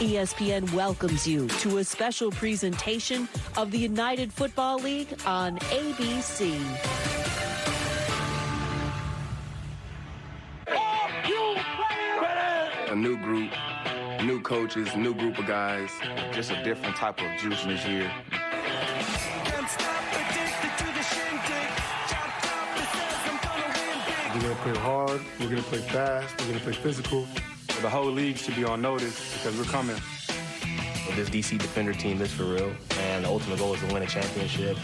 ESPN welcomes you to a special presentation of the United Football League on ABC. A new group, new coaches, new group of guys. Just a different type of juice this year. We're going to play hard, we're going to play fast, we're going to play physical. The whole league should be on notice because we're coming. This DC Defender team is for real, and the ultimate goal is to win a championship.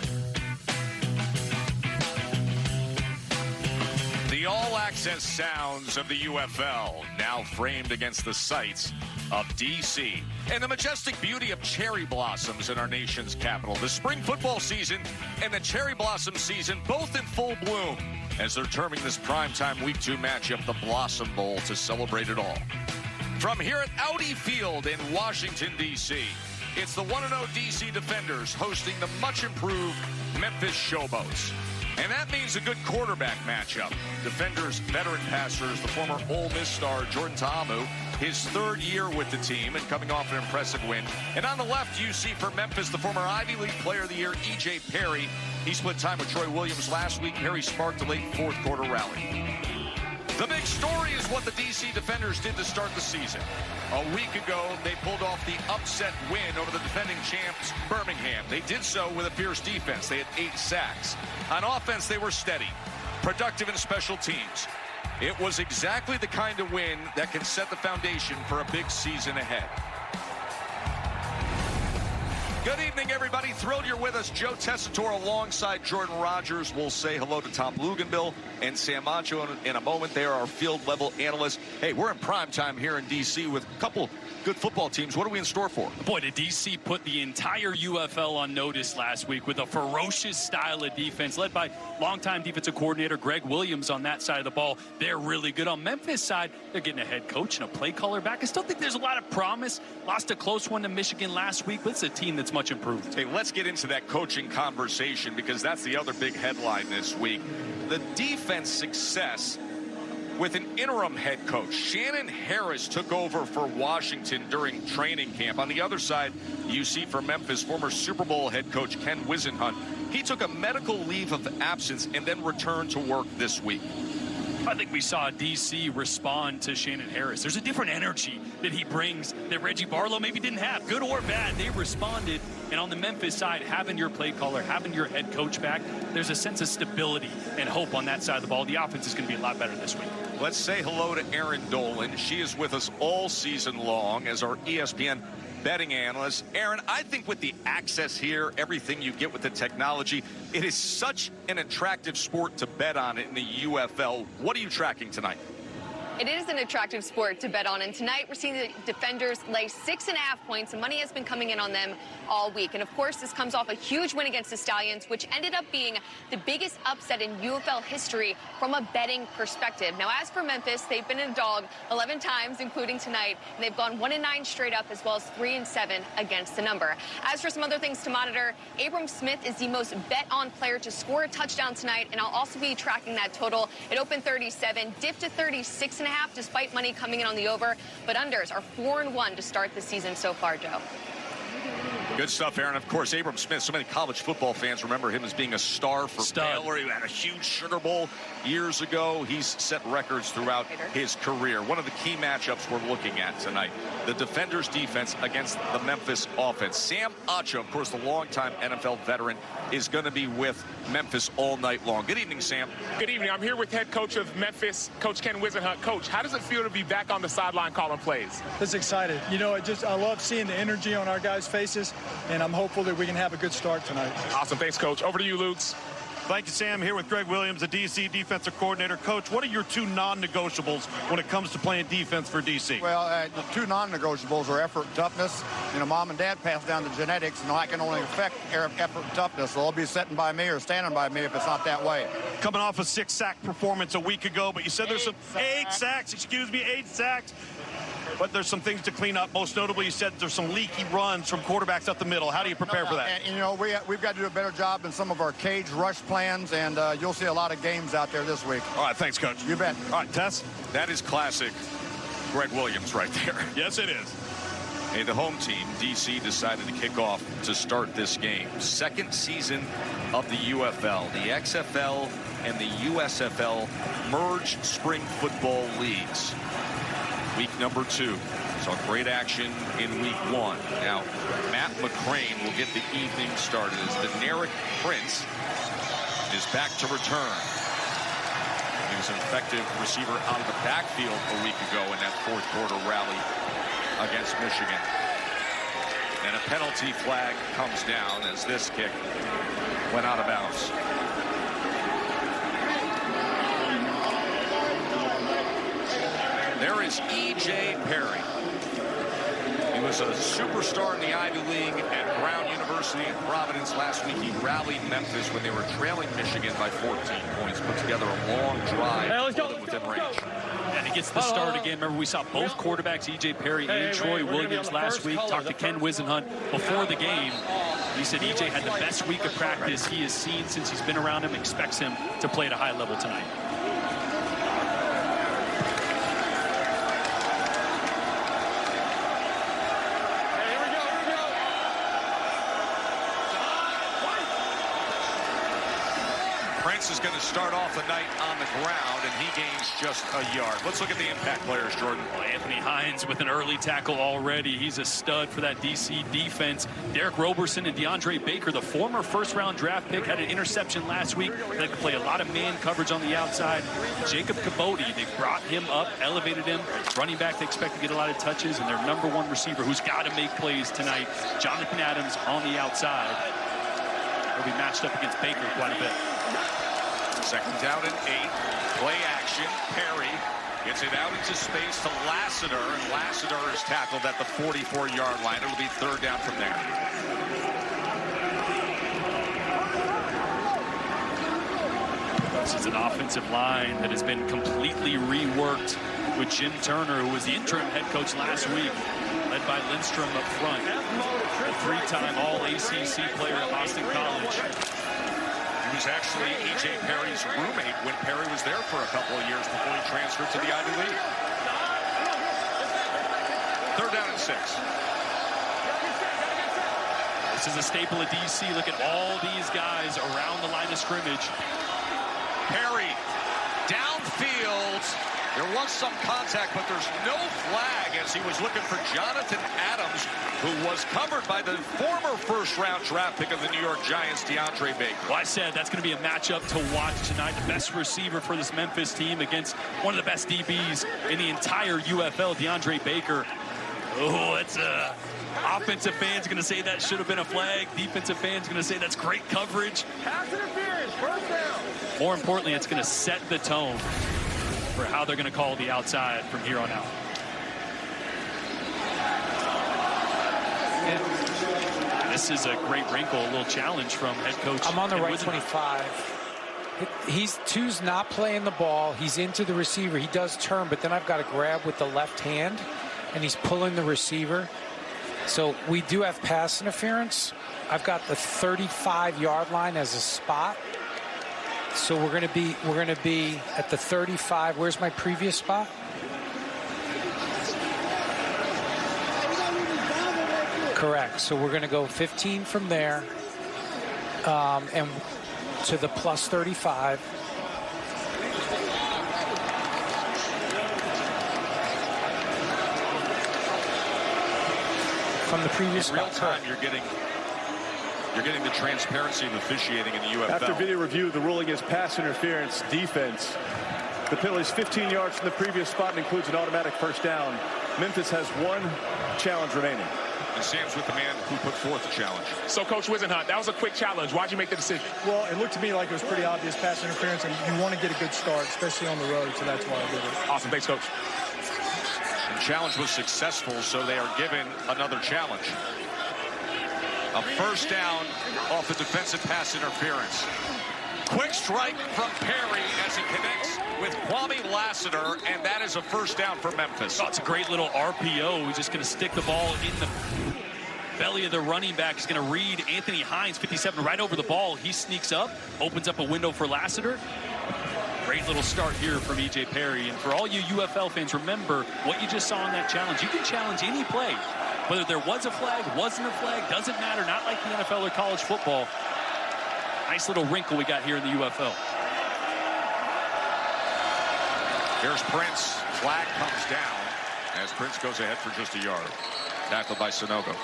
The all-access sounds of the UFL, now framed against the sights of DC. And the majestic beauty of cherry blossoms in our nation's capital. The spring football season and the cherry blossom season both in full bloom as they're terming this primetime Week 2 matchup the Blossom Bowl to celebrate it all. From here at Audi Field in Washington, D.C., it's the 1-0 DC Defenders hosting the much-improved Memphis Showboats. And that means a good quarterback matchup. Defenders veteran passers, the former Ole Miss star Jordan Ta'amu, his third year with the team and coming off an impressive win. And on the left, you see for Memphis, the former Ivy League Player of the Year, E.J. Perry. He split time with Troy Williams last week. Perry sparked a late fourth-quarter rally. The big story is what the DC Defenders did to start the season. A week ago, they pulled off the upset win over the defending champs, Birmingham. They did so with a fierce defense. They had 8 sacks. On offense, they were steady, productive in special teams. It was exactly the kind of win that can set the foundation for a big season ahead. Good evening, everybody. Thrilled you're with us. Joe Tessitore alongside Jordan Rogers. We'll say hello to Tom Luganbill and Sam Macho in a moment. They are our field-level analysts. Hey, we're in prime time here in D.C. with a couple good football teams. What are we in store for? Boy, did D.C. put the entire UFL on notice last week with a ferocious style of defense led by longtime defensive coordinator Greg Williams on that side of the ball. They're really good. On Memphis side, they're getting a head coach and a play caller back. I still think there's a lot of promise. Lost a close one to Michigan last week, but it's a team that's much improved. Hey, let's get into that coaching conversation because that's the other big headline this week. The defense success with an interim head coach. Shannon Harris took over for Washington during training camp. On the other side, you see for Memphis, former Super Bowl head coach Ken Wisenhunt. He took a medical leave of absence and then returned to work this week. I think we saw DC respond to Shannon Harris. There's a different energy that he brings that Reggie Barlow maybe didn't have. Good or bad, they responded. And on the Memphis side, having your play caller, having your head coach back, there's a sense of stability and hope on that side of the ball. The offense is going to be a lot better this week. Let's say hello to Erin Dolan. She is with us all season long as our ESPN betting analyst. Erin, I think with the access here, everything you get with the technology, it is such an attractive sport to bet on it in the UFL. What are you tracking tonight? It is an attractive sport to bet on, and tonight we're seeing the Defenders lay 6.5 points, and money has been coming in on them all week. And of course, this comes off a huge win against the Stallions, which ended up being the biggest upset in UFL history from a betting perspective. Now, as for Memphis, they've been a dog 11 times, including tonight, and they've gone 1-9 straight up, as well as 3-7 against the number. As for some other things to monitor, Abram Smith is the most bet-on player to score a touchdown tonight, and I'll also be tracking that total. It opened 37, dipped to 36.5, despite money coming in on the over, but unders are 4-1 to start the season so far, Joe. Good stuff, Aaron. Of course, Abram Smith, so many college football fans remember him as being a star for Baylor. He had a huge Sugar Bowl years ago. He's set records throughout his career. One of the key matchups we're looking at tonight, the Defenders' defense against the Memphis offense. Sam Acho, of course, the longtime NFL veteran, is going to be with Memphis all night long. Good evening, Sam. Good evening. I'm here with head coach of Memphis, Coach Ken Wisenhunt. Coach, how does it feel to be back on the sideline calling plays? It's excited. You know, I love seeing the energy on our guys' faces, and I'm hopeful that we can have a good start tonight. Awesome. Thanks, Coach. Over to you, Lukes. Thank you, Sam. Here with Greg Williams, the D.C. defensive coordinator. Coach, what are your 2 non-negotiables when it comes to playing defense for D.C.? Well, the 2 non-negotiables are effort and toughness. You know, mom and dad passed down the genetics, and I can only affect effort and toughness. So they'll be sitting by me or standing by me if it's not that way. Coming off a 6-sack performance a week ago, but you said there's some 8 sacks. But there's some things to clean up. Most notably, you said there's some leaky runs from quarterbacks up the middle. How do you prepare for that? And, you know, we've got to do a better job in some of our cage rush plans, and you'll see a lot of games out there this week. All right, thanks, Coach. You bet. All right, Tess. That is classic Greg Williams right there. Yes, it is. Hey, the home team, DC, decided to kick off to start this game. Second season of the UFL. The XFL and the USFL merged spring football leagues. Week number 2. Saw great action in week 1. Now, Matt McCrane will get the evening started as Deneric Prince is back to return. He was an effective receiver out of the backfield a week ago in that fourth quarter rally against Michigan. And a penalty flag comes down as this kick went out of bounds. There is E.J. Perry. He was a superstar in the Ivy League at Brown University in Providence last week. He rallied Memphis when they were trailing Michigan by 14 points, put together a long drive within range. And he gets the start again. Remember, we saw both quarterbacks, E.J. Perry and Troy Williams, last week. Talked to Ken Wisenhunt before the game. He said E.J. had the best week of practice he has seen since he's been around him. Expects him to play at a high level tonight. Prince is going to start off the night on the ground, and he gains just a yard. Let's look at the impact players, Jordan. Well, Anthony Hines with an early tackle already. He's a stud for that DC defense. Derek Roberson and DeAndre Baker, the former first-round draft pick, had an interception last week. They could play a lot of man coverage on the outside. Jacob Cabote, they brought him up, elevated him. Running back, they expect to get a lot of touches, and their +1 receiver who's got to make plays tonight, Jonathan Adams, on the outside. He'll be matched up against Baker quite a bit. Second down and 8. Play action. Perry gets it out into space to Lassiter, and Lassiter is tackled at the 44-yard line. It'll be third down from there. This is an offensive line that has been completely reworked with Jim Turner, who was the interim head coach last week, led by Lindstrom up front, a 3-time All-ACC player at Boston College. He was actually E.J. Perry's roommate when Perry was there for a couple of years before he transferred to the Ivy League. Third down and 6. This is a staple of DC. Look at all these guys around the line of scrimmage. Perry downfield. There was some contact, but there's no flag as he was looking for Jonathan Adams, who was covered by the former first-round draft pick of the New York Giants, DeAndre Baker. Well, I said that's going to be a matchup to watch tonight. The best receiver for this Memphis team against one of the best DBs in the entire UFL, DeAndre Baker. Oh, it's offensive fans going to say that should have been a flag. Defensive fans going to say that's great coverage. Pass interference, first down. More importantly, it's going to set the tone for how they're going to call the outside from here on out. This is a great wrinkle, a little challenge from head coach. I'm on the right 25. Two's not playing the ball. He's into the receiver. He does turn, but then I've got to grab with the left hand, and he's pulling the receiver. So we do have pass interference. I've got the 35-yard line as a spot. So we're going to be at the 35. Where's my previous spot? Correct. So we're going to go 15 from there, and to the plus 35. From the previous in real time, you're getting the transparency of officiating in the UFL. After video review, the ruling is pass interference defense. The penalty is 15 yards from the previous spot and includes an automatic first down. Memphis has 1 challenge remaining. And Sam's with the man who put forth the challenge. So, Coach Wisenhunt, that was a quick challenge. Why'd you make the decision? Well, it looked to me like it was pretty obvious pass interference, and you want to get a good start, especially on the road, so that's why I did it. Awesome. Thanks, Coach. The challenge was successful, so they are given another challenge. A first down off the defensive pass interference. Quick strike from Perry as he connects with Kwame Lassiter, and that is a first down for Memphis. Oh, it's a great little RPO. He's just going to stick the ball in the belly of the running back. He's going to read Anthony Hines, 57, right over the ball. He sneaks up, opens up a window for Lassiter. Great little start here from E.J. Perry. And for all you UFL fans, remember what you just saw in that challenge. You can challenge any play. Whether there was a flag, wasn't a flag, doesn't matter. Not like the NFL or college football. Nice little wrinkle we got here in the UFL. Here's Prince. Flag comes down as Prince goes ahead for just a yard. Tackled by Sonogo.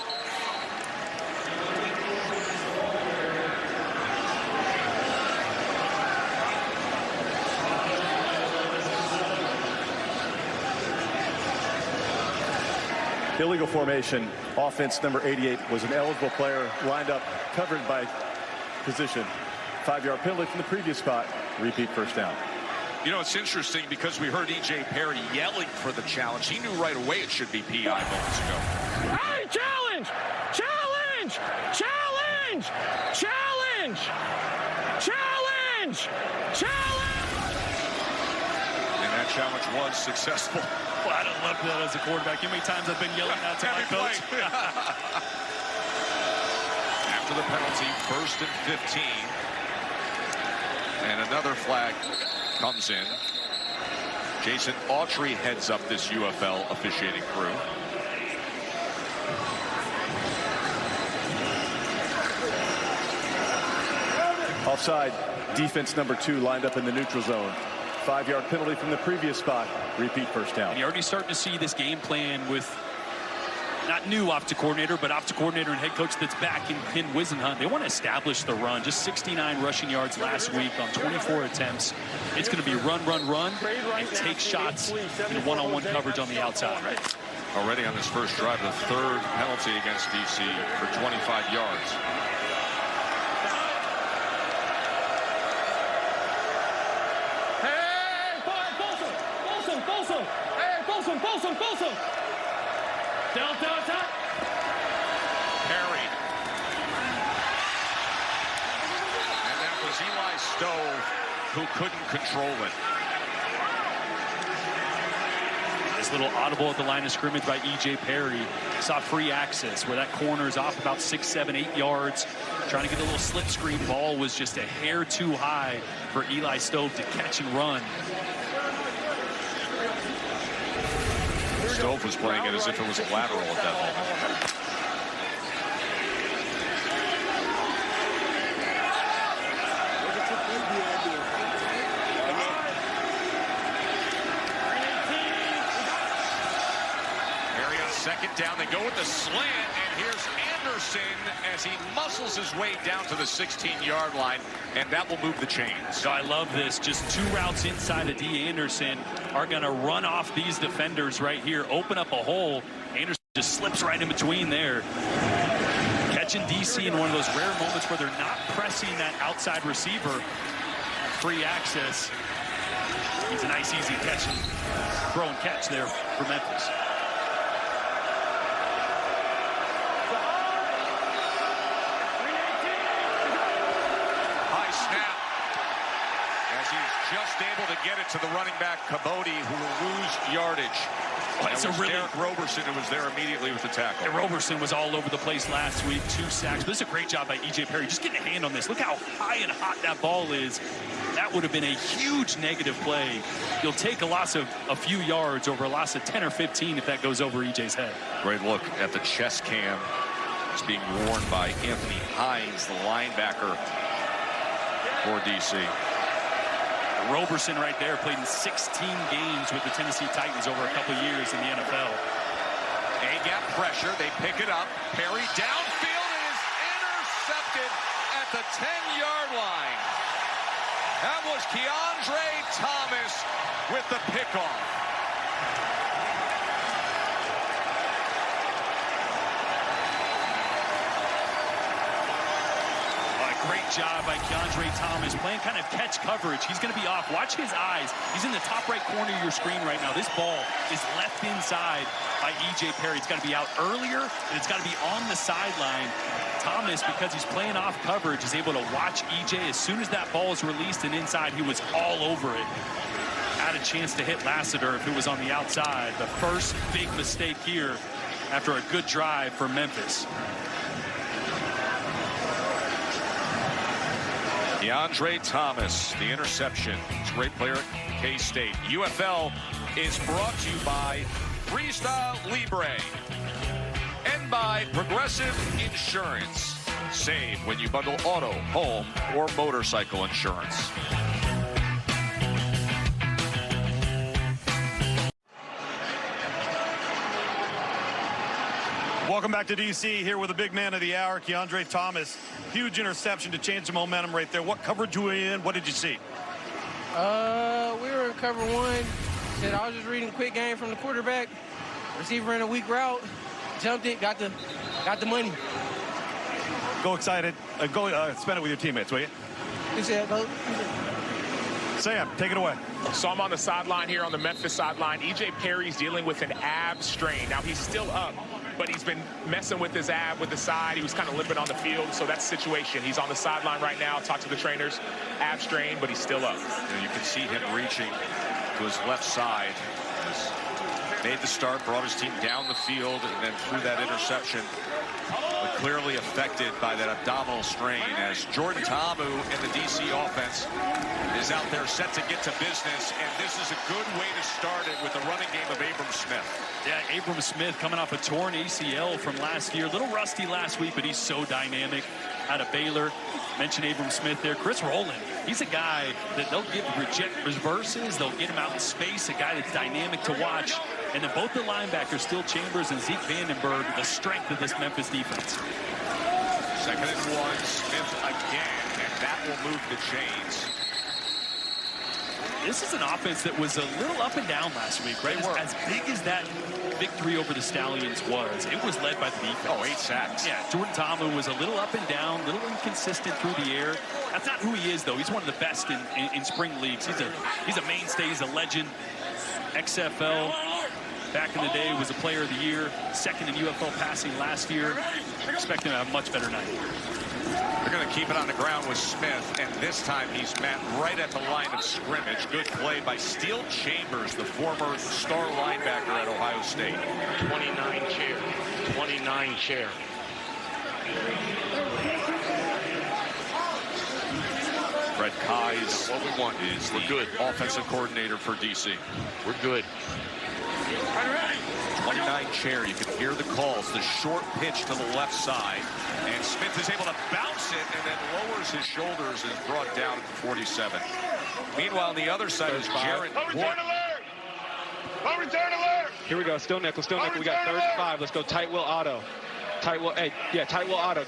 Illegal formation. Offense number 88 was an eligible player lined up, covered by position. 5-yard penalty from the previous spot. Repeat first down. You know, it's interesting because we heard E.J. Perry yelling for the challenge. He knew right away it should be PI moments ago. Hey, challenge! Challenge! Challenge! Challenge! Challenge! Challenge! And that challenge was successful. Well, I'd have loved that as a quarterback. You know how many times I've been yelling out to my coach? After the penalty, 1st and 15. And another flag comes in. Jason Autry heads up this UFL officiating crew. Offside. Defense number 2 lined up in the neutral zone. 5-yard penalty from the previous spot. Repeat first down. And you're already starting to see this game plan with not new offensive coordinator, but offensive coordinator and head coach that's back in Ken Wisenhunt. They want to establish the run. Just 69 rushing yards last week on 24 attempts. It's going to be run, run, run, and take shots in one-on-one coverage on the outside. Already on this first drive, the 3rd penalty against DC for 25 yards. Perry. And that was Eli Stove who couldn't control it. This little audible at the line of scrimmage by E.J. Perry. Saw free access where that corner is off about 6, 7, 8 yards. Trying to get a little slip screen. Ball was just a hair too high for Eli Stove to catch and run. Stove was playing it as if it was a lateral at that moment. Perry on 2nd down. They go with the slant, and here's Anderson as he muscles his way down to the 16-yard line, and that will move the chains. So I love this. Just 2 routes inside of D. Anderson are going to run off these defenders right here, open up a hole. Anderson just slips right in between there. Catching DC in one of those rare moments where they're not pressing that outside receiver. Free access. It's a nice, easy catch. Throw and catch there for Memphis. Just able to get it to the running back, Cabote, who will lose yardage. Oh, it's a really Derek Roberson who was there immediately with the tackle. And Roberson was all over the place last week, 2 sacks. But this is a great job by E.J. Perry. Just getting a hand on this. Look how high and hot that ball is. That would have been a huge negative play. You'll take a loss of a few yards over a loss of 10 or 15 if that goes over E.J.'s head. Great look at the chest cam. It's being worn by Anthony Hines, the linebacker for D.C. Roberson right there played in 16 games with the Tennessee Titans over a couple years in the NFL. A-gap pressure. They pick it up. Perry downfield and is intercepted at the 10-yard line. That was Keandre Thomas with the pickoff. Great job by Keandre Thomas playing kind of catch coverage. He's going to be off. Watch his eyes. He's in the top right corner of your screen right now. This ball is left inside by E.J. Perry. It's got to be out earlier, and it's got to be on the sideline. Thomas, because he's playing off coverage, is able to watch E.J. As soon as that ball is released and inside, he was all over it. Had a chance to hit Lassiter if it was on the outside. The first big mistake here after a good drive for Memphis. DeAndre Thomas, the interception. He's a great player at K-State. UFL is brought to you by Freestyle Libre and by Progressive Insurance. Save when you bundle auto, home, or motorcycle insurance. Welcome back to D.C. here with the big man of the hour, DeAndre Thomas. Huge interception to change the momentum right there. What coverage were you in? What did you see? We were in cover one. Said I was just reading quick game from the quarterback. Receiver ran a weak route. Jumped it. Got the money. Go excited. Go spend it with your teammates, will you? He said, go. Sam, take it away. So I'm on the sideline here on the Memphis sideline. E.J. Perry's dealing with an ab strain. Now he's still up, but he's been messing with his ab with the side. He was kind of limping on the field, so that's the situation. He's on the sideline right now. Talk to the trainers. Ab strain, but he's still up. You can see him reaching to his left side. He's made the start, brought his team down the field, and then threw that interception. But clearly affected by that abdominal strain as Jordan Ta'amu in the DC offense is out there set to get to business, and this is a good way to start it with the running game of Abram Smith. Yeah, Abram Smith coming off a torn ACL from last year. A little rusty last week, but he's so dynamic out of Baylor. Mentioned Abram Smith there. Chris Rowland, he's a guy that they'll give reverses. They'll get him out in space, a guy that's dynamic to watch. And then both the linebackers, Still Chambers and Zeke Vandenberg, the strength of this Memphis defense. 2nd and 1, Smith again, and that will move the chains. This is an offense that was a little up and down last week, right? As big as that victory over the Stallions was, it was led by the defense. Oh, 8 sacks. Yeah, Jordan Ta'amu was a little up and down, a little inconsistent through the air. That's not who he is, though. He's one of the best in spring leagues. He's a mainstay. He's a legend. XFL. Back in the day, was a player of the year, 2nd in UFL passing last year. Expecting to have a much better night. They're going to keep it on the ground with Smith, and this time he's met right at the line of scrimmage. Good play by Steele Chambers, the former star linebacker at Ohio State. 29 chair. 29 chair. Fred Kai's what we want is the good offensive coordinator for DC. We're good. 29 chair, you can hear the calls, the short pitch to the left side, and Smith is able to bounce it and then lowers his shoulders and is brought down at the 47. Meanwhile, on the other side is Jared. Here we go, still nickel, we got 3rd and 5. Let's go tight will auto. Tight will, hey, yeah, tight will auto.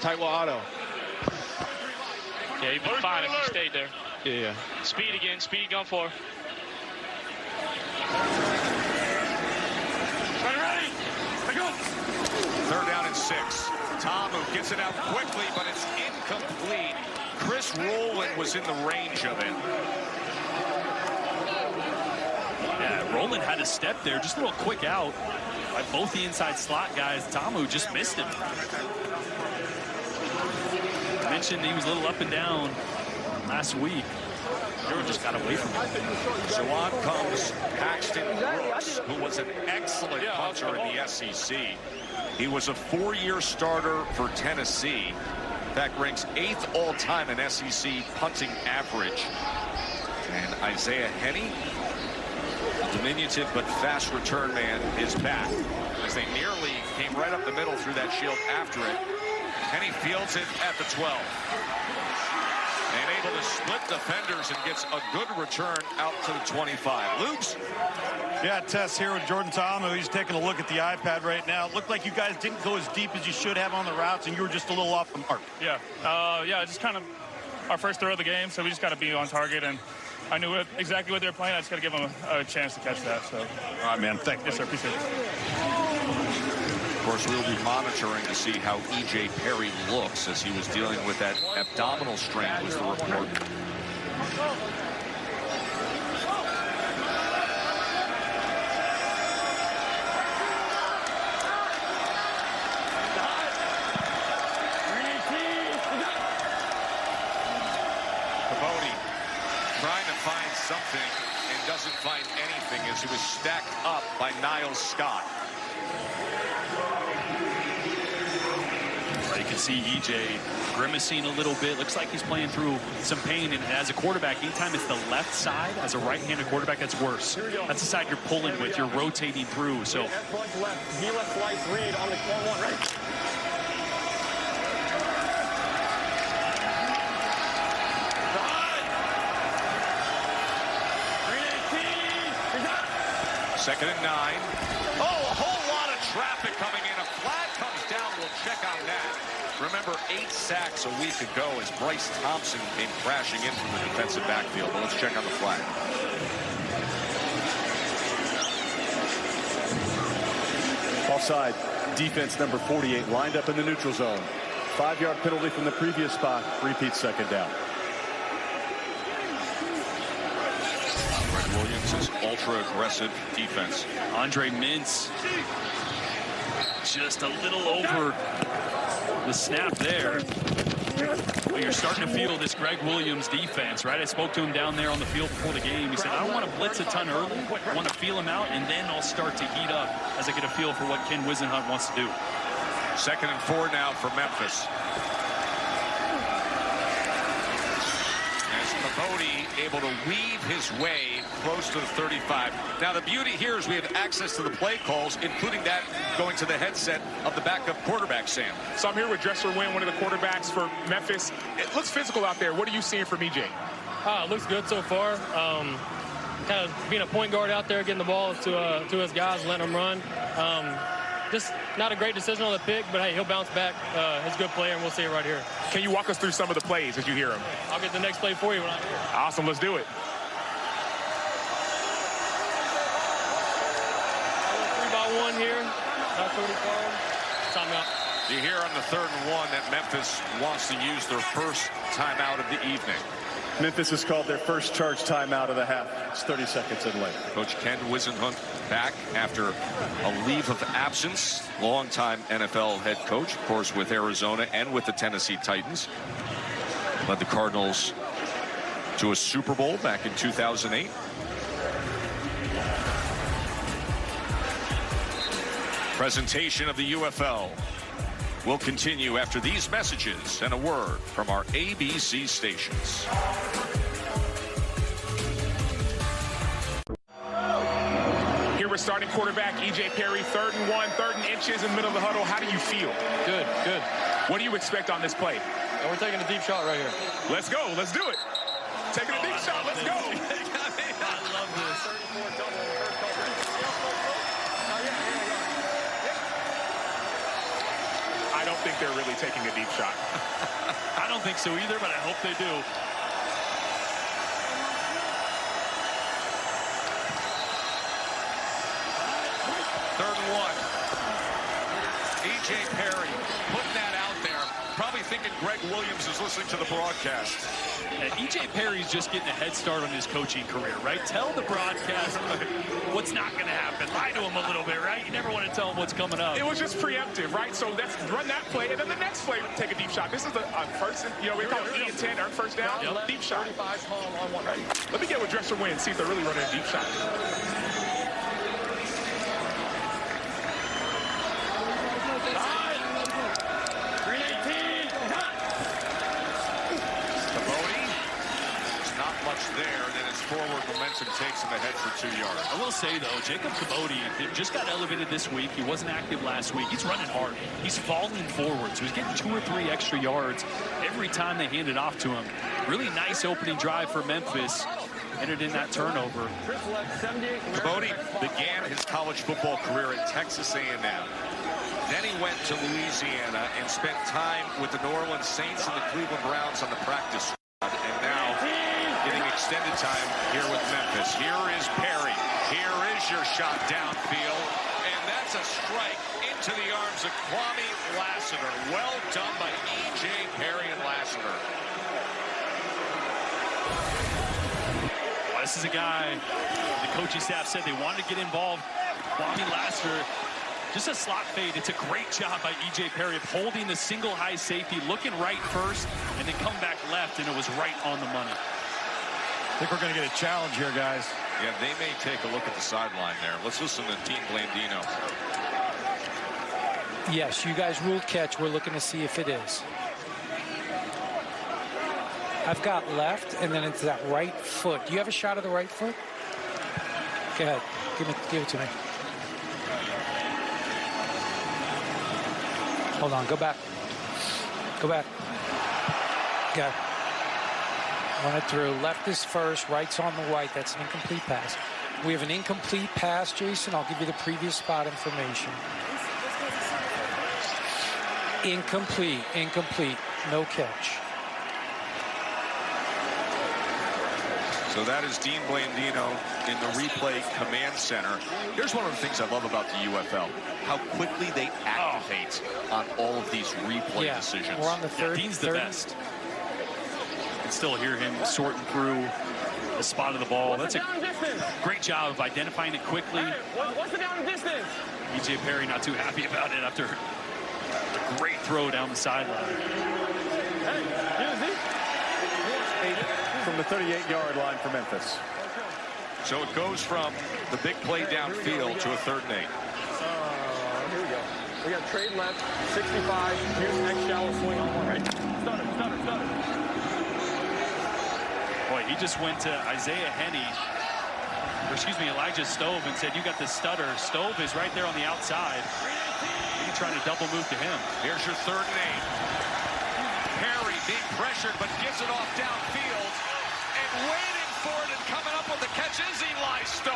Yeah, you'd be fine if you stayed there. Yeah. Speed again, speed going for. Third down and 6. Ta'amu gets it out quickly, but it's incomplete. Chris Rowland was in the range of it. Yeah, Rowland had a step there, just a little quick out by both the inside slot guys. Ta'amu just missed him. I mentioned he was a little up and down last week. Just got away from him. So on comes Paxton Brooks, who was an excellent punter in the SEC. He was a 4-year starter for Tennessee. In fact, ranks 8th all-time in SEC punting average. And Isaiah Henney, a diminutive but fast return man, is back. As they nearly came right up the middle through that shield after it. Henney fields it at the 12. And able to split defenders and gets a good return out to the 25. Luke's. Yeah, Tess here with Jordan Ta'amu. He's taking a look at the iPad right now. It looked like you guys didn't go as deep as you should have on the routes, and you were just a little off the mark. Yeah, just kind of our first throw of the game, so we just got to be on target, and I knew exactly what they were playing. I just got to give them a chance to catch that. So. All right, man. Thank you. Yes, sir. Appreciate it. Of course, we'll be monitoring to see how E.J. Perry looks as he was dealing with that abdominal strain, was the report. Caboti trying to find something and doesn't find anything as he was stacked up by Niles Scott. You can can see EJ grimacing a little bit. Looks like he's playing through some pain. And as a quarterback, anytime it's the left side, as a right-handed quarterback, that's worse. That's the side you're pulling with. You're rotating through. So. Left, he left slice read on the 1-1, right? Second and 9. Oh, a whole lot of traffic coming in. A flag comes down. We'll check on that. Remember, 8 sacks a week ago as Bryce Thompson came crashing in from the defensive backfield. But let's check on the flag. Offside, defense number 48 lined up in the neutral zone. 5-yard penalty from the previous spot. Repeats second down. Williams' ultra-aggressive defense. Andre Mintz just a little over the snap there. Well, you're starting to feel this Greg Williams defense, right? I spoke to him down there on the field before the game. He said, I don't want to blitz a ton early. I want to feel him out, and then I'll start to heat up as I get a feel for what Ken Wisenhunt wants to do. Second and 4 now for Memphis. Cody able to weave his way close to the 35. Now the beauty here is we have access to the play calls, including that going to the headset of the backup quarterback, Sam. So I'm here with Dresser Wynn, one of the quarterbacks for Memphis. It looks physical out there. What are you seeing from EJ? It looks good so far. Kind of being a point guard out there, getting the ball to his guys, letting them run. Just not a great decision on the pick, but hey, he'll bounce back. He's a good player, and we'll see it right here. Can you walk us through some of the plays as you hear them? I'll get the next play for you when I'm here. Awesome, let's do it. 3-by-1 here. Not 35. Timeout. You hear on the 3rd and 1 that Memphis wants to use their first timeout of the evening. Memphis has called their first charge timeout of the half. It's 30 seconds in length. Coach Ken Wisenhunt back after a leave of absence. Longtime NFL head coach, of course, with Arizona and with the Tennessee Titans. Led the Cardinals to a Super Bowl back in 2008. Presentation of the UFL will continue after these messages and a word from our ABC stations. Here with starting quarterback EJ Perry, 3rd and 1, 3rd and inches in the middle of the huddle. How do you feel? Good. What do you expect on this play? And we're taking a deep shot right here. Let's go. Let's do it. Taking a deep shot. Let's go. I love this. I don't think they're really taking a deep shot. I don't think so either, but I hope they do. Third and 1. EJ Perry putting that out there. Probably thinking Greg Williams is listening to the broadcast. And EJ Perry's just getting a head start on his coaching career, right? Tell the broadcast what's not going to happen. Lie to him a little bit, right? You never want to tell him what's coming up. It was just preemptive, right? So let's run that play, and then the next play, take a deep shot. This is a first, we call it E and 10, earn first down, deep shot. Let me get with Dresser Wynn, see if they're really running a deep shot. There, and then his forward momentum takes him ahead for 2 yards. I will say, though, Jacob Cabody just got elevated this week. He wasn't active last week. He's running hard. He's falling forward, so he's getting 2 or 3 extra yards every time they hand it off to him. Really nice opening drive for Memphis. Ended in that turnover. Cabody began his college football career at Texas A&M. Then he went to Louisiana and spent time with the New Orleans Saints and the Cleveland Browns on the practice squad. And now getting extended time here with Memphis. Here is Perry. Here is your shot downfield. And that's a strike into the arms of Kwame Lassiter. Well done by E.J. Perry and Lassiter. Well, this is a guy, the coaching staff said they wanted to get involved. Kwame Lassiter, just a slot fade. It's a great job by E.J. Perry of holding the single high safety, looking right first, and then come back left, and it was right on the money. I think we're going to get a challenge here, guys. Yeah, they may take a look at the sideline there. Let's listen to Dean Blandino. Yes, you guys ruled catch. We're looking to see if it is. I've got left, and then it's that right foot. Do you have a shot of the right foot? Go ahead. Give it to me. Hold on. Go back. Go back. Okay. Run it through. Left is first. Right's on the white. That's an incomplete pass. We have an incomplete pass, Jason. I'll give you the previous spot information. Incomplete. Incomplete. No catch. So that is Dean Blandino in the replay command center. Here's one of the things I love about the UFL, how quickly they activate on all of these replay decisions. We're on the third. Dean's the best. You can still hear him sorting through the spot of the ball. That's a great job of identifying it quickly. What's the down distance? E.J. Perry not too happy about it after a great throw down the sideline. From the 38-yard line for Memphis. So it goes from the big play downfield to a 3rd and 8. Here we go. We got trade left, 65. Here's next shallow swing on one. Right. Stutter. Boy, he just went to Isaiah Henney, or excuse me, Elijah Stove, and said, you got the stutter. Stove is right there on the outside. He's trying to double move to him. Here's your 3rd and 8. Perry being pressured, but gives it off downfield. And waiting for it and coming up with the catch is Eli Stove.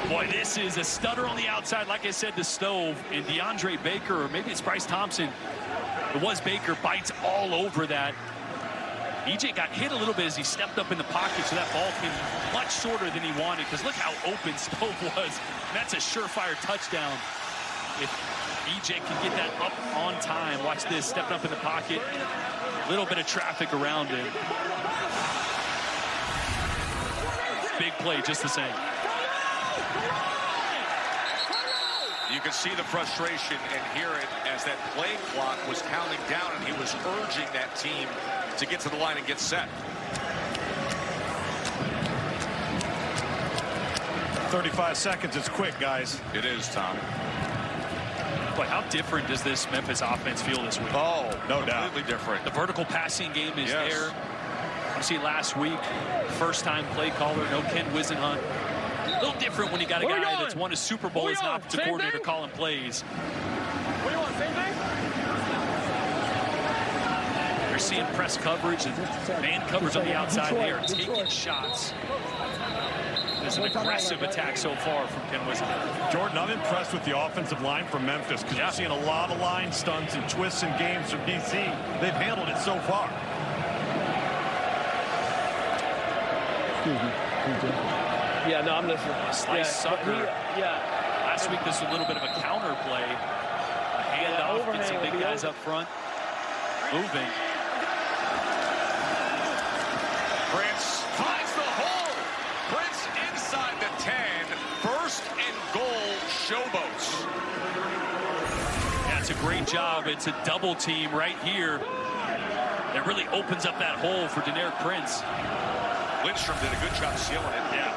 Boy, this is a stutter on the outside, like I said, to Stove. And DeAndre Baker, or maybe it's Bryce Thompson. It was Baker, bites all over that. EJ got hit a little bit as he stepped up in the pocket, so that ball came much shorter than he wanted, because look how open Stove was. That's a surefire touchdown. If EJ can get that up on time, watch this, stepping up in the pocket, a little bit of traffic around him. Big play just the same. You can see the frustration and hear it as that play clock was counting down, and he was urging that team to get to the line and get set. 35 seconds. It's quick, guys. It is, Tom. Boy, how different does this Memphis offense feel this week? Oh, no doubt. Completely different. The vertical passing game is there. You see last week, first-time play caller, no Ken Wisenhunt. A little different when you got a guy that's won a Super Bowl as an offensive coordinator calling plays. What do you want, same thing? They're seeing press coverage and man coverage on the outside. They are taking shots. There's an aggressive attack so far from Ken Wisenhunt. Jordan, I'm impressed with the offensive line from Memphis, because we're seeing a lot of line stunts and twists in games from DC. They've handled it so far. Yeah, no, I'm listening. Slice sucker. Last week, this was a little bit of a counter play. A handoff, get some big guys up front. Moving. Prince finds the hole. Prince inside the 10. 1st and goal, Showboats. That's a great job. It's a double team right here. That really opens up that hole for Deneric Prince. Lindstrom did a good job sealing it. Yeah.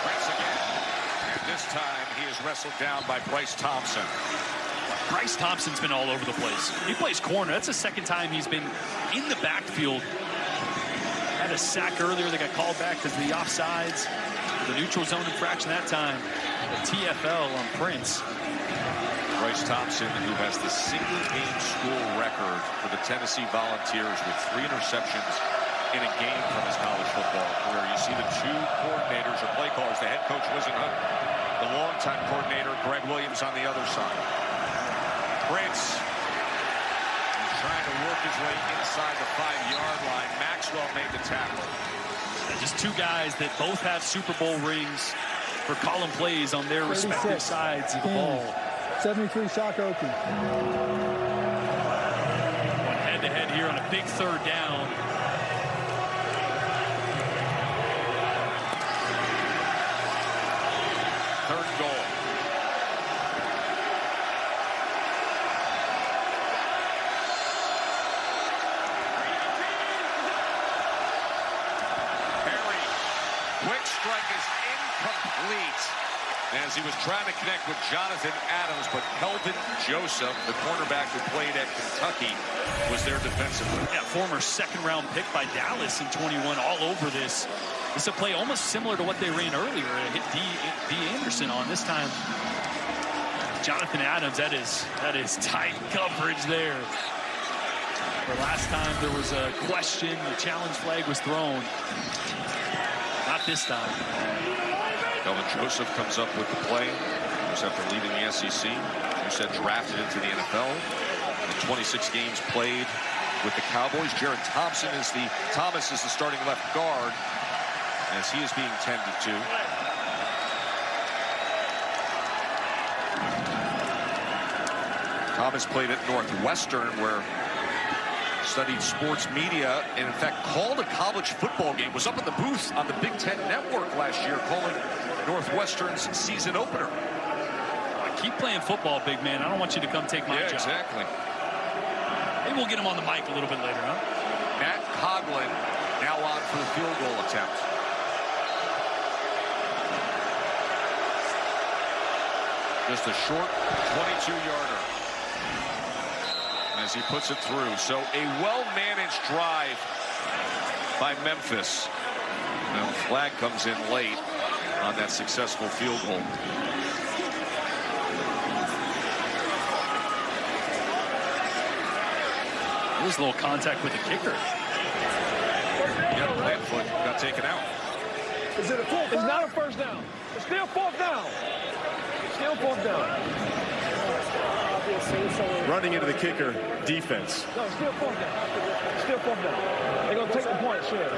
Prince again. And this time he is wrestled down by Bryce Thompson. Bryce Thompson's been all over the place. He plays corner. That's the 2nd time he's been in the backfield. Had a sack earlier that got called back because of the offsides. The neutral zone infraction that time. The TFL on Prince. Bryce Thompson, who has the single-game school record for the Tennessee Volunteers with 3 interceptions in a game from his college football career. You see the 2 coordinators or play callers, the head coach Wisenhunt, the longtime coordinator Greg Williams on the other side. Prince is trying to work his way inside the 5-yard line. Maxwell made the tackle. Just 2 guys that both have Super Bowl rings for calling plays on their respective sides of the ball. 73 shot open. Going head-to-head here on a big 3rd down. Third goal. he was trying to connect with Jonathan Adams, but Kelvin Joseph, the cornerback who played at Kentucky, was there defensively. Yeah, former second-round pick by Dallas in 21, all over this. It's a play almost similar to what they ran earlier. It hit D. Anderson on this time. Jonathan Adams, that is tight coverage there. For last time there was a question, the challenge flag was thrown. Not this time. Kelvin Joseph comes up with the play. Just after leaving the SEC. You said drafted into the NFL. In 26 games played with the Cowboys. Jared Thomas is the starting left guard as he is being tended to. Thomas played at Northwestern, where studied sports media, and in fact called a college football game. Was up in the booth on the Big Ten Network last year calling Northwestern's season opener. Keep playing football, big man. I don't want you to come take my job. Exactly. Maybe we'll get him on the mic a little bit later, huh? Matt Coughlin now on for the field goal attempt. Just a short 22-yarder as he puts it through. So a well-managed drive by Memphis. Now, the flag comes in late on that successful field goal. There's a little contact with the kicker. Yep, Landfoot got taken out. Is it a fourth? It's not a first down. It's still fourth down. Still fourth down. Running into the kicker defense. No, still fourth down. Still fourth down. They're going to take the point, sure.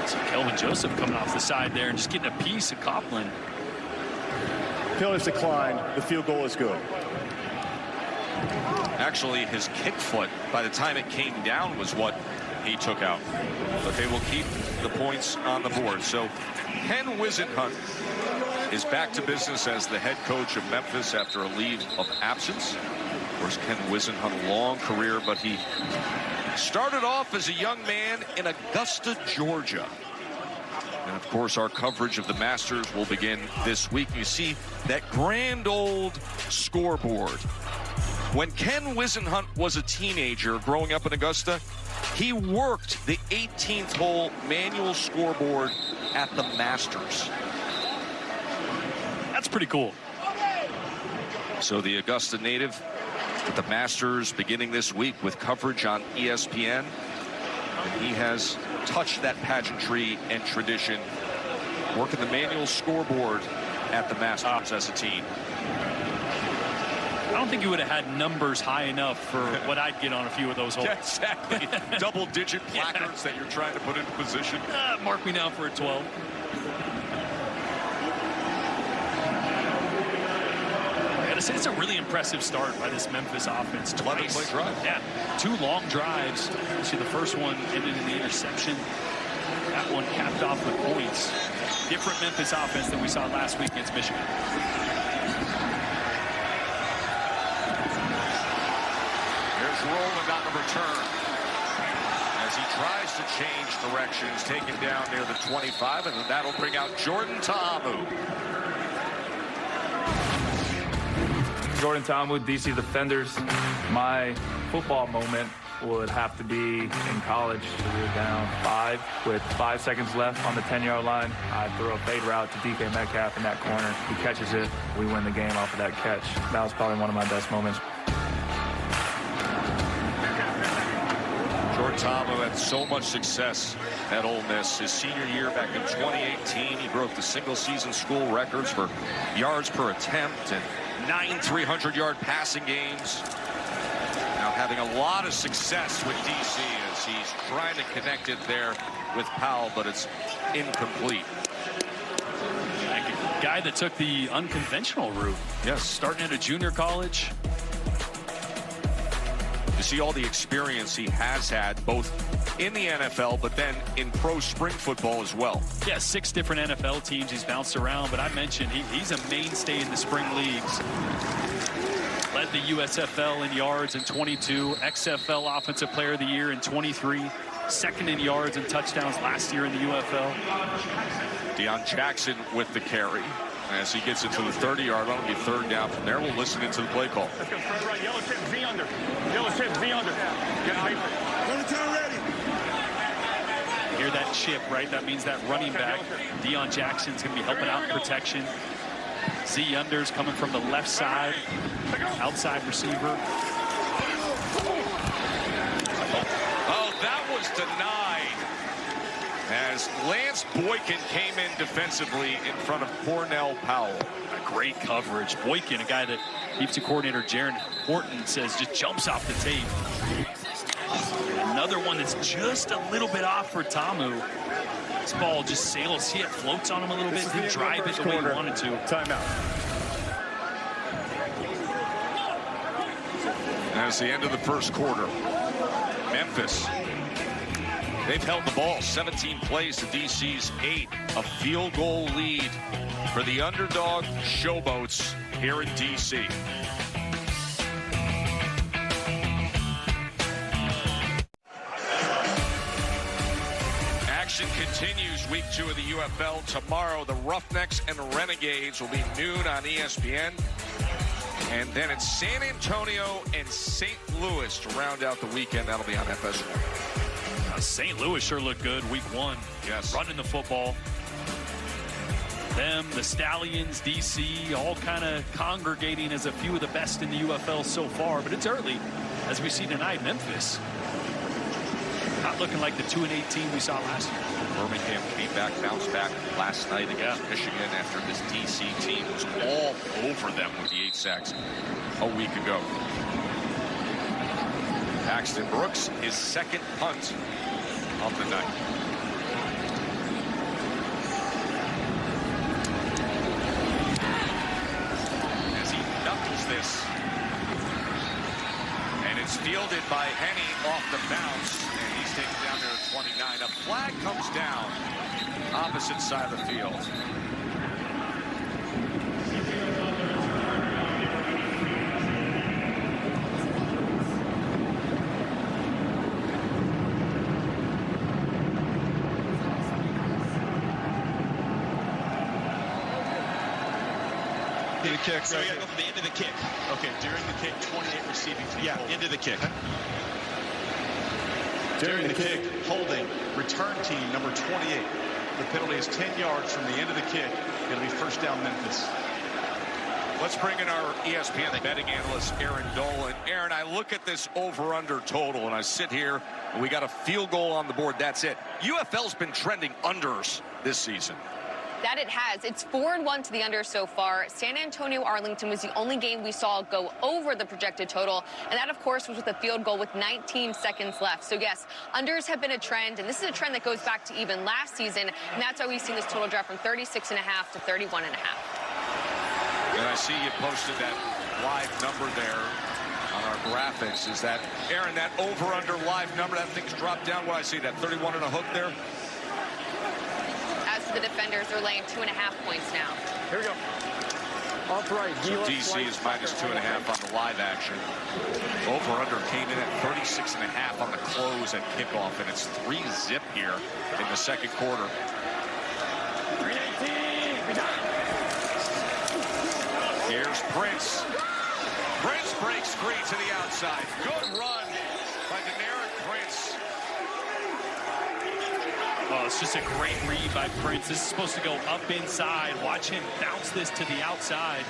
So Kelvin Joseph coming off the side there and just getting a piece of Coughlin. Penalties declined. The field goal is good. Actually, his kick foot, by the time it came down, was what he took out. But they will keep the points on the board. So Ken Wisenhunt is back to business as the head coach of Memphis after a leave of absence. Of course, Ken Wisenhunt, a long career, but he started off as a young man in Augusta, Georgia. And of course, our coverage of the Masters will begin this week. You see that grand old scoreboard. When Ken Wisenhunt was a teenager growing up in Augusta, he worked the 18th hole manual scoreboard at the Masters. That's pretty cool. So the Augusta native at the Masters beginning this week with coverage on ESPN. And he has touched that pageantry and tradition, working the manual scoreboard at the Masters as a teen. I don't think you would have had numbers high enough for what I'd get on a few of those holes. Yeah, exactly. Double-digit placards that you're trying to put into position. Mark me down for a 12. It's a really impressive start by this Memphis offense. 11-play drive. Yeah, 2 long drives. See, the first one ended in the interception. That one capped off with points. Different Memphis offense than we saw last week against Michigan. There's Rowland on the return as he tries to change directions, taken down near the 25, and then that'll bring out Jordan Ta'amu. Jordan Ta'amu, DC Defenders. My football moment would have to be in college. We were down 5 with 5 seconds left on the 10-yard line. I throw a fade route to DK Metcalf in that corner. He catches it. We win the game off of that catch. That was probably one of my best moments. Jordan Ta'amu had so much success at Ole Miss. His senior year back in 2018, he broke the single-season school records for yards per attempt and 9 300-yard passing games. Now having a lot of success with DC as he's trying to connect it there with Powell, but it's incomplete. A guy that took the unconventional route. Yes. Starting at a junior college. To see all the experience he has had, both in the NFL, but then in pro spring football as well. Yeah, 6 different NFL teams he's bounced around, but I mentioned he's a mainstay in the spring leagues. Led the USFL in yards in 22, XFL Offensive Player of the Year in 23. second in yards and touchdowns last year in the UFL. Deion Jackson with the carry. As he gets it to the 30-yard line, it'll be third down from there. We'll listen into the play call. Let's go front right. Yellow tip, V under. Yellow tip, V under. Get paper. Run the time ready. Hear that chip, right? That means that running back, Deion Jackson's going to be helping out in protection. Z unders coming from the left side. Outside receiver. Oh, that was denied. As Lance Boykin came in defensively in front of Cornell Powell. A great coverage. Boykin, a guy that defensive coordinator Jaron Horton says just jumps off the tape. Another one that's just a little bit off for Tamu. This ball just sails. See, it floats on him a little bit. Didn't drive it the way he wanted to. Timeout. That's the end of the first quarter. Memphis. They've held the ball 17 plays to DC's 8. A field goal lead for the underdog Showboats here in DC. Action continues week 2 of the UFL. Tomorrow, the Roughnecks and Renegades will be noon on ESPN. And then it's San Antonio and St. Louis to round out the weekend. That'll be on FS1. St. Louis sure looked good week 1. Yes. Running the football. Them, the Stallions, DC, all kind of congregating as a few of the best in the UFL so far. But it's early. As we see tonight, Memphis not looking like the 2-8 team we saw last year. Birmingham came back, bounced back last night against Michigan after this DC team was all over them with the 8 sacks a week ago. Paxton Brooks, his second punt of the night. As he knuckles this. And it's fielded by Henny off the bounce. And he's taken down there at 29. A flag comes down opposite side of the field. The kick. So we got to go from the end of the kick. Okay, during the kick, 28 receiving team. Yeah, into the kick. During the kick, holding, return team, number 28. The penalty is 10 yards from the end of the kick. It'll be first down Memphis. Let's bring in our ESPN betting analyst, Aaron Dolan. Aaron, I look at this over-under total, and I sit here, and we got a field goal on the board. That's it. UFL's been trending unders this season. That it has. It's 4-1 to the under so far. San Antonio Arlington was the only game we saw go over the projected total. And that, of course, was with a field goal with 19 seconds left. So, yes, unders have been a trend. And this is a trend that goes back to even last season. And that's why we've seen this total drop from 36.5 to 31.5. And I see you posted that live number there on our graphics. Is that, Aaron, that over-under live number, that thing's dropped down? What I see, that 31 and a hook there? As for the defenders, they're laying 2.5 points now. Here we go. Off right. So DC is minus 2.5 on the live action. Over-under came in at 36.5 on the close at kickoff, and it's 3-zip here in the second quarter. 3:18. Here's Prince. Prince breaks free to the outside. Good run by Deneric Prince. Oh, it's just a great read by Prince. This is supposed to go up inside. Watch him bounce this to the outside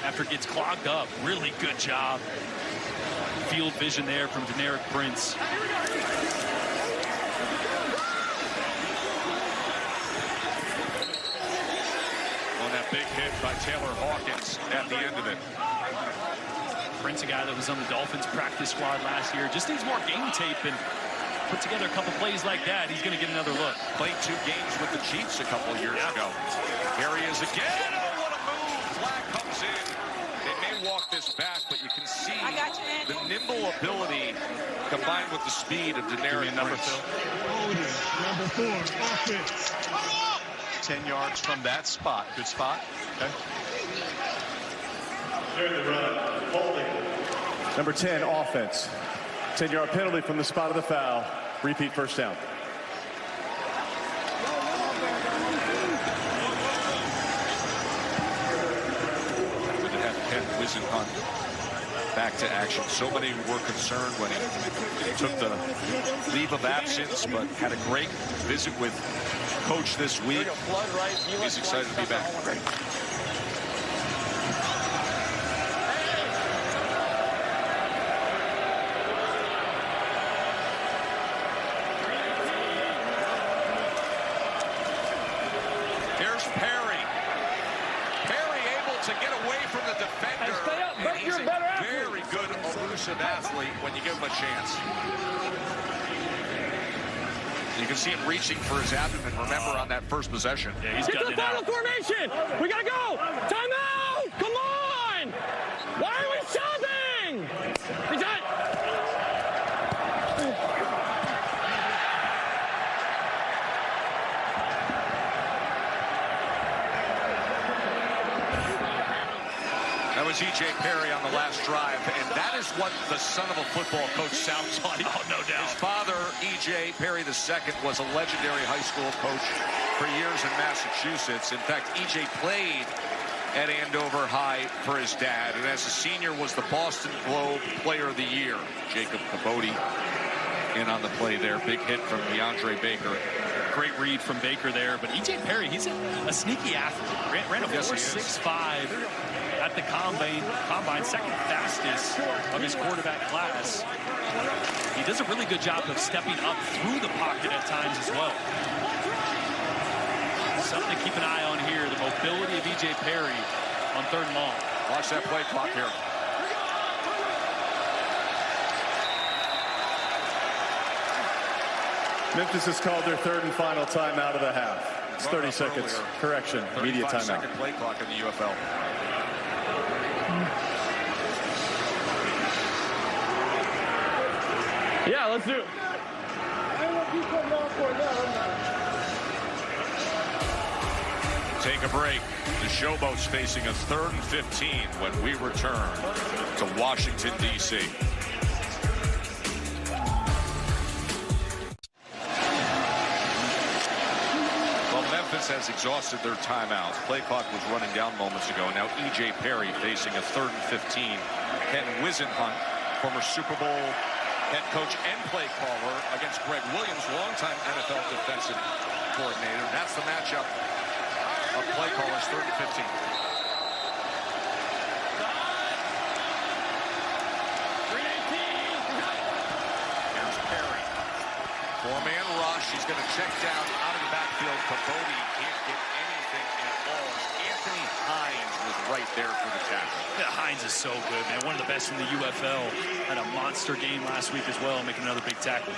after it gets clogged up. Really good job. Field vision there from Deneric Prince. On that big hit by Taylor Hawkins at the end of it. Prince, a guy that was on the Dolphins practice squad last year, just needs more game tape and put together a couple plays like that. He's going to get another look. Played 2 games with the Chiefs a couple of years ago. Here he is again. Oh, what a move. Flag comes in. They may walk this back, but you can see the nimble ability combined with the speed of Deneric Prince. Number 4, offense. 10 yards from that spot. Good spot. Okay. Number 10, offense. 10-yard penalty from the spot of the foul. Repeat first down. Good to have Ken Wisenhunt back to action. So many were concerned when he took the leave of absence, but had a great visit with coach this week. He's excited to be back. Here's Perry. Perry able to get away from the defender. Stay up, but you're a better athlete. Very good elusive athlete when you give him a chance. You can see him reaching for his abdomen, remember, on that first possession. Yeah, he's Get to the final formation. We got to go. Time out. Come on. Why are we shoving? Reset. That was E.J. Perry on the last drive, and that is what the son of a football coach sounds like. Oh, no doubt. His father, E.J. Perry II, was a legendary high school coach for years in Massachusetts. In fact, E.J. played at Andover High for his dad, and as a senior was the Boston Globe Player of the Year. Jacob Capote in on the play there. Big hit from DeAndre Baker. Great read from Baker there, but E.J. Perry, he's a sneaky athlete. Ran a 4.65 at the combine, second fastest of his quarterback class. He does a really good job of stepping up through the pocket at times as well. Something to keep an eye on here, the mobility of E.J. Perry on 3rd and long. Watch that play clock here. Memphis has called their 3rd and final timeout of the half. It's 30 seconds. Earlier. Correction. Immediate timeout. 35-second play clock in the UFL. Yeah, let's do it. Take a break. The Showboats facing a 3rd and 15 when we return to Washington, D.C. Well, Memphis has exhausted their timeouts. Play clock was running down moments ago. Now E.J. Perry facing a 3rd and 15. Ken Wisenhunt, former Super Bowl head coach and play caller, against Greg Williams, longtime NFL defensive coordinator. That's the matchup of play callers, 3rd and 15. Here's Perry. 4-man rush. He's going to check down out of the backfield. Capote can't get anything at all. Anthony Hines was right there for the tackle. Yeah, Hines is so good, man. One of the best in the UFL. Had a monster game last week as well, making another big tackle.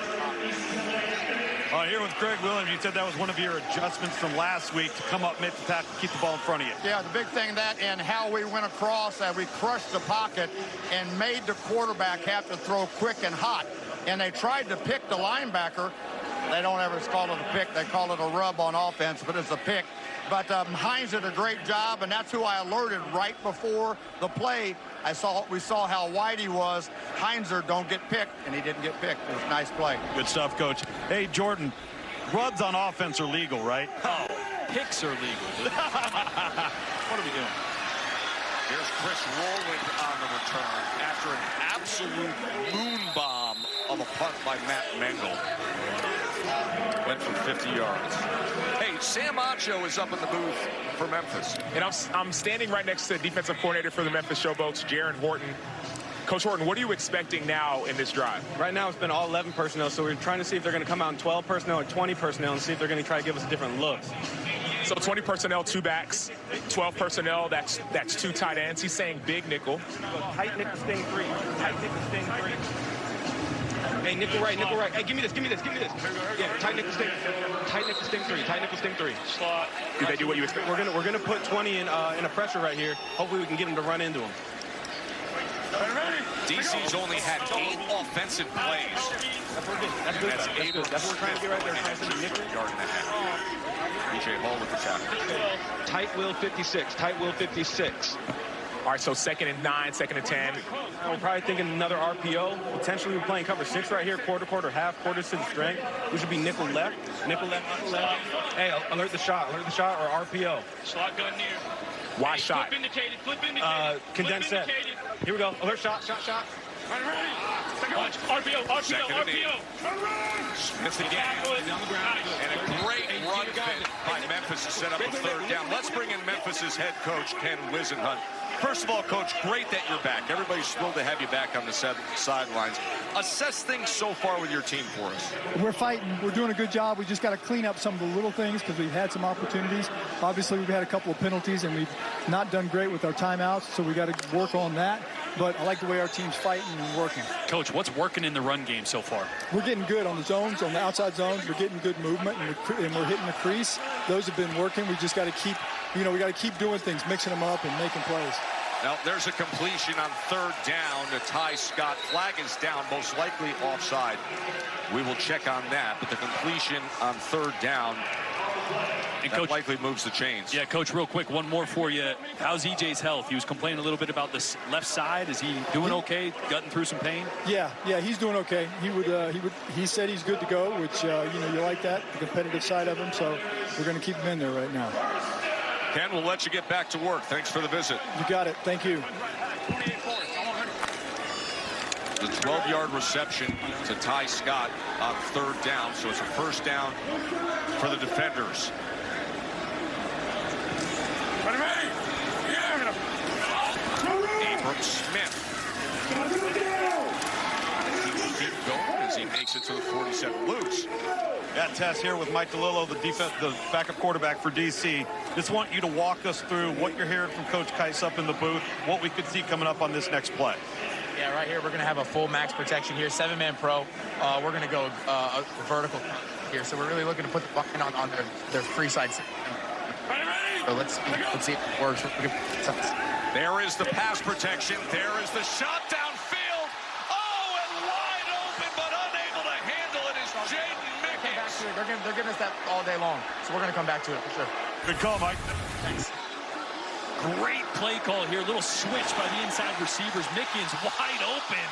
Here with Greg Williams, you said that was one of your adjustments from last week to come up mid to tackle, keep the ball in front of you. Yeah, the big thing that and how we went across, that we crushed the pocket and made the quarterback have to throw quick and hot. And they tried to pick the linebacker. They don't ever call it a pick. They call it a rub on offense, but it's a pick. But Hines did a great job, and that's who I alerted right before the play. We saw how wide he was. Heinzer don't get picked, and he didn't get picked. It was a nice play. Good stuff, Coach. Hey, Jordan, rubs on offense are legal, right? Oh, picks are legal. What are we doing? Here's Chris Rowland on the return after an absolute moon bomb of a punt by Matt Mengel. Went for 50 yards. Hey, Sam Acho is up in the booth for Memphis. And I'm standing right next to the defensive coordinator for the Memphis Showboats, Jaron Horton. Coach Horton, what are you expecting now in this drive? Right now, it's been all 11 personnel, so we're trying to see if they're going to come out in 12 personnel or 20 personnel and see if they're going to try to give us a different look. So 20 personnel, 2 backs, 12 personnel, that's 2 tight ends. He's saying big nickel. Tight nickel, sting 3. Tight nickel, sting 3. Hey, nickel right, nickel right. Hey, give me this, give me this, give me this. Yeah, tight nickel, sting 3. Tight nickel, sting 3. Slot. Did they do what you expect? We're gonna put 20 in a pressure right here. Hopefully we can get them to run into them. DC's only had 8 offensive plays. That's good. That's good. That's what we're trying to get right there. Trying to send a nickel. Yard and a half. E.J. Hall with the tackle. Tight will 56. Tight will 56. All right, so 2nd and 9, 2nd and 10. We're probably thinking another RPO. Potentially we're playing cover 6 right here, quarter, half, quarter to the strength. We should be nickel left. Hey, alert the shot, or RPO. Shotgun near. Why shot? Flip indicated. Condensed set. Here we go. Alert shot. RPO. Smith again. On the ground. And a great run fit by Memphis to set up a 3rd down. Let's bring in Memphis's head coach, Ken Wisenhunt. First of all, Coach, great that you're back. Everybody's thrilled to have you back on the sidelines. Assess things so far with your team for us. We're fighting. We're doing a good job. We just got to clean up some of the little things because we've had some opportunities. Obviously, we've had a couple of penalties, and we've not done great with our timeouts, so we got to work on that. But I like the way our team's fighting and working. Coach, what's working in the run game so far? We're getting good on the zones, on the outside zones. We're getting good movement, and we're hitting the crease. Those have been working. We just got to keep, we got to keep doing things, mixing them up and making plays. Now, there's a completion on 3rd down to Ty Scott. Flag is down, most likely offside. We will check on that, but the completion on 3rd down, and Coach, likely moves the chains. Yeah, Coach, real quick, one more for you. How's EJ's health? He was complaining a little bit about the left side. Is he doing okay? Gutting through some pain? Yeah, he's doing okay. He said he's good to go, which you like that, the competitive side of him. So we're going to keep him in there right now. Ken, we'll let you get back to work. Thanks for the visit. You got it. Thank you. The 12-yard reception to Ty Scott on 3rd down, so it's a 1st down for the defenders. Abram Smith. Keep going as he makes it to the 47. Loose. Got Tess here with Mike DeLillo, the backup quarterback for DC. Just want you to walk us through what you're hearing from Coach Keiss up in the booth, what we could see coming up on this next play. Yeah, right here we're going to have a full max protection here, 7-man pro. We're going to go vertical here, so we're really looking to put the button on their free side. So let's see if it works. There is the pass protection. There is the shot downfield. Oh, and wide open, but unable to handle it is Jaden Mickens. They're giving us that all day long, so we're going to come back to it for sure. Good call, Mike. Thanks. Great play call here. Little switch by the inside receivers. Mickens wide open.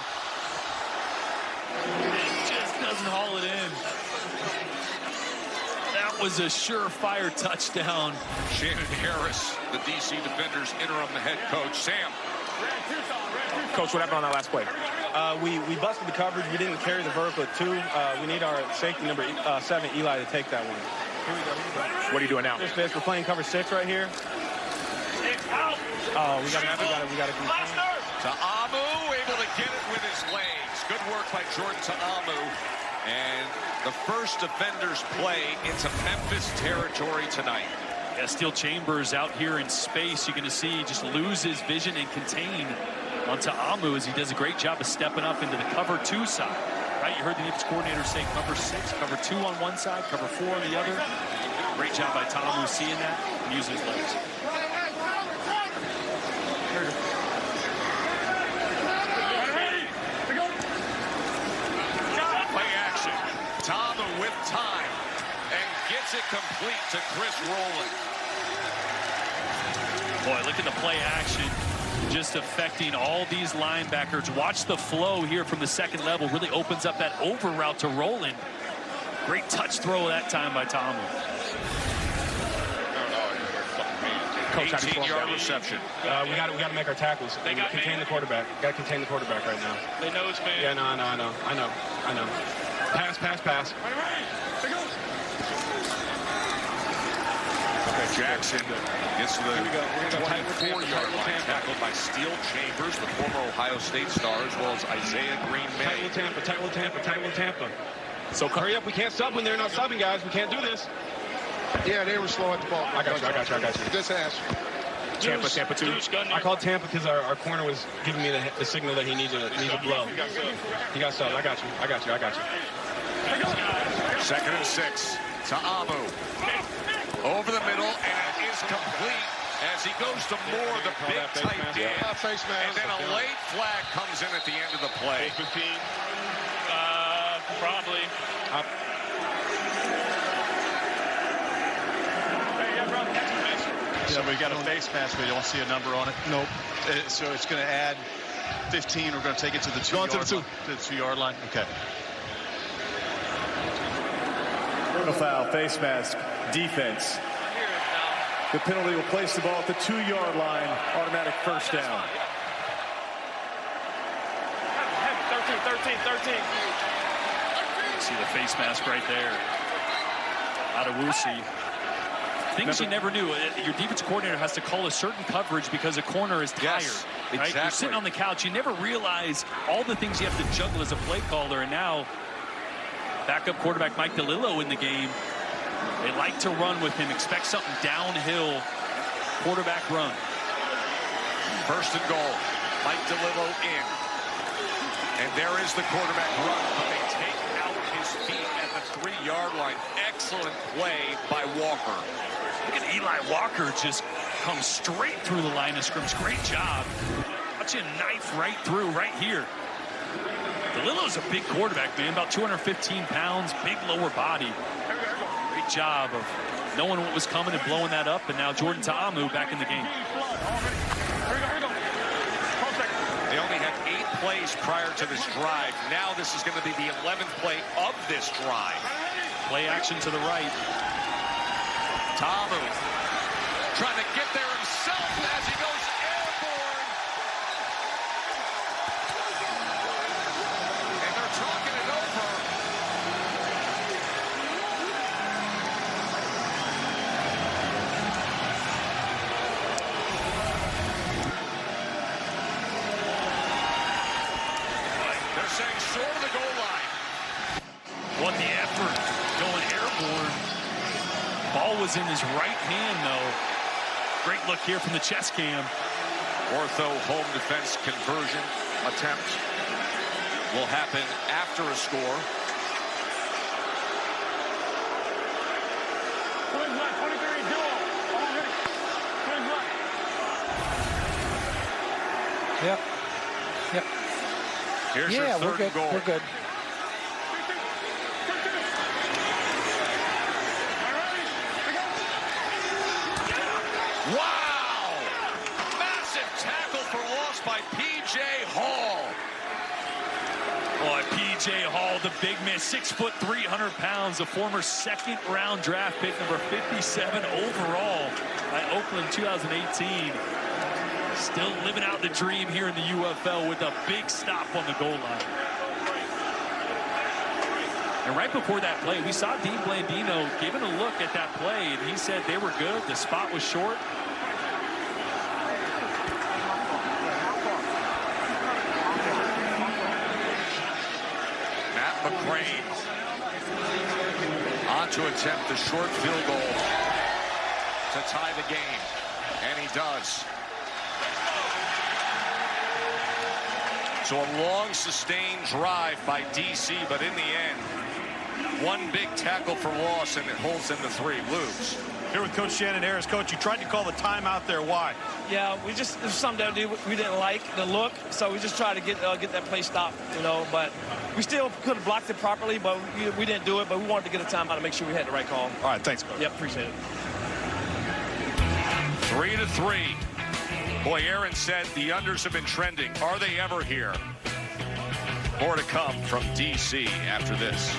It just doesn't haul it in. That was a surefire touchdown. Shannon Harris, the DC Defenders interim head coach. Sam. Coach, what happened on that last play? We busted the coverage. We didn't carry the vertical at 2. We need our safety number 7, Eli, to take that one. Here we go. What are you doing now? We're playing cover 6 right here. Oh, we got to Ta'amu able to get it with his legs. Good work by Jordan Ta'amu. And the first defenders play into Memphis territory tonight. Yeah, Steel Chambers out here in space. You're going to see he just lose his vision and contain on Ta'amu as he does a great job of stepping up into the cover 2 side. Right, you heard the defense coordinator say cover 6, cover 2 on one side, cover 4 on the other. Great job by Ta'amu seeing that and using his legs. Play action. Ta'amu with time and gets it complete to Chris Rowland. Boy, look at the play action. Just affecting all these linebackers. Watch the flow here from the second level. Really opens up that over route to Rowland. Great touch throw that time by Ta'amu. 18-yard reception. We got to make our tackles. They got contain the quarterback. Got to contain the quarterback right now. They know it's man. Yeah, no, I know. Pass. Jackson gets to the 24-yard line, tackled by Steel Chambers, the former Ohio State star, as well as Isaiah Green May. Tight little Tampa. So hurry up. We can't sub when they're not subbing, guys. We can't do this. Yeah, they were slow at the ball. I got you. Just ask. Tampa 2. I called Tampa because our corner was giving me the signal that he needs a blow. He got subbed. I got you. 2nd and 6. Ta'amu over the middle, and it is complete as he goes to Moore, the big tight end. And then a late flag comes in at the end of the play. 15. Probably. So we've got a face mask, but you don't see a number on it. Nope. So it's going to add 15. We're going to take it to the 2-yard line. Okay. No foul, face mask, defense. The penalty will place the ball at the 2-yard line. Automatic first down. 13. See the face mask right there. Adewusi. Things you never knew. Your defense coordinator has to call a certain coverage because a corner is tired. Yes, right? exactly. You're sitting on the couch. You never realize all the things you have to juggle as a play caller. And now, backup quarterback Mike DeLillo in the game. They like to run with him. Expect something downhill. Quarterback run. First and goal. Mike DeLillo in. And there is the quarterback run. But they take out his feet at the 3-yard line. Excellent play by Walker. Look at Eli Walker just come straight through the line of scrimmage. Great job. Watch him knife right through, right here. DeLillo's a big quarterback, man. About 215 pounds, big lower body. Great job of knowing what was coming and blowing that up. And now Jordan Ta'amu back in the game. They only had 8 plays prior to this drive. Now this is going to be the 11th play of this drive. Play action to the right. Ta'amu trying to get there himself as he goes airborne. And they're talking it over. They're saying short of the goal line. What the effort going airborne. Ball was in his right hand, though. Great look here from the chest cam. Ortho home defense conversion attempt will happen after a score. Yep. Here's your third we're good. goal. We're good. Wow! Massive tackle for loss by P.J. Hall. Boy, P.J. Hall, the big man, 6 foot, 300 pounds, a former second-round draft pick, number 57 overall by Oakland 2018. Still living out the dream here in the UFL with a big stop on the goal line. And right before that play, we saw Dean Blandino giving a look at that play, and he said they were good. The spot was short. Matt McCrane on to attempt the short field goal to tie the game. And he does. So a long sustained drive by DC, but in the end, one big tackle for loss, and it holds them to 3. Lose. Here with Coach Shannon Harris. Coach, you tried to call the timeout there. Why? Yeah, it was something that we didn't like, the look, so we just tried to get that play stopped, but we still could have blocked it properly, but we didn't do it, but we wanted to get a timeout to make sure we had the right call. All right, thanks, Coach. Yep, appreciate it. 3-3. Boy, Aaron said the unders have been trending. Are they ever here? More to come from DC after this.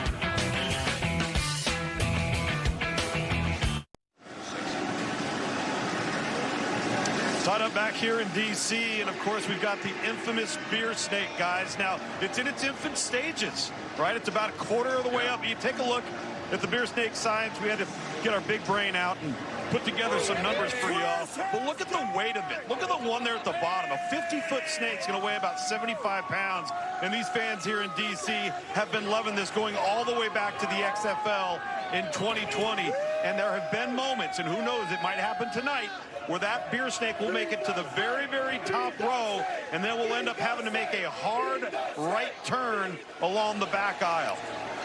Tied up back here in D.C., and of course we've got the infamous beer snake, guys. Now, it's in its infant stages, right? It's about a quarter of the way up. You take a look at the beer snake science. We had to get our big brain out and put together some numbers for y'all. But look at the weight of it. Look at the one there at the bottom. A 50-foot snake's going to weigh about 75 pounds. And these fans here in D.C. have been loving this, going all the way back to the XFL in 2020. And there have been moments, and who knows, it might happen tonight, where that beer snake will make it to the very, very top row, and then we'll end up having to make a hard right turn along the back aisle.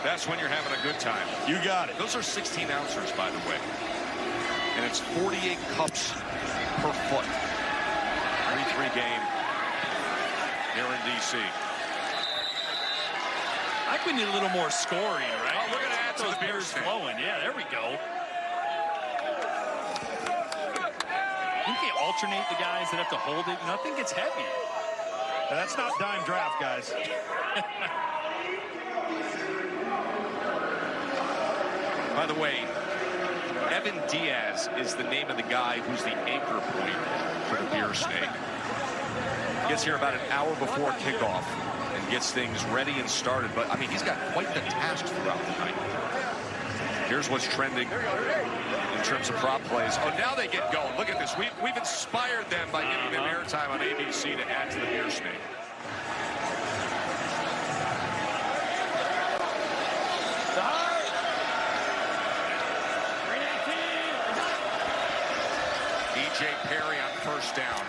That's when you're having a good time. You got it. Those are 16 ounces, by the way. And it's 48 cups per foot. 3-3 game here in D.C. I think we need a little more scoring, right? Oh, we're going to add those beers flowing. Yeah, there we go. alternate the guys that have to hold it. Nothing gets heavy. And that's not dime draft, guys. By the way, Evan Diaz is the name of the guy who's the anchor point for the Beer Snake. Gets here about an hour before kickoff and gets things ready and started. But, I mean, he's got quite the task throughout the night. Here's what's trending in terms of prop plays. Oh, now they get going. Look at this. We've inspired them by giving them airtime on ABC to add to the Beer Snake. E.J. Perry on first down.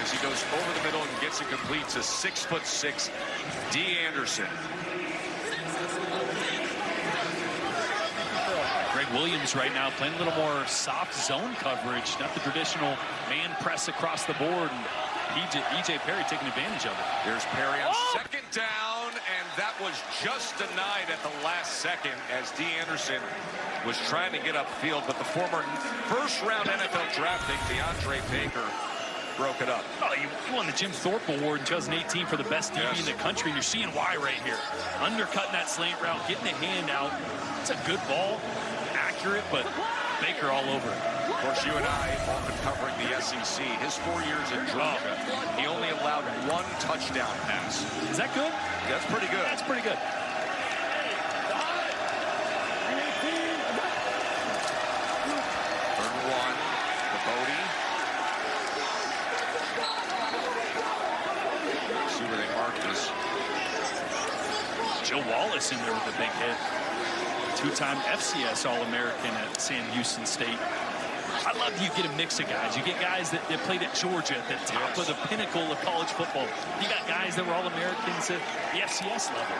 As he goes over the middle and gets it complete to 6'6" D. Anderson. Greg Williams right now playing a little more soft zone coverage, not the traditional man press across the board. And E.J. Perry taking advantage of it. There's Perry on second down, and that was just denied at the last second as D. Anderson was trying to get upfield, but the former first-round NFL draft pick, DeAndre Baker, broke it up. Oh, you won the Jim Thorpe Award in 2018 for the best DB in the country, and you're seeing why right here. Undercutting that slant route, getting a hand out. It's a good ball, accurate, but Baker all over it. Of course, you and I often covering the SEC. His 4 years at Georgia, he only allowed 1 touchdown pass. Is that good? That's pretty good. That's pretty good. Third and 1 for Bodie. See where they mark this. Joe Wallace in there with a big hit. 2-time FCS All-American at Sam Houston State. I love you get a mix of guys. You get guys that played at Georgia at the top of the pinnacle of college football. You got guys that were All-Americans at the FCS level,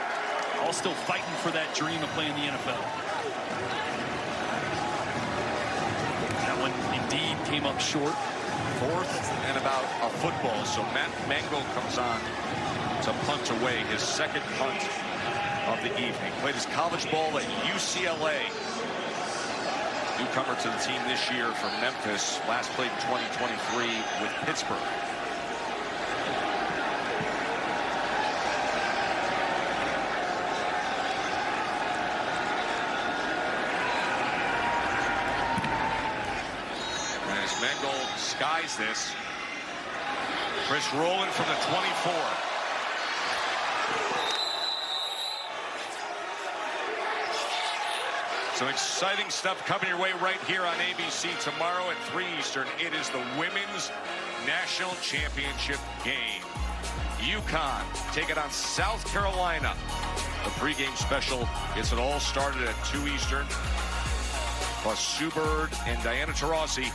all still fighting for that dream of playing the NFL. That one indeed came up short. 4th and about a football. So Matt Mango comes on to punt away his second punt of the evening. Played his college ball at UCLA. Newcomer to the team this year from Memphis. Last played in 2023 with Pittsburgh. And as Mangold skies this, Chris rolling from the 24. Some exciting stuff coming your way right here on ABC tomorrow at 3 Eastern. It is the Women's National Championship game. UConn taking on South Carolina. The pregame special gets it all started at 2 Eastern. Plus Sue Bird and Diana Taurasi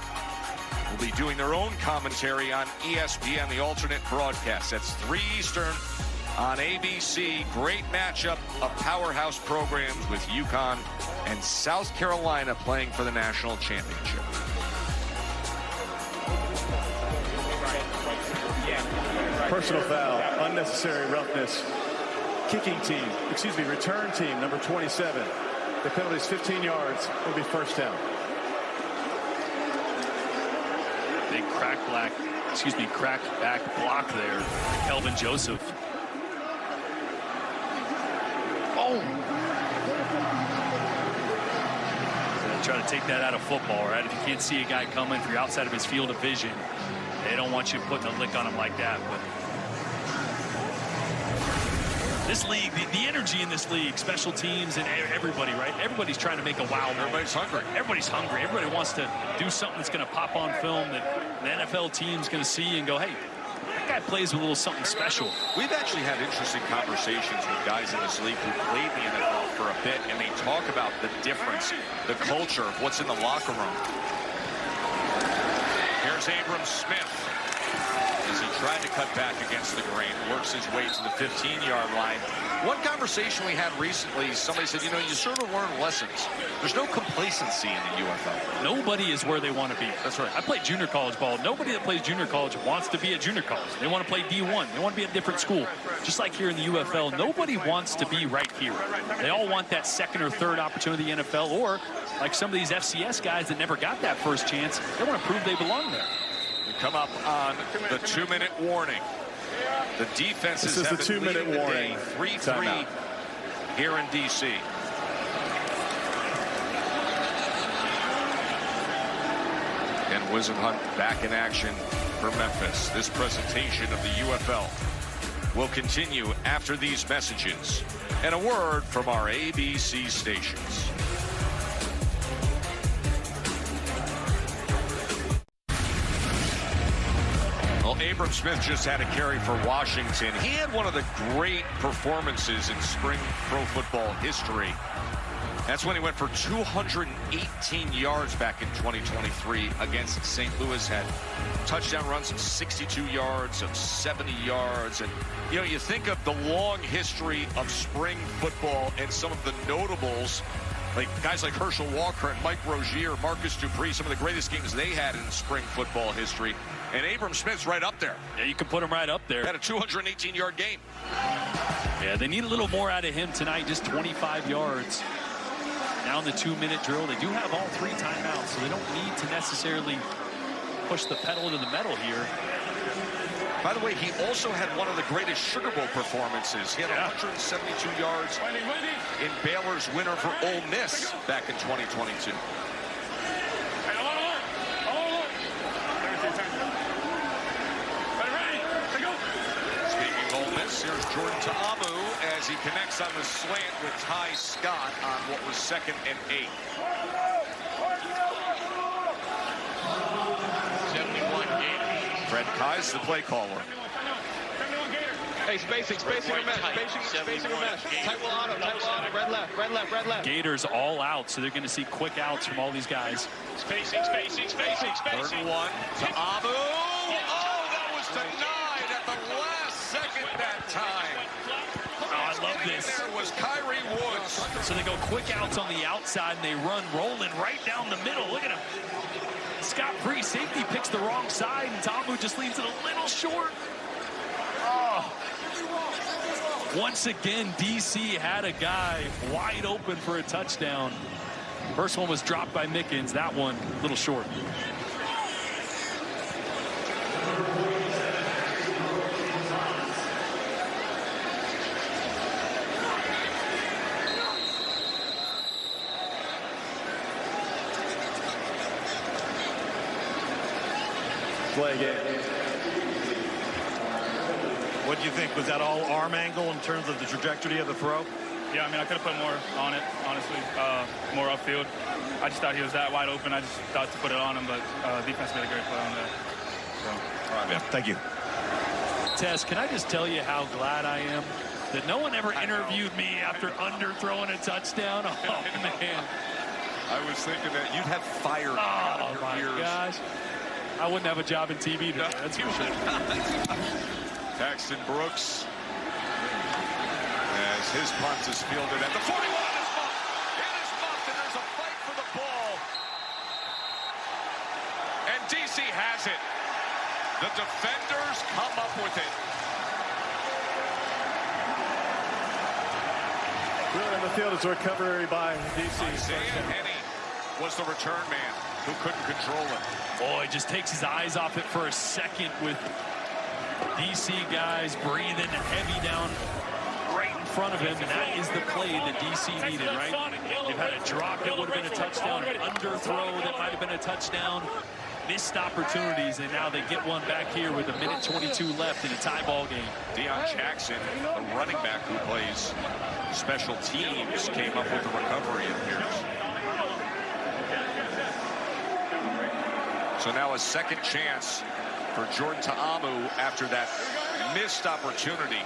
will be doing their own commentary on ESPN, the alternate broadcast. That's 3 Eastern on ABC. Great matchup of powerhouse programs with UConn and South Carolina playing for the national championship. Personal foul, unnecessary roughness. Kicking team, return team, number 27. The penalty is 15 yards. It'll be first down. Big crack back block there. Kelvin Joseph. Oh! Try to take that out of football, right? If you can't see a guy coming, if you're outside of his field of vision, they don't want you putting a lick on him like that. But this league, the energy in this league, special teams and everybody, right? Everybody's trying to make a wow. Everybody's hungry. Everybody's hungry. Everybody wants to do something that's going to pop on film that the NFL team's going to see and go, hey, that guy plays with a little something special. We've actually had interesting conversations with guys in this league who played the NFL for a bit, and they talk about the difference, the culture of what's in the locker room. Here's Abram Smith as he tried to cut back against the grain, works his way to the 15-yard line. One conversation we had recently, somebody said, you sort of learn lessons. There's no complacency in the UFL. Nobody is where they want to be. That's right. I played junior college ball. Nobody that plays junior college wants to be at junior college. They want to play D1. They want to be at a different school. Just like here in the UFL, nobody wants to be right here. They all want that second or third opportunity in the NFL, or like some of these FCS guys that never got that first chance, they want to prove they belong there. We come up on the 2-minute warning. The defenses This is have the been 2-minute leading the warning. day 3-3 Timeout. here in D.C. And Wisenhunt back in action for Memphis. This presentation of the UFL will continue after these messages and a word from our ABC stations. Well, Abram Smith just had a carry for Washington. He had one of the great performances in spring pro football history. That's when he went for 218 yards back in 2023 against St. Louis. Had touchdown runs of 62 yards, of 70 yards. And, you know, you think of the long history of spring football and some of the notables, like guys like Herschel Walker and Mike Rozier, Marcus Dupree, some of the greatest games they had in spring football history. And Abram Smith's right up there. Yeah, you can put him right up there. Had a 218-yard game. Yeah, they need a little more out of him tonight, just 25 yards. Now in the 2-minute drill, they do have all 3 timeouts, so they don't need to necessarily push the pedal to the metal here. By the way, he also had one of the greatest Sugar Bowl performances. He had 172 yards in Baylor's winner for Ole Miss back in 2022. Speaking of Ole Miss, here's Jordan Ta'amu as he connects on the slant with Ty Scott on what was 2nd and 8. 71 Gators. Fred Kai's the play caller. Hey, spacing or mesh, spacing or mesh. Tight will auto, red left. Gators all out, so they're going to see quick outs from all these guys. Spacing. 3rd and 1. Ta'amu. Oh, that was denied at the last second that time. Oh, I love this. There was Kyrie Woods. So they go quick outs on the outside, and they run rolling right down the middle. Look at him. Scott Free, safety, picks the wrong side, and Ta'amu just leaves it a little short. Oh. Once again, D.C. had a guy wide open for a touchdown. First one was dropped by Mickens. That one, a little short. Play game. What do you think? Was that all arm angle in terms of the trajectory of the throw? Yeah, I mean, I could have put more on it, honestly, more upfield. I just thought he was that wide open. I just thought to put it on him, but defense made a great play on that. So. All right, man. Thank you. Tess, can I just tell you how glad I am that no one ever interviewed me after underthrowing a touchdown? Oh, man. I was thinking that you'd have fire out of your ears. Gosh. I wouldn't have a job in TV today, that's for sure. Paxton Brooks, as his punt is fielded at the 41. It is muffed, and there's a fight for the ball. And DC has it. The defenders come up with it. Really on the field is a recovery by DC. Isaiah Henney was the return man who couldn't control it. Boy, just takes his eyes off it for a second with DC guys breathing heavy down right in front of him, and that is the play that DC needed, right? They've had a drop that would have been a touchdown, an underthrow that might have been a touchdown, missed opportunities, and now they get one back here with 1:22 left in a tie ball game. Deion Jackson, the running back who plays special teams, came up with the recovery, it appears. So now a second chance for Jordan Ta'amu after that missed opportunity.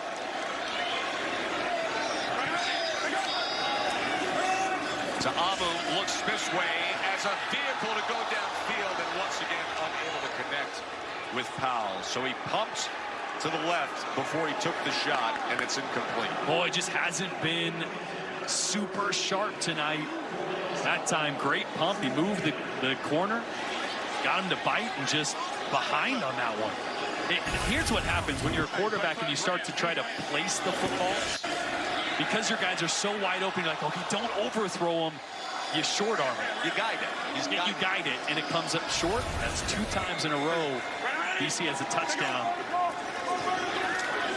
Ta'amu looks this way as a vehicle to go downfield and once again unable to connect with Powell. So he pumped to the left before he took the shot, and it's incomplete. Boy, just hasn't been super sharp tonight. That time, great pump. He moved the corner, got him to bite, and just behind on that one. Here's what happens when you're a quarterback and you start to try to place the football. Because your guys are so wide open, you're like, okay, don't overthrow them. You short arm it. You guide it. You guide it, and it comes up short. That's 2 times in a row DC has a touchdown.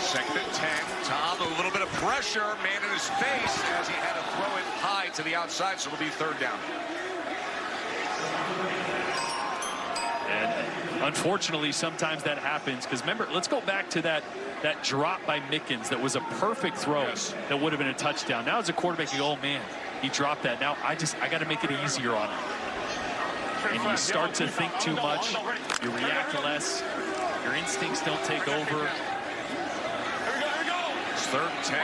Second and 10. Tom, a little bit of pressure, man in his face as he had to throw it high to the outside, so it'll be third down. And unfortunately, sometimes that happens because remember, let's go back to that drop by Mickens that was a perfect throw that would have been a touchdown. Now as a quarterback, you go, oh man, he dropped that. Now I got to make it easier on him. And you start to think too much, you react less, your instincts don't take over. It's third and 10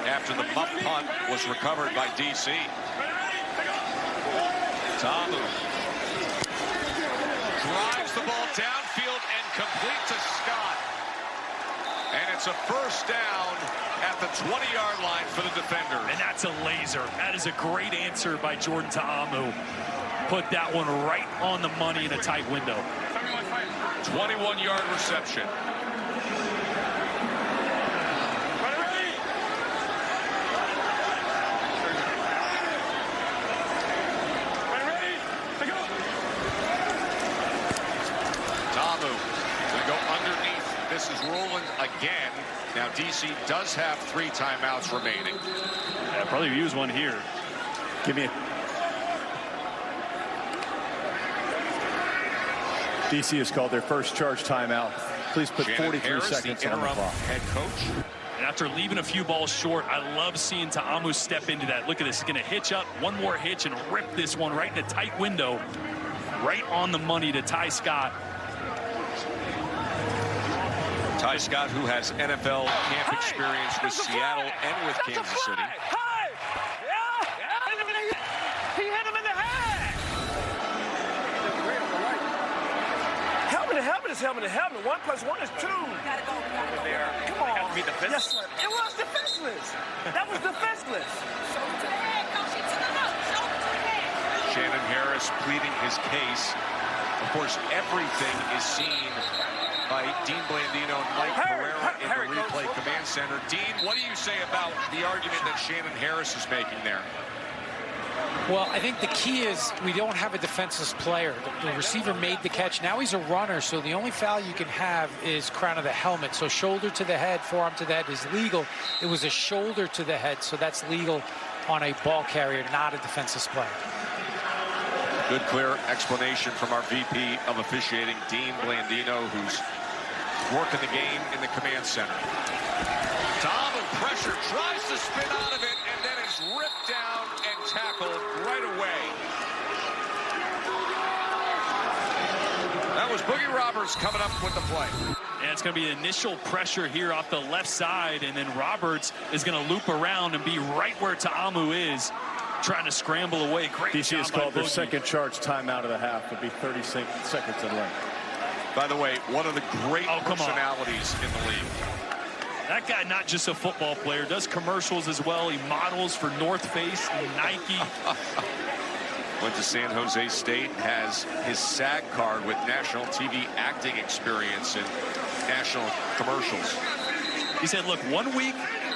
after the muff punt was recovered by DC. Tamu drives the ball downfield and complete to Scott. And it's a first down at the 20-yard line for the defender. And that's a laser. That is a great answer by Jordan Ta'amu. Put that one right on the money in a tight window. 21-yard reception. Tamu will go underneath. This is rolling again. Now DC does have 3 timeouts remaining. Yeah, probably use one here. Give me a... DC has called their first charge timeout. Please put Shannon 43 Harris, seconds the on the clock. Head coach. And after leaving a few balls short, I love seeing Ta'amu step into that. Look at this. He's going to hitch up, one more hitch, and rip this one right in a tight window. Right on the money to Ty Scott. Ty Scott, who has NFL camp experience with Seattle and with Kansas City. He hit him in the head. Helmet. 1 + 1 is 2. Gotta go. Over there. Come on. Have to be defenseless. Yes, sir. It was defenseless. That was defenseless. Shannon Harris pleading his case. Of course, everything is seen by Dean Blandino and Mike Pereira in the replay command center. Dean, what do you say about the argument that Shannon Harris is making there? Well, I think the key is we don't have a defenseless player. The receiver made the catch. Now he's a runner, so the only foul you can have is crown of the helmet. So shoulder to the head, forearm to the head is legal. It was a shoulder to the head, so that's legal on a ball carrier, not a defenseless player. Good, clear explanation from our VP of officiating, Dean Blandino, who's working the game in the command center. Tom with pressure, tries to spin out of it, and then is ripped down and tackled right away. That was Boogie Roberts coming up with the play. And it's going to be initial pressure here off the left side, and then Roberts is going to loop around and be right where Ta'amu is, trying to scramble away. Great DC has called their second charge timeout of the half. Would be 30 seconds in length. By the way, one of the great personalities in the league. That guy, not just a football player, does commercials as well. He models for North Face and Nike. Went to San Jose State, has his SAG card with national TV acting experience and national commercials. He said, look, 1 week,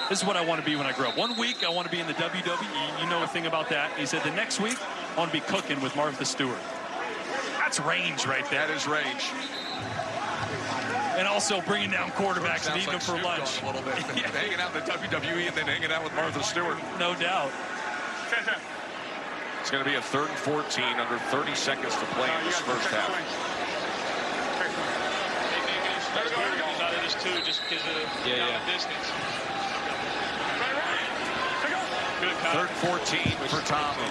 this is what I want to be when I grow up. 1 week, I want to be in the WWE. You know a thing about that. He said, the next week, I want to be cooking with Martha Stewart. That's range right there. That is range. And also bringing down quarterbacks and eating them for lunch. A little bit. Yeah. Hanging out in the WWE and then hanging out with Martha Stewart. No doubt. It's going to be a 3rd and 14, under 30 seconds to play in this first half. Out of this too, just because of the distance. Good 3rd and 14 for Tamu.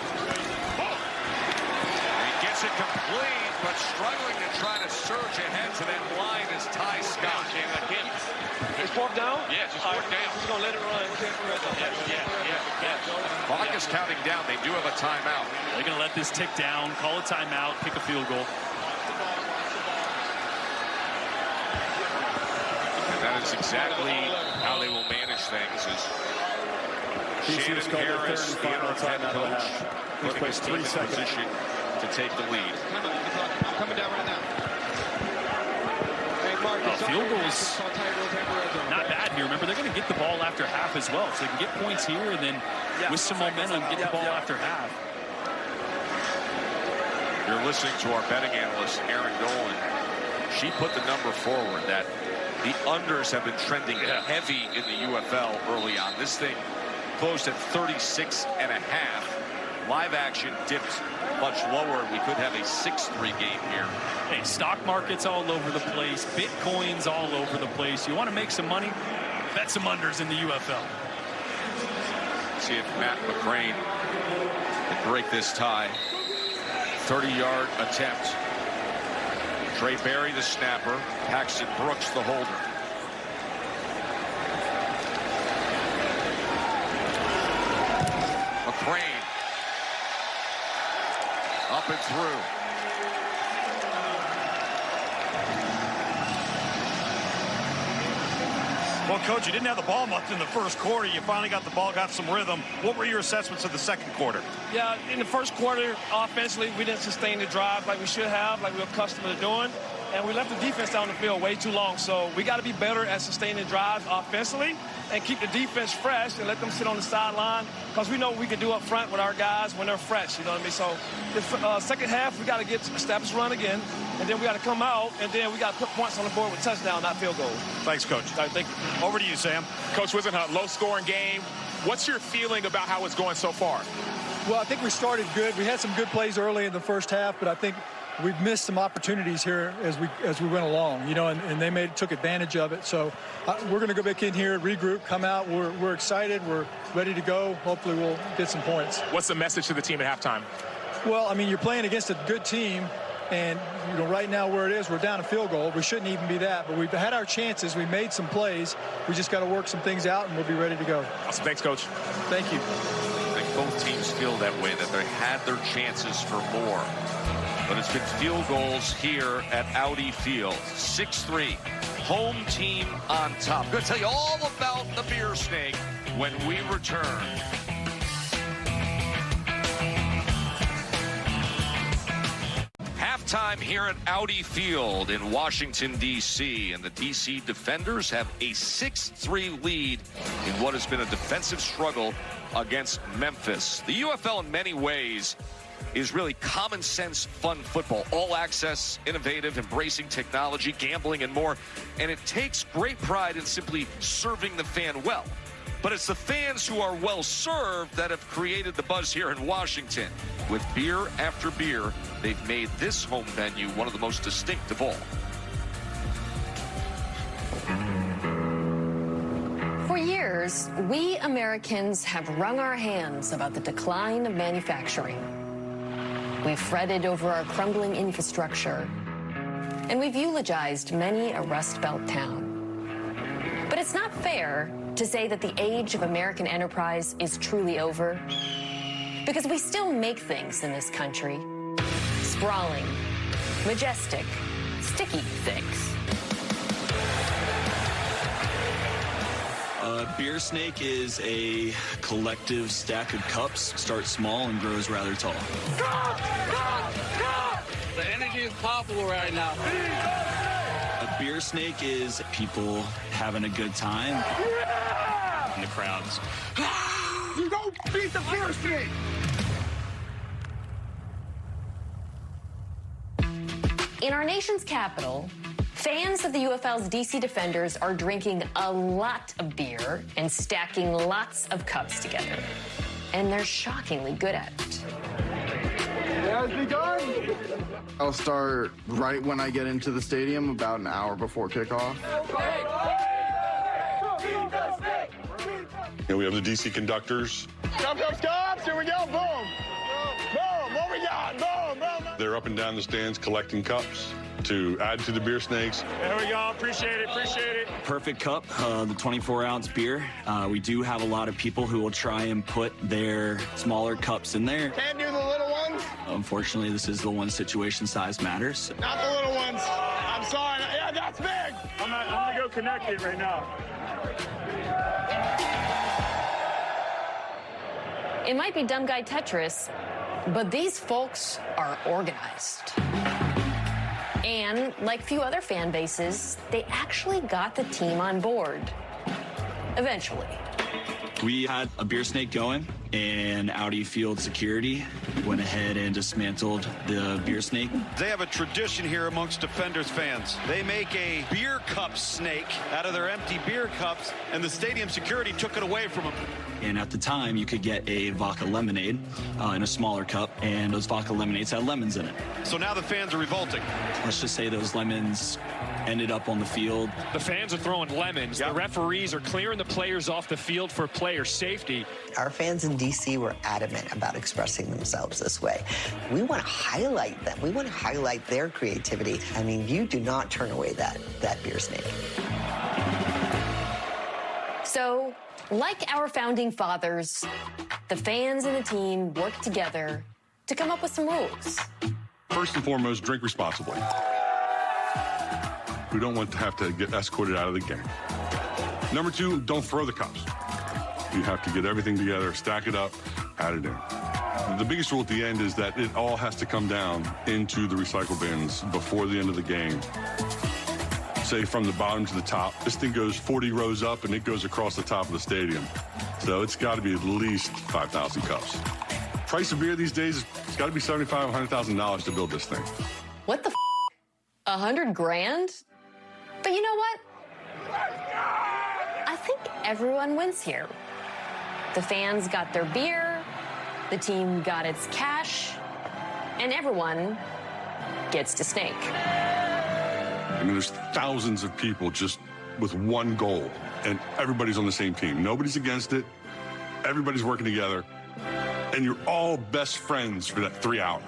He gets it complete, but struggling to try to surge ahead to that line is Ty Scott. It's 4th down? Yes, it's 4th down. He's going to let it run. Clock is counting down. They do have a timeout. They're going to let this tick down, call a timeout, kick a field goal. And that is exactly how they will manage things. Shannon Harris, the interim head coach, putting his team in position to take the lead. Coming down right now. Field goals not bad here. Remember, they're going to get the ball after half as well. So they can get points here and then with some momentum get the ball after half. You're listening to our betting analyst, Aaron Dolan. She put the number forward that the unders have been trending heavy in the UFL early on. This thing closed at 36.5. Live action dipped much lower. We could have a 6-3 game here. Hey, stock market's all over the place. Bitcoin's all over the place. You want to make some money? Bet some unders in the UFL. See if Matt McCrane can break this tie. 30-yard attempt. Trey Berry, the snapper. Paxton Brooks, the holder. McCrane. Up and through. Well, Coach, you didn't have the ball much in the first quarter. You finally got the ball, got some rhythm. What were your assessments of the second quarter? Yeah, in the first quarter, offensively, we didn't sustain the drive like we should have, like we were accustomed to doing. And we left the defense down the field way too long. So we got to be better at sustaining drives offensively and keep the defense fresh and let them sit on the sideline, because we know what we can do up front with our guys when they're fresh. You know what I mean? So the second half, we got to get established run again, and then we got to come out, and then we got to put points on the board with touchdown, not field goal. Thanks, Coach. All right, thank you. Over to you, Sam. Coach Wisenhunt, low-scoring game. What's your feeling about how it's going so far? Well, I think we started good. We had some good plays early in the first half, but I think we've missed some opportunities here as we went along, you know, and they took advantage of it. So we're going to go back in here, regroup, come out. We're excited. We're ready to go. Hopefully we'll get some points. What's the message to the team at halftime? Well, I mean, you're playing against a good team, and you know, right now where it is, we're down a field goal. We shouldn't even be that, but we've had our chances. We made some plays. We just got to work some things out, and we'll be ready to go. Awesome. Thanks, Coach. Thank you. I think both teams feel that way, that they had their chances for more. But it's been field goals here at Audi Field. 6-3. Home team on top. I'm going to tell you all about the Beer Snake when we return. Halftime here at Audi Field in Washington, D.C. And the D.C. Defenders have a 6-3 lead in what has been a defensive struggle against Memphis. The UFL in many ways is really common sense, fun football. All access, innovative, embracing technology, gambling, and more. And it takes great pride in simply serving the fan well. But it's the fans who are well served that have created the buzz here in Washington. With beer after beer, they've made this home venue one of the most distinct of all. For years, we Americans have wrung our hands about the decline of manufacturing. We've fretted over our crumbling infrastructure, and we've eulogized many a Rust Belt town. But it's not fair to say that the age of American enterprise is truly over, because we still make things in this country. Sprawling, majestic, sticky things. Beer Snake is a collective stack of cups, starts small and grows rather tall. The energy is palpable right now. A Beer Snake is people having a good time. And the crowds. You don't beat the Beer Snake! In our nation's capital, fans of the UFL's DC Defenders are drinking a lot of beer and stacking lots of cups together. And they're shockingly good at it. It has begun! I'll start right when I get into the stadium, about an hour before kickoff. You know, we have the DC conductors. Cops, here we go, boom! Boom, what we got? Boom, boom, boom! They're up and down the stands collecting cups to add to the Beer Snakes. There we go, appreciate it, appreciate it. Perfect cup, the 24-ounce beer. We do have a lot of people who will try and put their smaller cups in there. Can't do the little ones? Unfortunately, this is the one situation, size matters. Not the little ones. I'm sorry. Yeah, that's big. I'm gonna go connect it right now. It might be dumb guy Tetris, but these folks are organized. And like few other fan bases, they actually got the team on board. Eventually. We had a Beer Snake going. and Audi Field Security went ahead and dismantled the beer snake. They have a tradition here amongst Defenders fans. They make a beer cup snake out of their empty beer cups, and the stadium security took it away from them. And at the time, you could get a vodka lemonade in a smaller cup, and those vodka lemonades had lemons in it. So now the fans are revolting. Let's just say those lemons ended up on the field. The fans are throwing lemons. Yep. The referees are clearing the players off the field for player safety. Our fans in D.C. were adamant about expressing themselves this way. We want to highlight them. We want to highlight their creativity. I mean, you do not turn away that beer snake. So, like our founding fathers, the fans and the team worked together to come up with some rules. First and foremost, drink responsibly. We don't want to have to get escorted out of the game. Number two, don't throw the cups. You have to get everything together, stack it up, add it in. The biggest rule at the end is that it all has to come down into the recycle bins before the end of the game. Say from the bottom to the top. This thing goes 40 rows up and it goes across the top of the stadium. So it's got to be at least 5,000 cups. Price of beer these days, it's got to be $75,000, $100,000 to build this thing. What the f? $100,000? But you know what? I think everyone wins here. The fans got their beer, the team got its cash, and everyone gets to snake. I mean, there's thousands of people just with one goal, and everybody's on the same team. Nobody's against it. Everybody's working together, and you're all best friends for that 3 hours.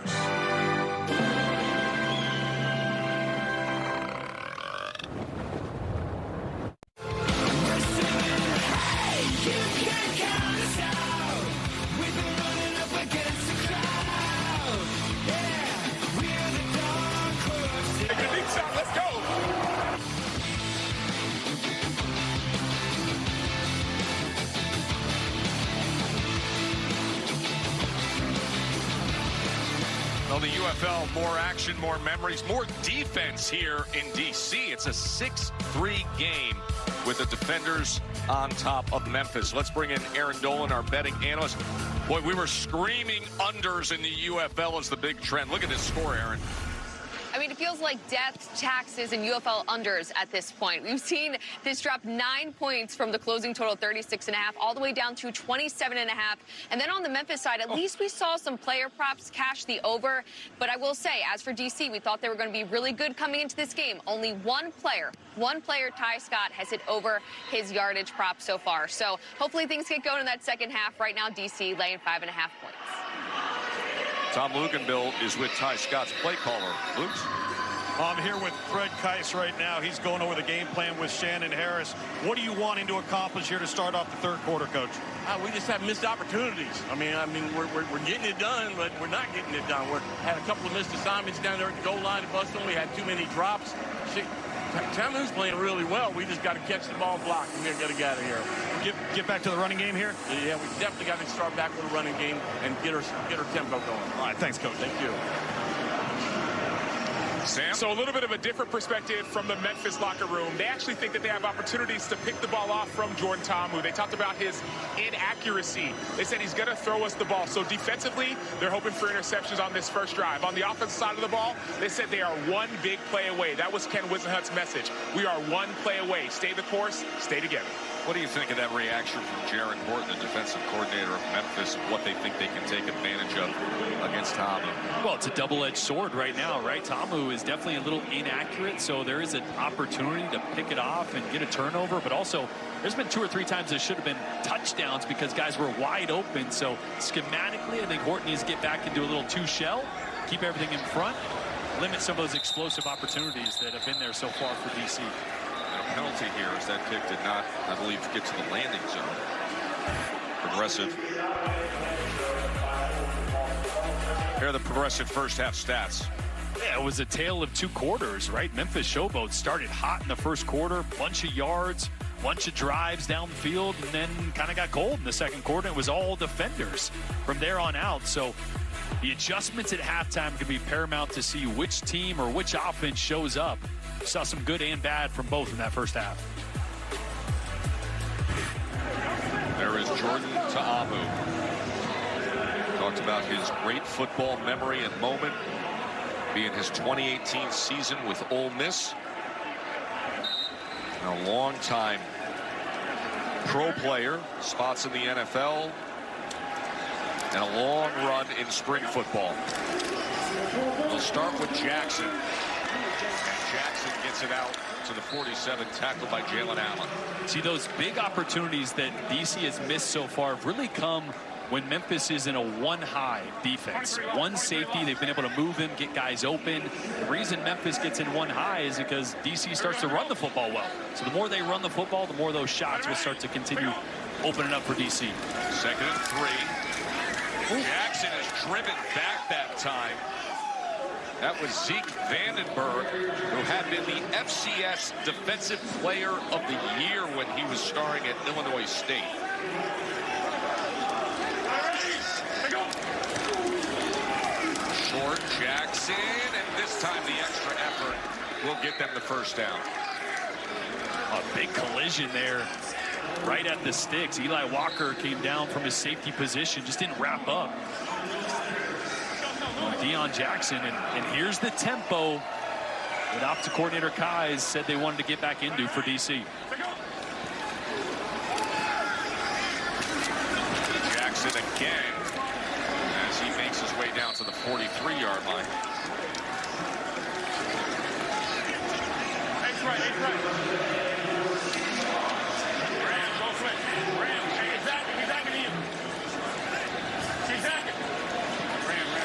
Well, the UFL, more action, more memories, more defense here in D.C. It's a 6-3 game with the Defenders on top of Memphis. Let's bring in Aaron Dolan, our betting analyst. Boy, we were screaming unders in the UFL as the big trend. Look at this score, Aaron. I mean, it feels like death, taxes, and UFL unders at this point. We've seen this drop 9 points from the closing total 36.5 all the way down to 27.5. And then on the Memphis side, at least we saw some player props cash the over. But I will say, as for DC, we thought they were going to be really good coming into this game. Only one player, Ty Scott, has hit over his yardage prop so far. So hopefully things get going in that second half. Right now, DC laying 5.5 points. Tom Luganbill is with Ty Scott's play caller. Luke? I'm here with Fred Keiss right now. He's going over the game plan with Shannon Harris. What are you wanting to accomplish here to start off the third quarter, Coach? We just have missed opportunities. I mean, we're getting it done, but we're not getting it done. We had a couple of missed assignments down there at the goal line at Boston. We had too many drops. Tamu's playing really well. We just got to catch the ball blocked and we're going to get out of here. Get back to the running game here? Yeah, we definitely got to start back with the running game and get our tempo going. All right, thanks, Coach. Thank you. Sam? So a little bit of a different perspective from the Memphis locker room. They actually think that they have opportunities to pick the ball off from Jordan Ta'amu. They talked about his inaccuracy. They said he's going to throw us the ball. So defensively, they're hoping for interceptions on this first drive. On the offensive side of the ball, they said they are one big play away. That was Ken Wisenhut's message. We are one play away. Stay the course, stay together. What do you think of that reaction from Jaron Horton, the defensive coordinator of Memphis, and what they think they can take advantage of against Ta'amu? Well, it's a double-edged sword right now, right? Ta'amu is definitely a little inaccurate, so there is an opportunity to pick it off and get a turnover, but also there's been 2 or 3 times that should have been touchdowns because guys were wide open. So schematically, I think Horton needs to get back into a little two-shell, keep everything in front, limit some of those explosive opportunities that have been there so far for DC. Penalty here as that kick did not, I believe, get to the landing zone. Progressive. Here are the Progressive first half stats. Yeah, it was a tale of 2 quarters, right? Memphis Showboats started hot in the first quarter, bunch of yards, bunch of drives down the field, and then kind of got cold in the second quarter. It was all defenders from there on out. So the adjustments at halftime could be paramount to see which team or which offense shows up. Saw some good and bad from both in that first half. There is Jordan Ta'amu. Talked about his great football memory and moment being his 2018 season with Ole Miss. A long-time pro player, spots in the NFL, and a long run in spring football. We'll start with Jackson. And Jackson gets it out to the 47, tackled by Jalen Allen. See, those big opportunities that DC has missed so far have really come when Memphis is in a one-high defense. One safety, they've been able to move him, get guys open. The reason Memphis gets in one high is because DC starts to run the football well. So the more they run the football, the more those shots will start to continue opening up for DC. 2nd and 3. Jackson is driven back that time. That was Zeke Vandenberg, who had been the FCS Defensive Player of the Year when he was starring at Illinois State. Short Jackson, and this time the extra effort will get them the first down. A big collision there right at the sticks. Eli Walker came down from his safety position, just didn't wrap up. Deion Jackson, and here's the tempo that offensive coordinator Kais said they wanted to get back into for DC. Jackson again as he makes his way down to the 43-yard line.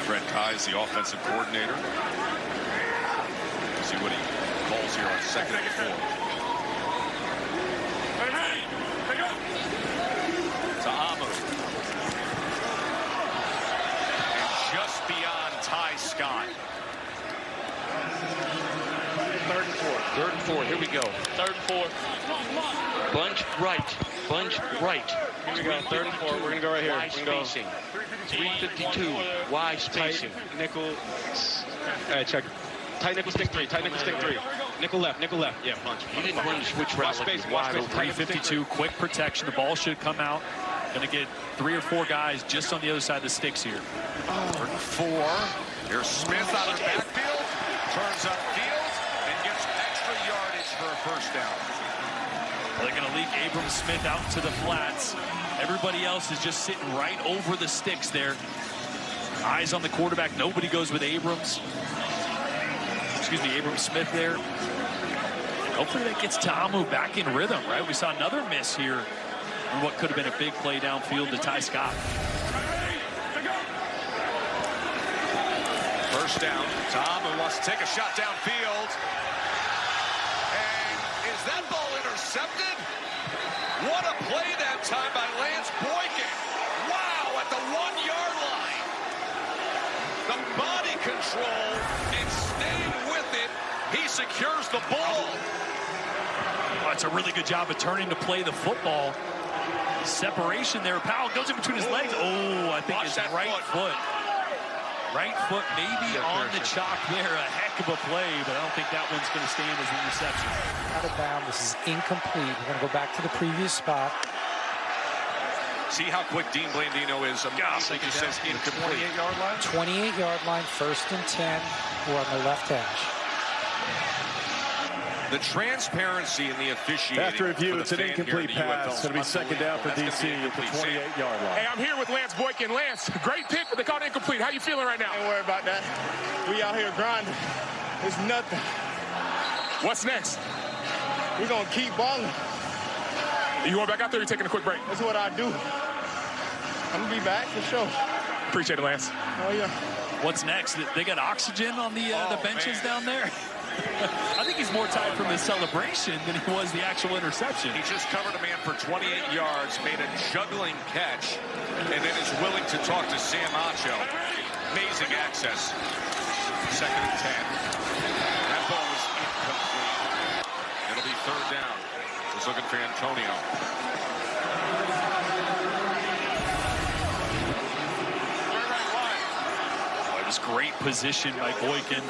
Fred Kais, the offensive coordinator. See what he calls here on 2nd and 4. Ta'amu. And just beyond Ty Scott. 3rd and 4. 3rd and 4. Here we go. 3rd and 4. Bunch right. Bunch right. Here we go. 3rd and 4. We're going to go right here. Wide spacing. 352. Wide spacing. Nickel. Check. Tight nickel stick 3. Tight nickel stick 3. Nickel left. Nickel left. Yeah, bunch. He didn't run the switch route. Wide open. 352. Quick protection. The ball should come out. Going to get 3 or 4 guys just on the other side of the sticks here. 3rd and 4. Here's Smith out of the backfield. Turns upfield and gets extra yardage for a first down. They're going to leak Abram Smith out to the flats. Everybody else is just sitting right over the sticks there. Eyes on the quarterback. Nobody goes with Abrams. Excuse me, Abram Smith there. Hopefully that gets Ta'amu back in rhythm, right? We saw another miss here in what could have been a big play downfield to Ty Scott. First down. Ta'amu wants to take a shot downfield. And is that ball intercepted? What a play that time by Lance Boykin. Wow, at the 1-yard line. The body control and staying with it. He secures the ball. That's a really good job of turning to play the football. Separation there. Powell goes in between his legs. Oh, I think his right foot. Right foot maybe on the chalk there. A heck of a play, but I don't think that one's going to stand as an interception. Out of bounds. This is incomplete. We're going to go back to the previous spot. See how quick Dean Blandino is. He just says incomplete. 28-yard line? 28-yard line, 1st and 10. We're on the left hash. The transparency in the officiating. After review, it's an incomplete pass. It's going to be 2nd down for DC at the 28-yard line. Hey, I'm here with Lance Boykin. Lance, great pick, but they called it incomplete. How you feeling right now? Don't worry about that. We out here grinding. It's nothing. What's next? We're going to keep balling. You going back out there or you taking a quick break? That's what I do. I'm going to be back for sure. Appreciate it, Lance. Oh, yeah. What's next? They got oxygen on the benches down there? I think he's more tired from his celebration than he was the actual interception. He just covered a man for 28 yards, made a juggling catch, and then is willing to talk to Sam Acho. Amazing access. 2nd and 10. That ball was incomplete. It'll be 3rd down. He's looking for Antonio. Boy, it was great position by Boykin.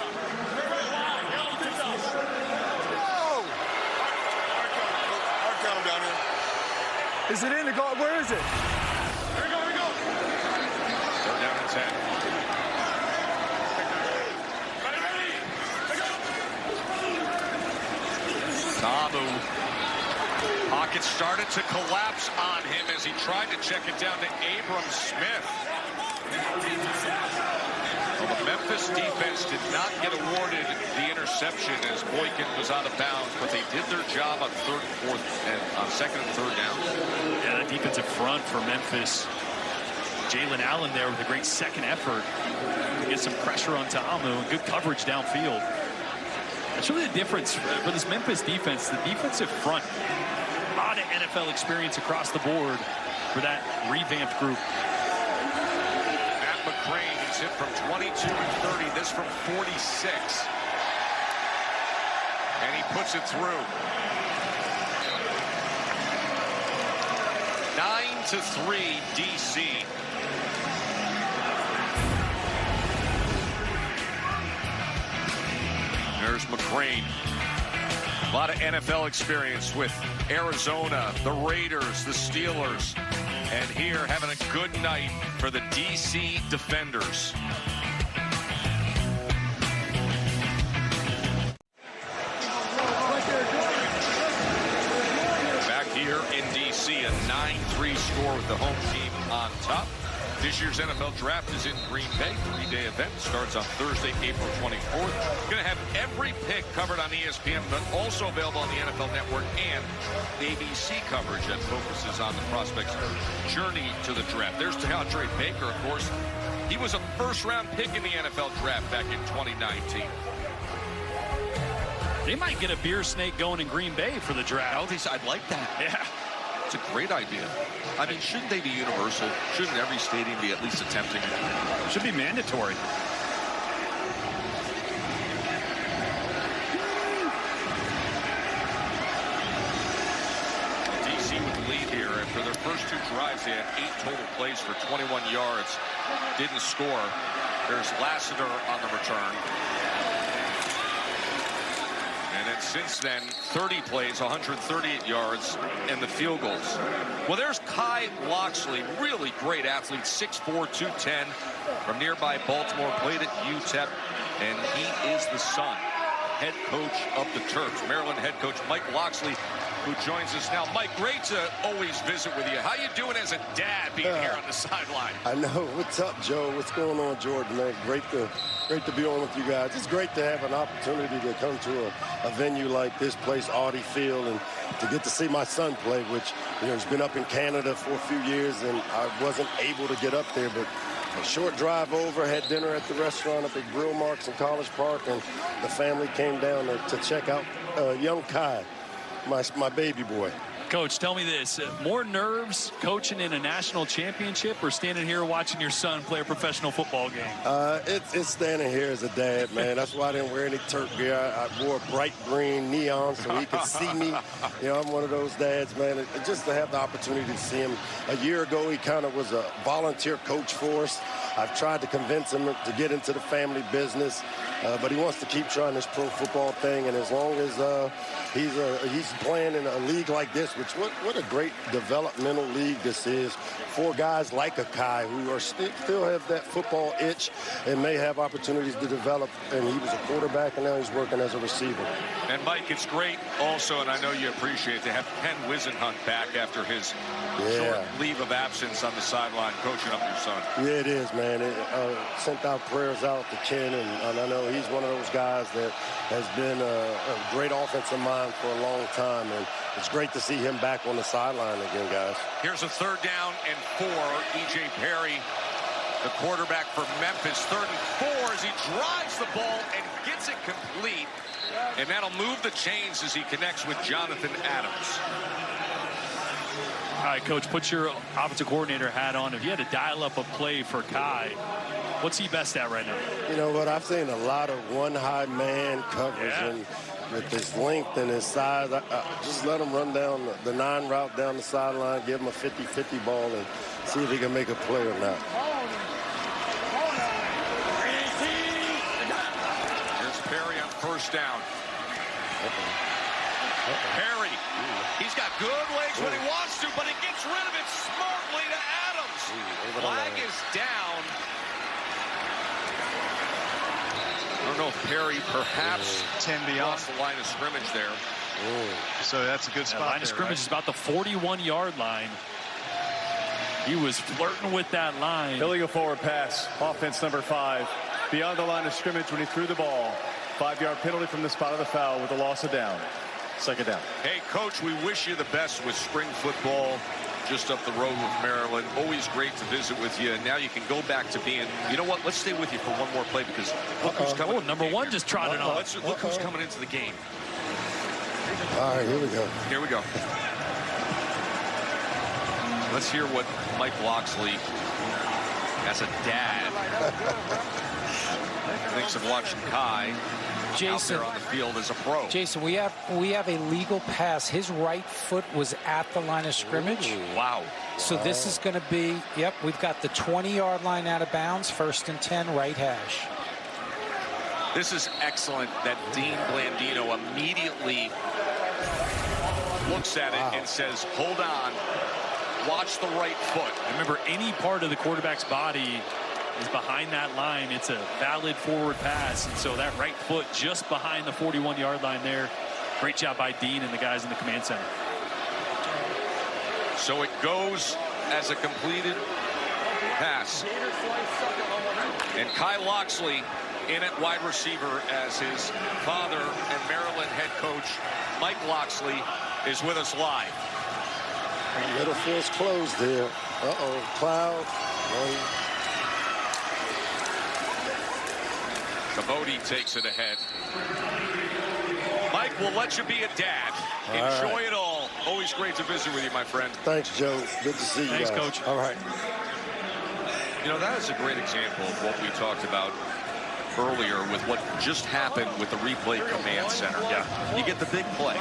Is it in the goal? Where is it? Here we go. 3rd down and Tamu. Pocket started to collapse on him as he tried to check it down to Abram Smith. Well, the Memphis defense did not get awarded the interception as Boykin was out of bounds, but they did their job on third and fourth and on second and third down. Yeah, the defensive front for Memphis. Jalen Allen there with a great second effort to get some pressure on Tamu and good coverage downfield. That's really the difference for this Memphis defense. The defensive front, a lot of NFL experience across the board for that revamped group. Matt McCrane, he's hit from 22 and 30, this from 46. And he puts it through. 9-3 DC. There's McCrane. A lot of NFL experience with Arizona, the Raiders, the Steelers. And here having a good night for the DC Defenders. Back here in DC, a 9-3 score with the home team on top. This year's NFL Draft is in Green Bay. Three-day event starts on Thursday, April 24th. Going to have every pick covered on ESPN, but also available on the NFL Network and ABC coverage that focuses on the prospects' journey to the draft. There's DeAndre Baker, of course. He was a first-round pick in the NFL Draft back in 2019. They might get a beer snake going in Green Bay for the draft. I'd like that. Yeah. It's a great idea. I mean, shouldn't they be universal? Shouldn't every stadium be at least attempting it? Should be mandatory. DC with the lead here. After their first two drives, they had 8 total plays for 21 yards. Didn't score. There's Lassiter on the return. And then since then, 30 plays, 138 yards, and the field goals. Well, there's Kai Locksley, really great athlete, 6'4", 210, from nearby Baltimore, played at UTEP, and he is the son, head coach of the Terps, Maryland head coach Mike Locksley, who joins us now. Mike, great to always visit with you. How you doing as a dad being here on the sideline? I know. What's up, Joe? What's going on, Jordan, man? Great to be on with you guys. It's great to have an opportunity to come to a venue like this place, Audi Field, and to get to see my son play, which, you know, he's been up in Canada for a few years, and I wasn't able to get up there, but a short drive over, had dinner at the restaurant up at Grill Marks in College Park, and the family came down to check out young Kai, my baby boy. Coach, tell me this, more nerves coaching in a national championship or standing here watching your son play a professional football game? It's standing here as a dad, man. That's why I didn't wear any Terp gear. I wore bright green neon so he could see me. You know, I'm one of those dads, man. Just to have the opportunity to see him. A year ago, he kind of was a volunteer coach for us. I've tried to convince him to get into the family business, but he wants to keep trying this pro football thing. And as long as he's playing in a league like this, which what a great developmental league this is for guys like a Kai who are still have that football itch and may have opportunities to develop. And he was a quarterback, and now he's working as a receiver. And Mike, it's great also, and I know you appreciate it, to have Ken Wisenhunt back after his short leave of absence on the sideline coaching up your son. Yeah, it is, man. Sent out prayers out to Ken, and I know he's one of those guys that has been a great offensive mind for a long time, and it's great to see him back on the sideline again, guys. Here's a 3rd down and 4. E.J. Perry, the quarterback for Memphis, 3rd and 4 as he drives the ball and gets it complete. And that'll move the chains as he connects with Jonathan Adams. All right, Coach, put your offensive coordinator hat on. If you had to dial up a play for Kai, what's he best at right now? You know what? I've seen a lot of one-high man coverage, and with his length and his size, just let him run down the 9 route down the sideline, give him a 50-50 ball, and see if he can make a play or not. Here's Perry on 1st down. Perry, he's got good legs when he wants to, but he gets rid of it smartly to Adams. Flag is down. I don't know if Perry perhaps lost the line of scrimmage there. So that's a good spot. Line of scrimmage is about the 41-yard line. He was flirting with that line. Illegal forward pass. Offense number 5. Beyond the line of scrimmage when he threw the ball. 5-yard penalty from the spot of the foul with a loss of down. Second down. Hey, Coach, we wish you the best with spring football just up the road with Maryland. Always great to visit with you. And now you can go back to being, you know what, let's stay with you for one more play because look who's coming. Oh, number 1 just trotted on. Look who's coming into the game. All right, here we go. Here we go. Let's hear what Mike Locksley, as a dad, thinks of watching Kai Jason, out there on the field as a pro. Jason, we have a legal pass. His right foot was at the line of scrimmage. Ooh, wow. So this is going to be, yep, we've got the 20-yard line out of bounds, 1st and 10, right hash. This is excellent that Dean Blandino immediately looks at it and says, hold on, watch the right foot. Remember, any part of the quarterback's body is behind that line. It's a valid forward pass, and so that right foot just behind the 41-yard line there. Great job by Dean and the guys in the command center. So it goes as a completed pass. And Kai Locksley in at wide receiver as his father and Maryland head coach Mike Locksley is with us live. Middle field's closed there. Cloud. Caboti takes it ahead. Mike, we'll let you be a dad. Enjoy it all. Always great to visit with you, my friend. Thanks, Joe. Good to see you. Thanks, guys. Coach. All right. You know, that is a great example of what we talked about earlier with what just happened with the replay command center. Yeah. You get the big play.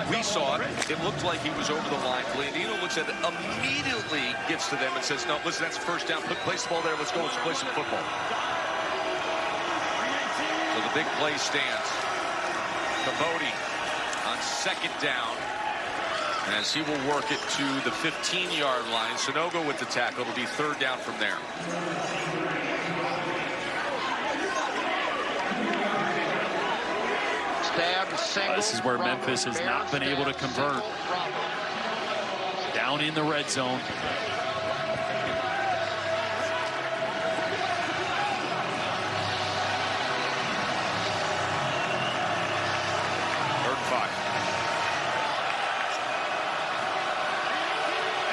We saw it. It looked like he was over the line. Blandino looks at it, immediately gets to them and says, no, listen, that's first down. Place the ball there. Let's go. Let's play some football. So the big play stands. Caboti on 2nd down as he will work it to the 15-yard line. Sonogo with the tackle. It'll be 3rd down from there. This is where Memphis has not been able to convert. Down in the red zone.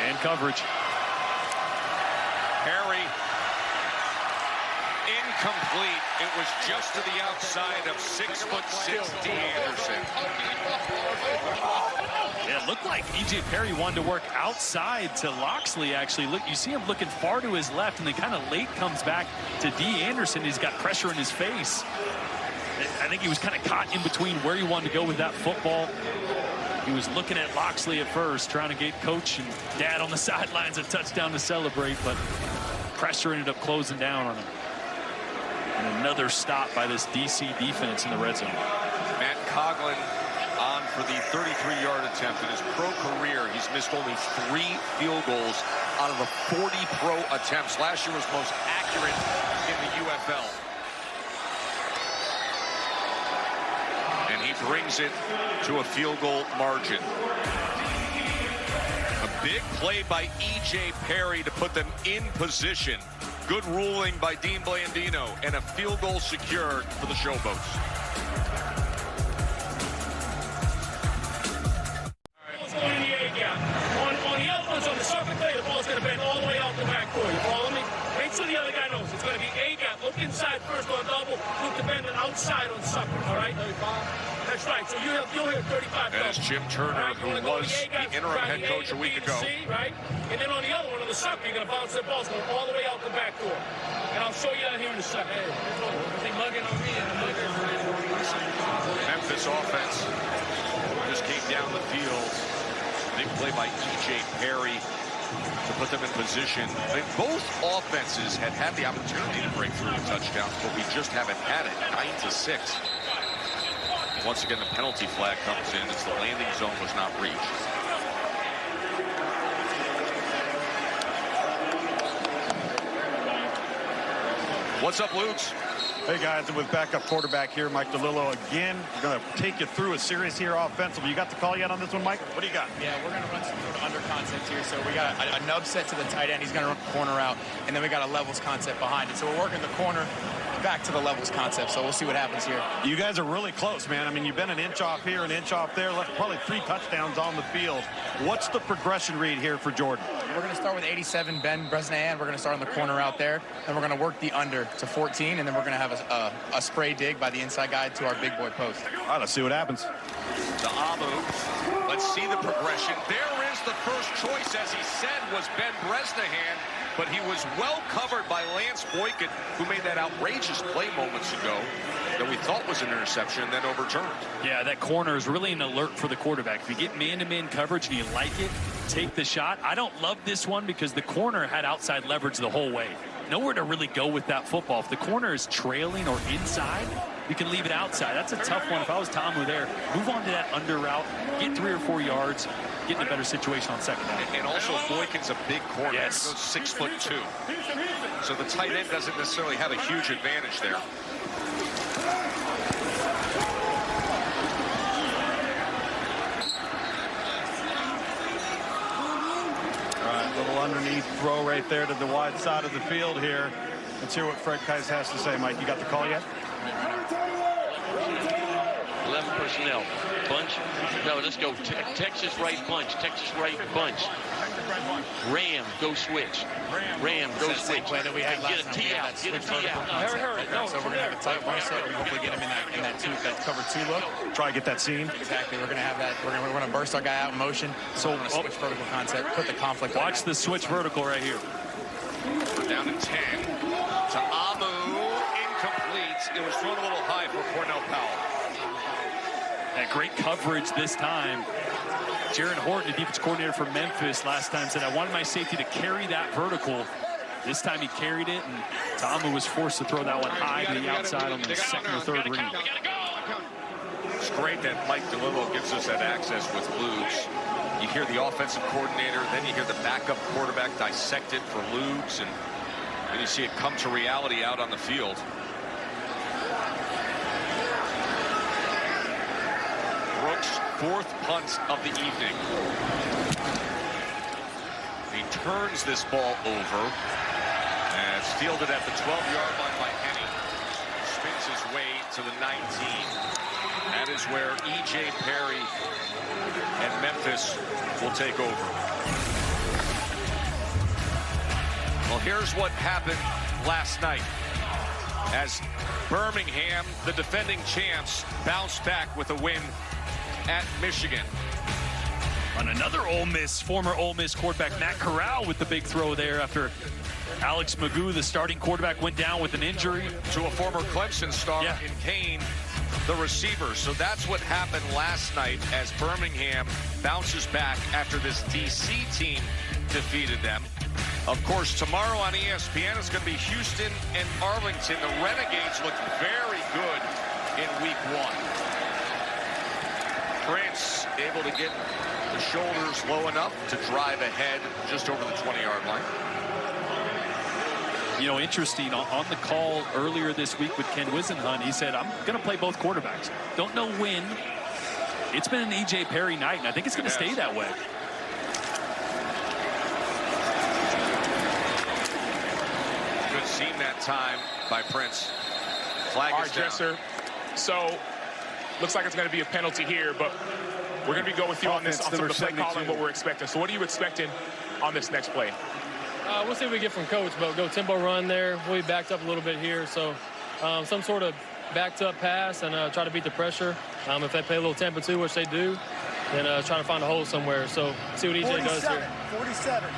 And coverage. Harry. Incomplete. It was just to the outside of 6'6" D. Anderson. Yeah, it looked like E.J. Perry wanted to work outside to Locksley, actually. Look, you see him looking far to his left, and then kind of late comes back to D. Anderson. He's got pressure in his face. I think he was kind of caught in between where he wanted to go with that football. He was looking at Locksley at first, trying to get coach and dad on the sidelines a touchdown to celebrate, but pressure ended up closing down on him. And another stop by this DC defense in the red zone. Matt Coughlin on for the 33-yard attempt. In his pro career, he's missed only 3 field goals out of the 40 pro attempts. Last year was most accurate in the UFL. And he brings it to a field goal margin. A big play by E.J. Perry to put them in position. Good ruling by Dean Blandino, and a field goal secured for the Showboats. Ball's going in the A-gap. On the other ones, on the sucker play, the ball's going to bend all the way out the back court. You follow me? Make sure the other guy knows. It's going to be A-gap. Look inside first on double. Look to bend it outside on sucker, all right? 35. That's right. So you'll hit 35. That is Jim Turner, who was the interim head coach a week ago. Right? And then on the other one, on the sucker, you're going to bounce that ball. It's going all the way out the back door. And I'll show you that here in a second. Hey, they mugging on me and I'm mugging. Memphis offense just came down the field. Big play by E.J. Perry to put them in position. I mean, both offenses had the opportunity to break through with touchdowns, but we just haven't had it. 9-6. Once again, the penalty flag comes in as the landing zone was not reached. What's up, Lukes? Hey guys, with backup quarterback here, Mike DeLillo again. Going to take you through a series here offensively. You got the call yet on this one, Mike? What do you got? Yeah, we're going to run some sort of under concept here. So we got a nub set to the tight end. He's going to run the corner out, and then we got a levels concept behind it. So we're working the corner back to the levels concept. So we'll see what happens here. You guys are really close, man. I mean, you've been an inch off here, an inch off there. Left probably 3 touchdowns on the field. What's the progression read here for Jordan? We're going to start with 87, Ben Bresnahan. We're going to start on the corner out there. Then we're going to work the under to 14, and then we're going to have a spray dig by the inside guy to our big boy post. All right, let's see what happens. To Amu. Let's see the progression. There is the first choice, as he said, was Ben Bresnahan, but he was well covered by Lance Boykin, who made that outrageous play moments ago that we thought was an interception and then overturned. Yeah, that corner is really an alert for the quarterback. If you get man-to-man coverage and you like it, take the shot. I don't love this one because the corner had outside leverage the whole way. Nowhere to really go with that football. If the corner is trailing or inside, you can leave it outside. That's a tough one. If I was Tamu there, move on to that under route, get 3 or 4 yards, get in a better situation on second down. And also, Boykin's a big corner. Yes. He goes 6'2". So the tight end doesn't necessarily have a huge advantage there. All right, little underneath throw right there to the wide side of the field here. Let's hear what Fred Kais has to say. Mike, you got the call yet? 11 personnel. Bunch. No, let's go. Texas right bunch. Texas right bunch. Ram, go switch. Ram, go switch. Play that we had last get a tee out. Get a tee out. So we're going to have a tight one set and hopefully get him in that cover 2 look. Try to get that seam. Exactly. We're going to have that. We're going to burst our guy out in motion. So we're going to switch vertical concept. Put the conflict. Watch the switch vertical right here. We're down to 10. To Amu. Incomplete. It was thrown a little high for Cornell Powell. That great coverage this time. Jaron Horton, the defense coordinator for Memphis, last time said, I wanted my safety to carry that vertical. This time he carried it, and Tamu was forced to throw that one high to the outside on the second or third read. It's great that Mike DeLillo gives us that access with Ludes. You hear the offensive coordinator, then you hear the backup quarterback dissect it for Ludes, and then you see it come to reality out on the field. Brooks' 4th punt of the evening. He turns this ball over, and it's fielded at the 12-yard line by Henny. Spins his way to the 19. That is where E.J. Perry and Memphis will take over. Well, here's what happened last night as Birmingham, the defending champs, bounced back with a win at Michigan. On another former Ole Miss quarterback, Matt Corral, with the big throw there after Alex Magoo, the starting quarterback, went down with an injury. To a former Clemson star in Kane, the receiver. So that's what happened last night as Birmingham bounces back after this DC team defeated them. Of course, tomorrow on ESPN, it's going to be Houston and Arlington. The Renegades look very good in week 1. Prince able to get the shoulders low enough to drive ahead just over the 20-yard line. You know, interesting, on the call earlier this week with Ken Wisenhunt, he said, I'm going to play both quarterbacks. Don't know when. It's been an E.J. Perry night, and I think it's going to stay that way. Good seam that time by Prince. Flag is down. Dresser. So, looks like it's going to be a penalty here, but we're going to be going with you on this, on some of the play calling, what we're expecting. So what are you expecting on this next play? We'll see what we get from coach, but go tempo run there. We'll be backed up a little bit here. So some sort of backed up pass and try to beat the pressure. If they play a little tempo too, which they do, then try to find a hole somewhere. So see what EJ does here. 47.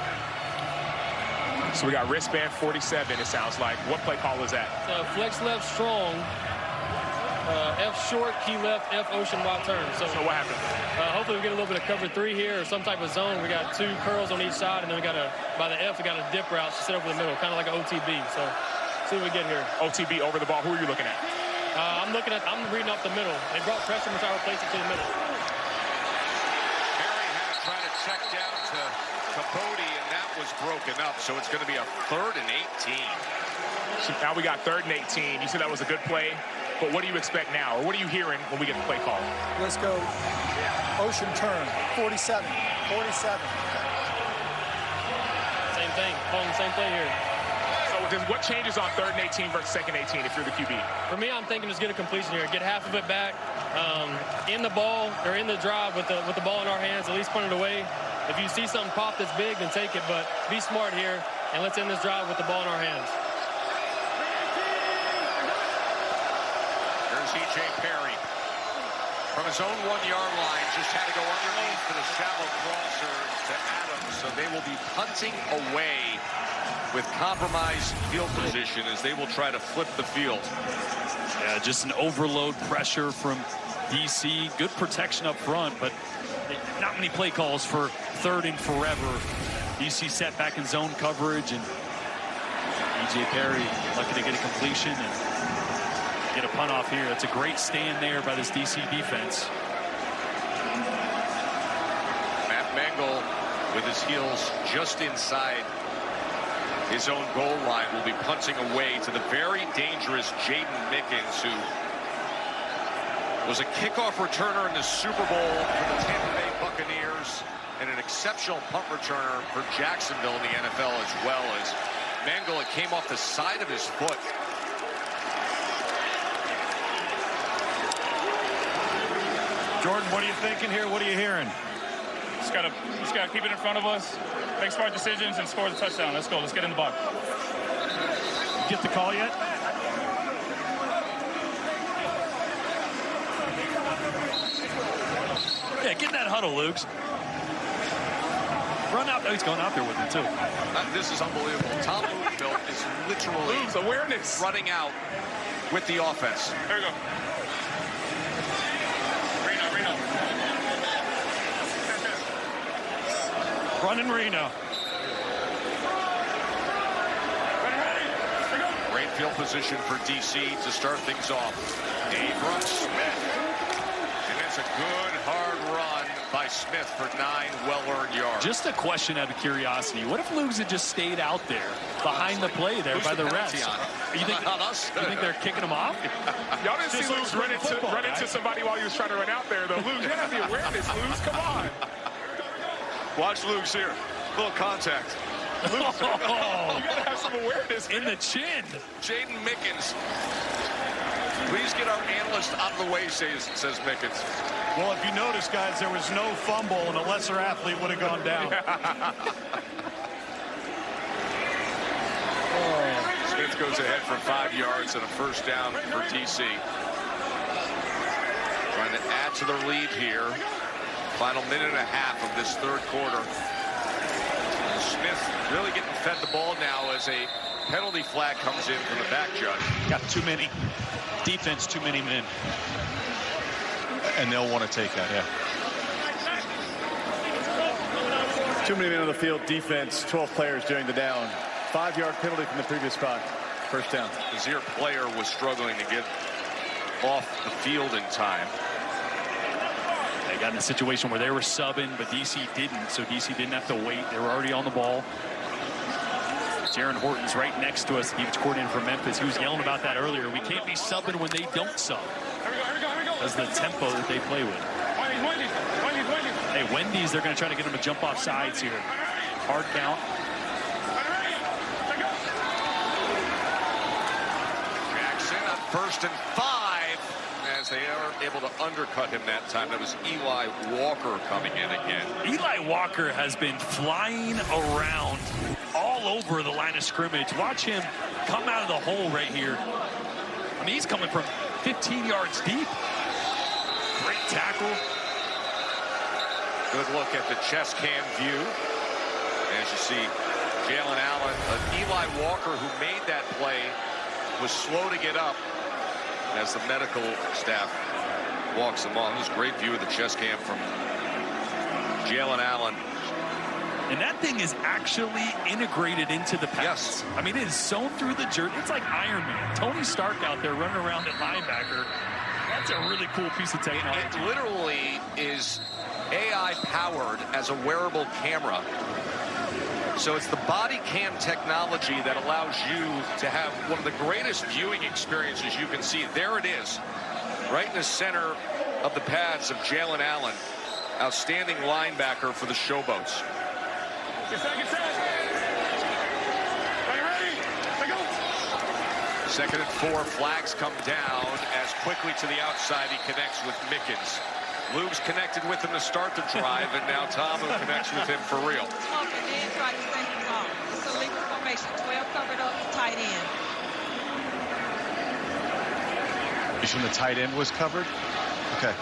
So we got wristband 47, it sounds like. What play call is that? Flex left strong. F short, key left, F ocean wide turn. So what happened? Hopefully we get a little bit of cover 3 here or some type of zone. We got 2 curls on each side, and then we got by the F, we got a dip route to set over the middle, kind of like an OTB. So see what we get here. OTB over the ball. Who are you looking at? I'm reading off the middle. They brought pressure and try to replace it to the middle. Perry had to try to check down to Bodie, and that was broken up. So it's going to be a 3rd and 18. So now we got 3rd and 18. You said that was a good play, but what do you expect now? Or what are you hearing when we get the play call? Let's go ocean turn, 47, 47. Same thing. Calling the same play here. So what changes on 3rd and 18 versus 2nd and 18 if you're the QB? For me, I'm thinking just get a completion here. Get half of it back in the ball or in the drive with the ball in our hands, at least punt it away. If you see something pop that's big, then take it. But be smart here, and let's end this drive with the ball in our hands. Here's E.J. Perry. From his own 1-yard line, just had to go underneath for the shallow crosser to Adams. So they will be punting away with compromised field position as they will try to flip the field. Yeah, just an overload pressure from DC. Good protection up front, but not many play calls for 3rd and forever. DC set back in zone coverage, and E.J. Perry lucky to get a completion and get a punt off here. It's a great stand there by this DC defense. Matt Mengel with his heels just inside his own goal line will be punting away to the very dangerous Jaden Mickens, who was a kickoff returner in the Super Bowl for the Tampa Bay Buccaneers and an exceptional punt returner for Jacksonville in the NFL as well. As Mengel, it came off the side of his foot. Jordan, what are you thinking here? What are you hearing? Just gotta keep it in front of us, make smart decisions, and score the touchdown. Let's go. Let's get in the box. Get the call yet? Yeah, get in that huddle, Luke. Run out. Oh, he's going out there with him, too. This is unbelievable. Tom Woodville is literally awareness running out with the offense. There we go. Reno. Running Reno. Great field position for DC to start things off. Abram Smith. And it's a good, hard run by Smith for 9 well-earned yards. Just a question out of curiosity. What if Lugs had just stayed out there behind the play there by the refs? You think, on us? You think they're kicking him off? Y'all didn't see Lugs run into somebody while he was trying to run out there, though. Lugs, you have the awareness, Lugs. Come on. Watch Luke's here. Little contact. Luke's, you gotta have some awareness. In the chin. Jaden Mickens. Please get our analyst out of the way, says Mickens. Well, if you notice, guys, there was no fumble, and a lesser athlete would have gone down. Smith goes ahead for 5 yards and a first down for DC. Trying to add to their lead here. Final minute and a half of this 3rd quarter. Smith really getting fed the ball now as a penalty flag comes in from the back judge. Got too many. Defense, too many men. And they'll want to take that, yeah. Too many men on the field, defense, 12 players during the down. 5-yard penalty from the previous spot. First down. The Zier player was struggling to get off the field in time. They got in a situation where they were subbing, but DC didn't, so DC didn't have to wait. They were already on the ball. Jaron Horton's right next to us, the defense coordinator from Memphis. He was yelling about that earlier. We can't be subbing when they don't sub. That's the tempo that they play with. Hey, Wendy's, they're going to try to get him to jump off sides here. Hard count. Jackson on 1st and 5 as they are able to undercut him that time. That was Eli Walker coming in again. Eli Walker has been flying around all over the line of scrimmage. Watch him come out of the hole right here. I mean, he's coming from 15 yards deep. Great tackle. Good look at the chest cam view. As you see, Jalen Allen, Eli Walker, who made that play, was slow to get up as the medical staff walks him on. This is a great view of the chest cam from Jalen Allen. And that thing is actually integrated into the pass. Yes. I mean, it is sewn through the jersey. It's like Iron Man. Tony Stark out there running around at linebacker. That's a really cool piece of technology. It literally is AI powered as a wearable camera So it's the body cam technology that allows you to have one of the greatest viewing experiences you can see. There it is, right in the center of the pads of Jalen Allen. Outstanding linebacker for the Showboats. Second and 4, flags come down as quickly to the outside he connects with Mickens. Luke's connected with him to start the drive, and now Tom who connects with him for real. It's a legal formation, 12 covered up, tight end. You assume the tight end was covered? Okay.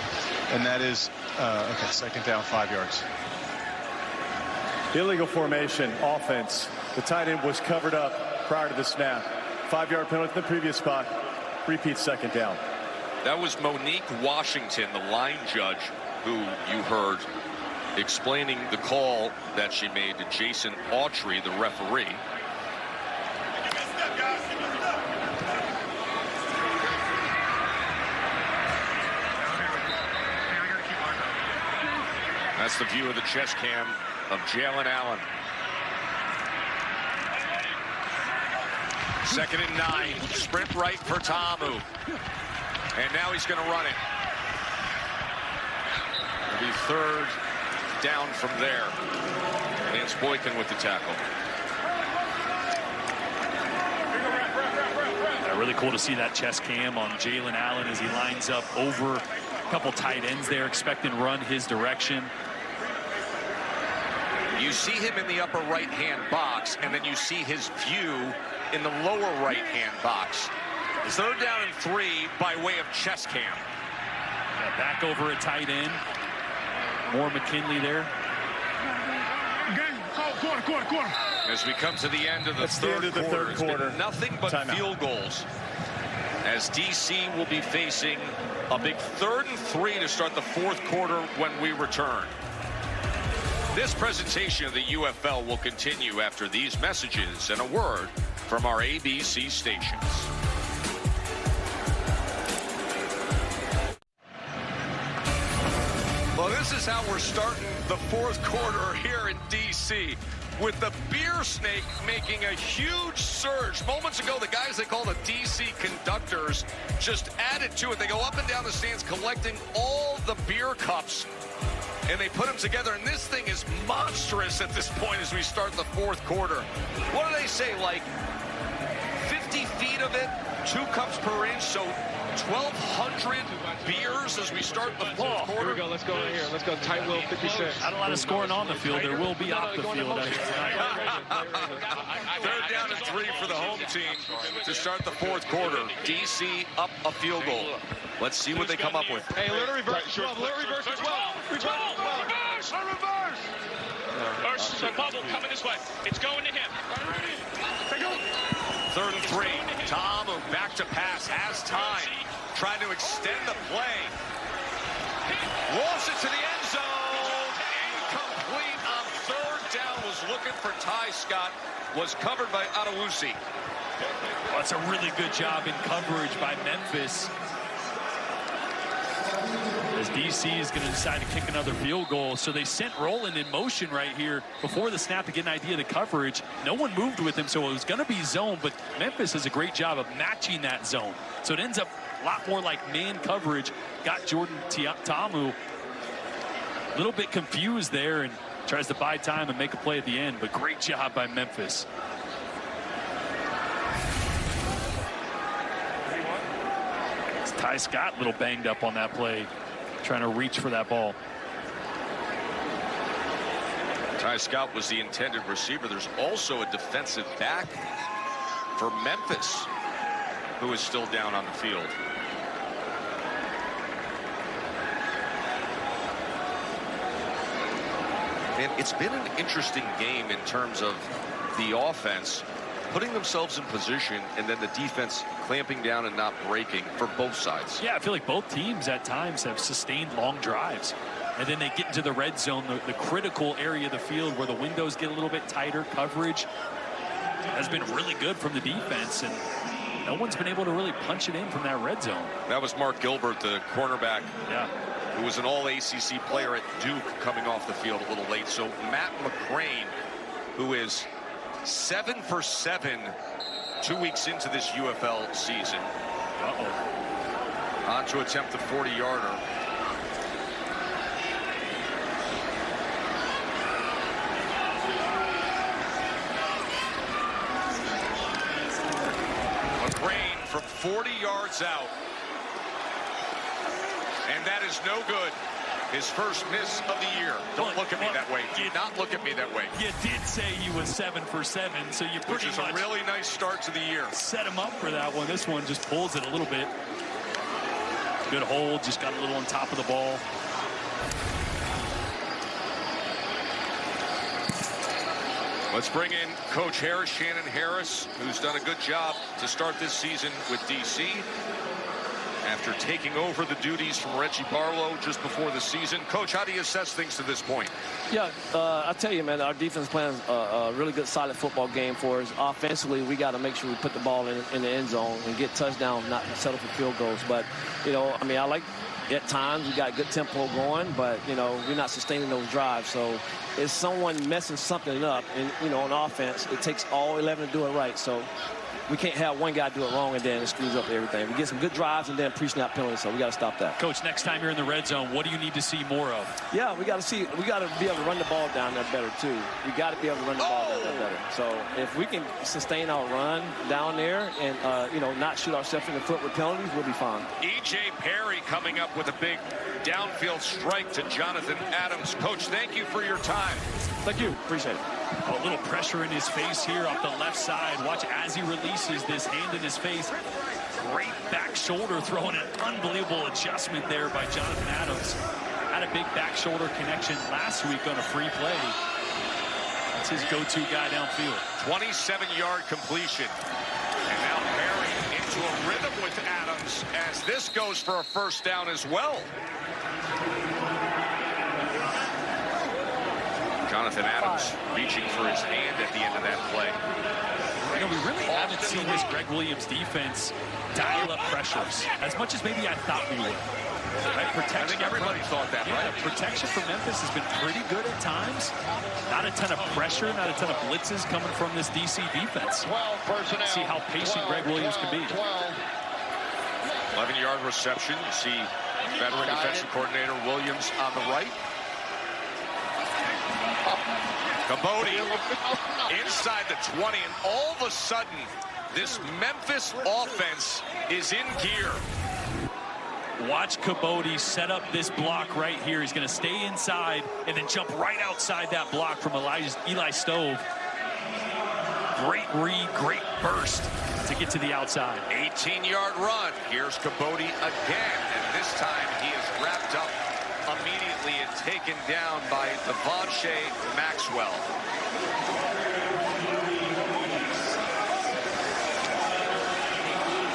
And that is, okay, second down, 5 yards. Illegal formation, offense. The tight end was covered up prior to the snap. 5-yard penalty from the previous spot. Repeat, second down. That was Monique Washington, the line judge, who you heard explaining the call that she made to Jason Autry, the referee. That's the view of the chest cam of Jalen Allen. Second and 9. Sprint right for Tamu. And now he's going to run it. It'll be third down from there. Lance Boykin with the tackle. Really cool to see that chest cam on Jalen Allen as he lines up over a couple tight ends there, expecting to run his direction. You see him in the upper right-hand box, and then you see his view in the lower right-hand box. Third down and 3 by way of chest cam. Yeah, back over a tight end. More McKinley there. Quarter. As we come to the end of the third quarter, it's been nothing but field goals. As DC will be facing a big 3rd and 3 to start the fourth quarter when we return. This presentation of the UFL will continue after these messages and a word from our ABC stations. Well, this is how we're starting the fourth quarter here in D.C. with the beer snake making a huge surge. Moments ago, the guys they call the D.C. conductors just added to it. They go up and down the stands collecting all the beer cups, and they put them together, and this thing is monstrous at this point as we start the fourth quarter. What do they say, like 50 feet of it, 2 cups per inch, so 1,200 beers as we start the fourth quarter. Here we go. Let's go right here. Let's go. Tight will 56. Not a lot of scoring on the field. There will be off the field. Third down and 3 for the home team to start the fourth quarter. DC up a field goal. Let's see what they come up with. Hey, let her reverse 12. Let her reverse 12. Reverse. Reverse. So bubble coming this way. It's going to him. Third and 3. Tom back to pass, has time. Trying to extend the play. Rolls it to the end zone. Incomplete on third down. Was looking for Ty Scott. Was covered by Adewusi. Well, it's a really good job in coverage by Memphis. As DC is going to decide to kick another field goal. So they sent Roland in motion right here before the snap to get an idea of the coverage. No one moved with him, so it was going to be zone, but Memphis does a great job of matching that zone. So it ends up a lot more like man coverage. Got Jordan Tamu a little bit confused there and tries to buy time and make a play at the end, but great job by Memphis. It's Ty Scott a little banged up on that play, trying to reach for that ball. Ty Scott was the intended receiver. There's also a defensive back for Memphis who is still down on the field. And it's been an interesting game in terms of the offense putting themselves in position and then the defense clamping down and not breaking for both sides. Yeah, I feel like both teams at times have sustained long drives. And then they get into the red zone, the critical area of the field where the windows get a little bit tighter. Coverage has been really good from the defense, and no one's been able to really punch it in from that red zone. That was Mark Gilbert, the cornerback, who was an all-ACC player at Duke, coming off the field a little late. So Matt McCrane who is 7 for 7 2 weeks into this UFL season. On to attempt the 40-yarder. McCrane from 40 yards out. And that is no good. His first miss of the year. Don't look at me that way. Do not look at me that way. You did say he was 7 for 7, so you pretty much a really nice start to the year. Set him up for that one. This one just pulls it a little bit. Good hold, just got a little on top of the ball. Let's bring in Coach Harris, Shannon Harris, who's done a good job to start this season with DC. After taking over the duties from Reggie Barlow just before the season. Coach, how do you assess things to this point? Yeah, I tell you, man, our defense playing a really good, solid football game for us. Offensively, we got to make sure we put the ball in the end zone and get touchdowns, not settle for field goals. But, you know, I mean, I like at times we got good tempo going, but, you know, we're not sustaining those drives. So if someone messing something up, and, you know, on offense, it takes all 11 to do it right. So we can't have one guy do it wrong and then it screws up everything. We get some good drives and then pre-snap penalties, so we got to stop that. Coach, next time you're in the red zone, what do you need to see more of? Yeah, we got to be able to run the ball down there better too. We got to be able to run the ball down there better. So if we can sustain our run down there and you know, not shoot ourselves in the foot with penalties, we'll be fine. E.J. Perry coming up with a big downfield strike to Jonathan Adams. Coach, thank you for your time. Thank you. Appreciate it. A little pressure in his face here off the left side. Watch as he releases this hand in his face. Great back shoulder, throwing an unbelievable adjustment there by Jonathan Adams. Had a big back shoulder connection last week on a free play. That's his go-to guy downfield. 27-yard completion. And now Perry into a rhythm with Adams as this goes for a first down as well. Jonathan Adams reaching for his hand at the end of that play. You know, we really haven't seen this Greg Williams defense dial up pressures as much as maybe I thought we would. Right? Protection, I think everybody thought that, right? Protection for Memphis has been pretty good at times. Not a ton of pressure, not a ton of blitzes coming from this DC defense. 12 personnel. See how patient Greg Williams can be. 11-yard reception. You see veteran defensive coordinator Williams on the right. Cabody inside the 20, and all of a sudden, this Memphis offense is in gear. Watch Cabody set up this block right here. He's going to stay inside and then jump right outside that block from Eli Stove. Great read, great burst to get to the outside. 18-yard run. Here's Cabody again, and this time he is wrapped up immediately and taken down by Devontae Maxwell.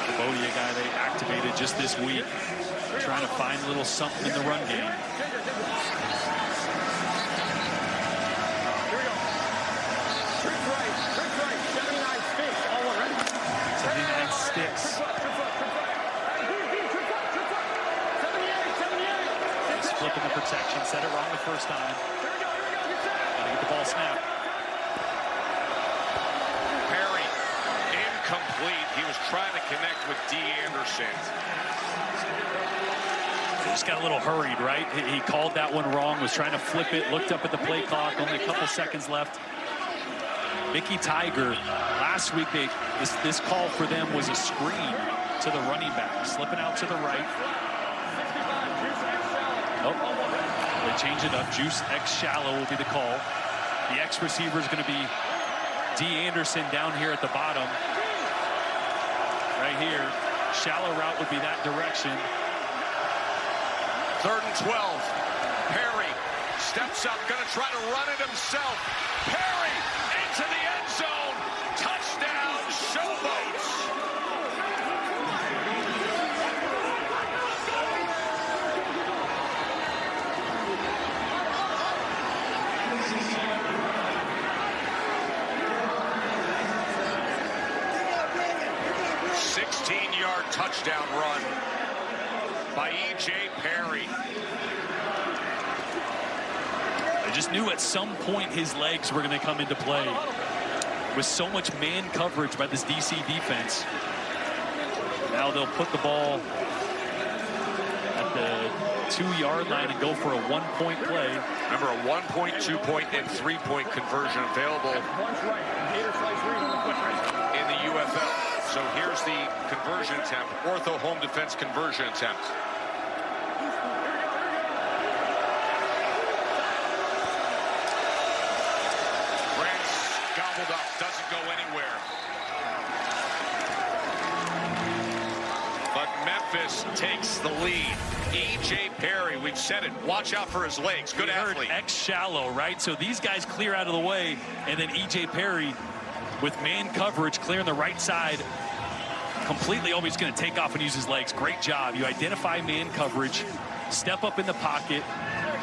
Cabody, a guy they activated just this week, trying to find a little something in the run game. Flipping the protection, set it wrong the first time. Gotta get the ball snapped. Perry, incomplete. He was trying to connect with D. Anderson. He just got a little hurried, right? He called that one wrong, was trying to flip it, looked up at the play clock, only a couple seconds left. Mickey Tiger, last week, this call for them was a screen to the running back, slipping out to the right. Oh, they change it up. Juice X shallow will be the call. The X receiver is going to be D. Anderson down here at the bottom. Right here. Shallow route would be that direction. 3rd and 12. Perry steps up, going to try to run it himself. Perry into the end zone. Touchdown, Showboats. Touchdown run by E.J. Perry. They just knew at some point his legs were going to come into play. With so much man coverage by this DC defense. Now they'll put the ball at the 2-yard line and go for a 1-point play. Remember, a 1-point, 2-point, and 3-point conversion available in the UFL. So here's the conversion attempt, ortho home defense conversion attempt. Brent's gobbled up, doesn't go anywhere. But Memphis takes the lead. E.J. Perry, we've said it, watch out for his legs. Good athlete. X-shallow, right? So these guys clear out of the way, and then E.J. Perry with man coverage clearing the right side. Completely always going to take off and use his legs. Great job. You identify man coverage, step up in the pocket,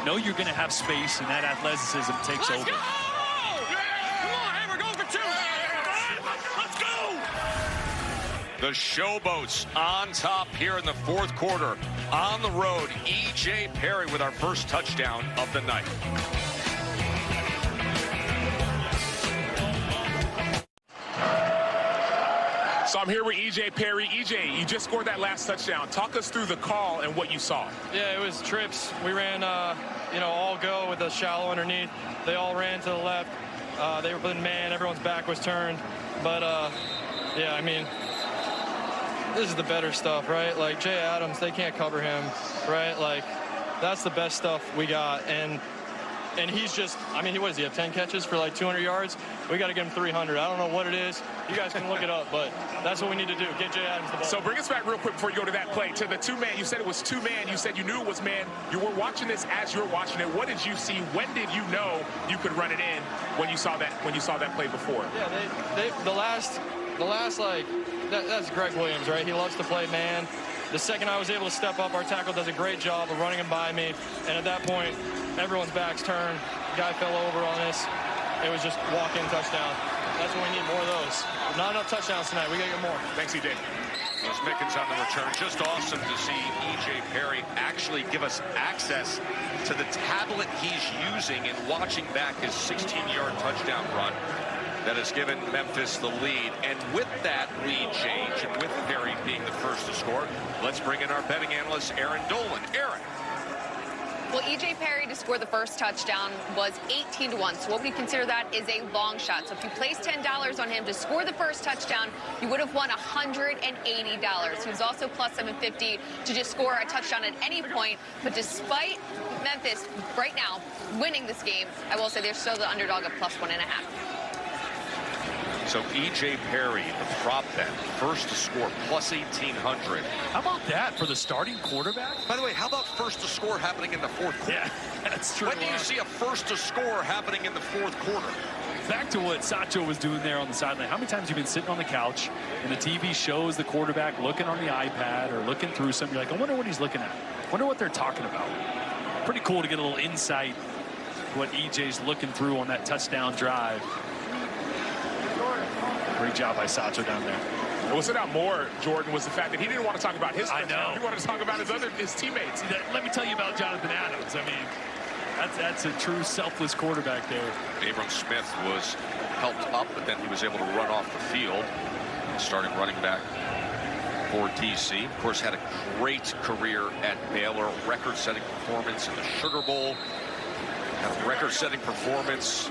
know you're going to have space, and that athleticism takes over. Go! Come on, hey, we're going for 2. Let's go! The Showboats on top here in the fourth quarter. On the road, E.J. Perry with our first touchdown of the night. So I'm here with E.J. Perry. E.J., you just scored that last touchdown. Talk us through the call and what you saw. Yeah, it was trips. We ran, all go with the shallow underneath. They all ran to the left. They were putting man. Everyone's back was turned. But, yeah, I mean, this is the better stuff, right? Like, Jay Adams, they can't cover him, right? Like, that's the best stuff we got. And he's just, I mean, what does he have, 10 catches for like 200 yards? We got to get him 300. I don't know what it is. You guys can look it up, but that's what we need to do. Get Jay Adams the ball. So bring us back real quick before you go to that play. To the 2-man, you said it was 2-man. You said you knew it was man. You were watching this as you were watching it. What did you see? When did you know you could run it in when you saw that play before? Yeah, the last like, that's Greg Williams, right? He loves to play man. The second I was able to step up, our tackle does a great job of running him by me. And at that point, everyone's back's turned. Guy fell over on us. It was just walk-in touchdown. That's what we need, more of those. Not enough touchdowns tonight. We got to get more. Thanks, E.J. Those Mickens on the return. Just awesome to see E.J. Perry actually give us access to the tablet he's using and watching back his 16-yard touchdown run that has given Memphis the lead. And with that lead change, and with Perry being the first to score, let's bring in our betting analyst, Aaron Dolan. Aaron. Well, E.J. Perry to score the first touchdown was 18-1. So what we consider that is a long shot. So if you place $10 on him to score the first touchdown, you would have won $180. He was also plus 750 to just score a touchdown at any point. But despite Memphis right now winning this game, I will say they're still the underdog of plus 1.5. So E.J. Perry, the prop bet, first to score, plus 1,800. How about that for the starting quarterback? By the way, how about first to score happening in the fourth quarter? Yeah, that's true. When do you see a first to score happening in the fourth quarter? Back to what Sacho was doing there on the sideline. How many times have you been sitting on the couch and the TV shows the quarterback looking on the iPad or looking through something? You're like, I wonder what he's looking at. I wonder what they're talking about. Pretty cool to get a little insight what E.J.'s looking through on that touchdown drive. Great job by Sacho down there. What stood out more, Jordan, was the fact that he didn't want to talk about his touchdown. I know. He wanted to talk about his teammates. Let me tell you about Jonathan Adams. I mean, that's a true selfless quarterback there. Abram Smith was helped up, but then he was able to run off the field, starting running back for DC. Of course, had a great career at Baylor, record-setting performance in the Sugar Bowl, had a record-setting performance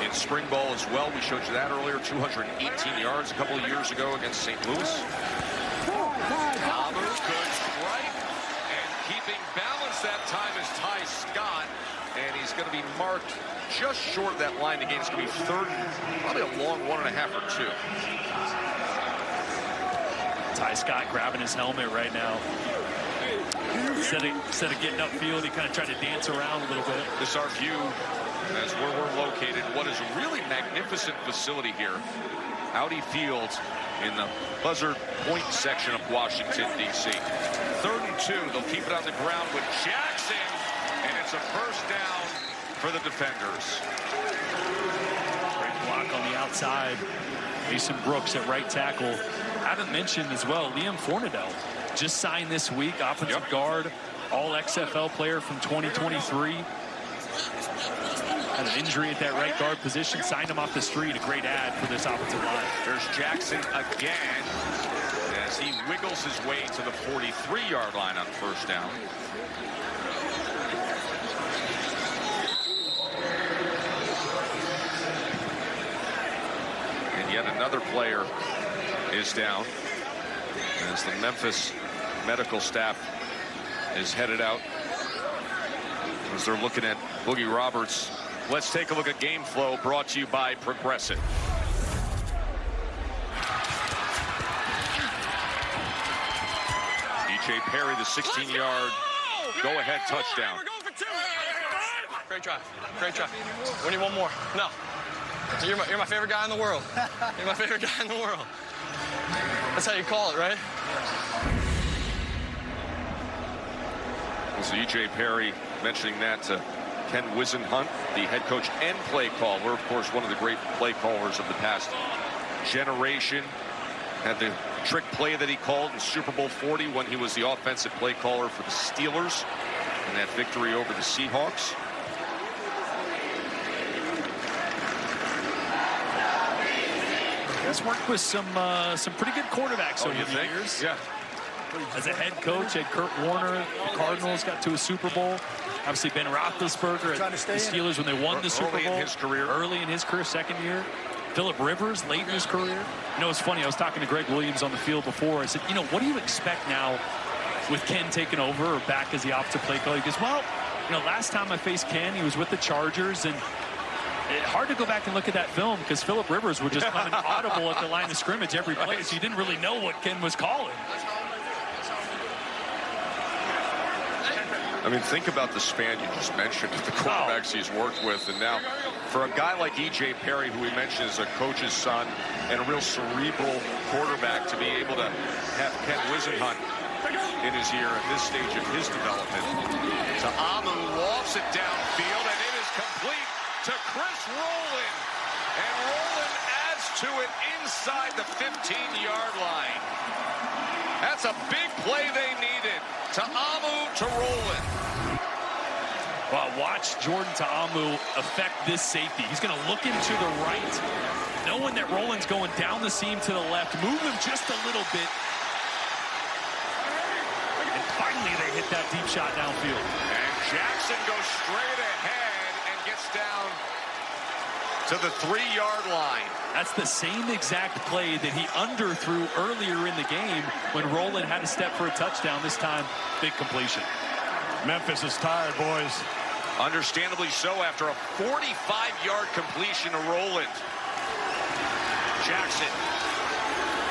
in spring ball as well. We showed you that earlier. 218 yards a couple of years ago against St. Louis. Abu, good strike. And keeping balance that time is Ty Scott. And he's going to be marked just short of that line. The game's going to be third, probably a long 1.5 or 2. Ty Scott grabbing his helmet right now. Instead of getting upfield, he kind of tried to dance around a little bit. This is our view as where we're located. What is a really magnificent facility here. Audi Field in the Buzzard Point section of Washington, D.C. 3rd and 2. They'll keep it on the ground with Jackson. And it's a first down for the defenders. Great block on the outside. Mason Brooks at right tackle. I haven't mentioned as well, Liam Fornadell just signed this week, offensive guard, all XFL player from 2023. Had an injury at that right guard position. Signed him off the street. A great ad for this offensive line. There's Jackson again as he wiggles his way to the 43-yard line on first down. And yet another player is down as the Memphis medical staff is headed out as they're looking at Boogie Roberts. Let's take a look at game flow, brought to you by Progressive. E.J. Perry, the 16-yard go-ahead touchdown. Great try. Great try. We need one more. No. You're my favorite guy in the world. You're my favorite guy in the world. That's how you call it, right? So E.J. Perry mentioning that to Ken Wisenhunt, the head coach and play caller. Of course, one of the great play callers of the past generation. Had the trick play that he called in Super Bowl 40 when he was the offensive play caller for the Steelers in that victory over the Seahawks. He's worked with some pretty good quarterbacks over the years. Yeah. As a head coach, had Kurt Warner, the Cardinals got to a Super Bowl. Obviously, Ben Roethlisberger at the Steelers when they won the Super Bowl. Early in his career, second year. Phillip Rivers, late in his career. You know, it's funny, I was talking to Greg Williams on the field before. I said, you know, what do you expect now with Ken taking over or back as the offensive play caller? He goes, well, you know, last time I faced Ken, he was with the Chargers, and hard to go back and look at that film because Phillip Rivers would just come audible at the line of scrimmage every play, so you didn't really know what Ken was calling. I mean, think about the span you just mentioned, the quarterbacks he's worked with. And now, for a guy like E.J. Perry, who we mentioned is a coach's son and a real cerebral quarterback, to be able to have Ken Wisenhunt in his ear at this stage of his development. To Amu, lofts it downfield, and it is complete to Chris Rowland. And Rowland adds to it inside the 15-yard line. That's a big play they needed. Ta'amu to Rowland. Well, watch Jordan Ta'amu affect this safety. He's going to look him to the right, knowing that Rowland's going down the seam to the left. Move him just a little bit. And finally, they hit that deep shot downfield. And Jackson goes straight ahead and gets down to the 3-yard line. That's the same exact play that he underthrew earlier in the game when Rowland had to step for a touchdown. This time, big completion. Memphis is tired, boys. Understandably so after a 45-yard completion to Rowland. Jackson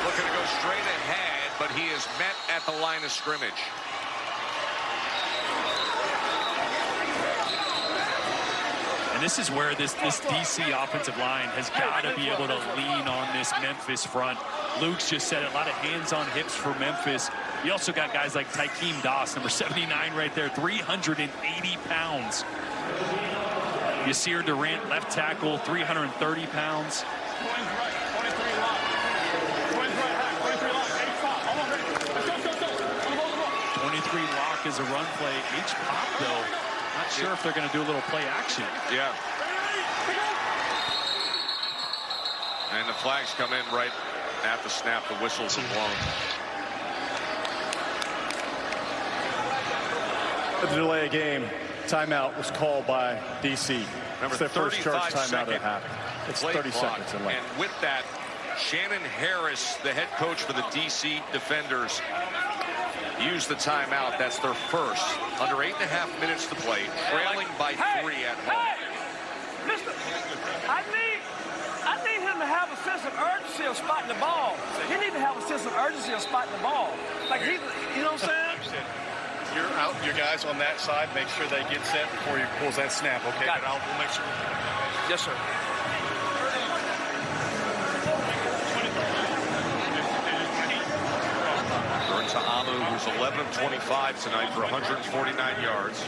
looking to go straight ahead, but he is met at the line of scrimmage. This is where this DC offensive line has got to be able to lean on this Memphis front. Luke's just said it, a lot of hands on hips for Memphis. You also got guys like Tykeem Doss, number 79 right there, 380 pounds. Yasir Durant, left tackle, 330 pounds. 23 lock is a run play. H-pop, though. Not sure if they're going to do a little play action. Yeah. And the flags come in right at the snap. The whistles are blown. The delay of game timeout was called by DC. Remember, it's their first charge timeout of the half. It's 30 seconds left. And with that, Shannon Harris, the head coach for the DC Defenders, used the timeout. That's their first. Under 8.5 minutes to play, trailing by 3 at home. Hey, listen, I need him to have a sense of urgency of spotting the ball. He needs to have a sense of urgency of spotting the ball. Like he, you know what I'm saying? You're out, your guys on that side, make sure they get set before he pulls that snap, okay? Got it. But we'll make sure. Yes, sir. Amu, who's 11 of 25 tonight for 149 yards.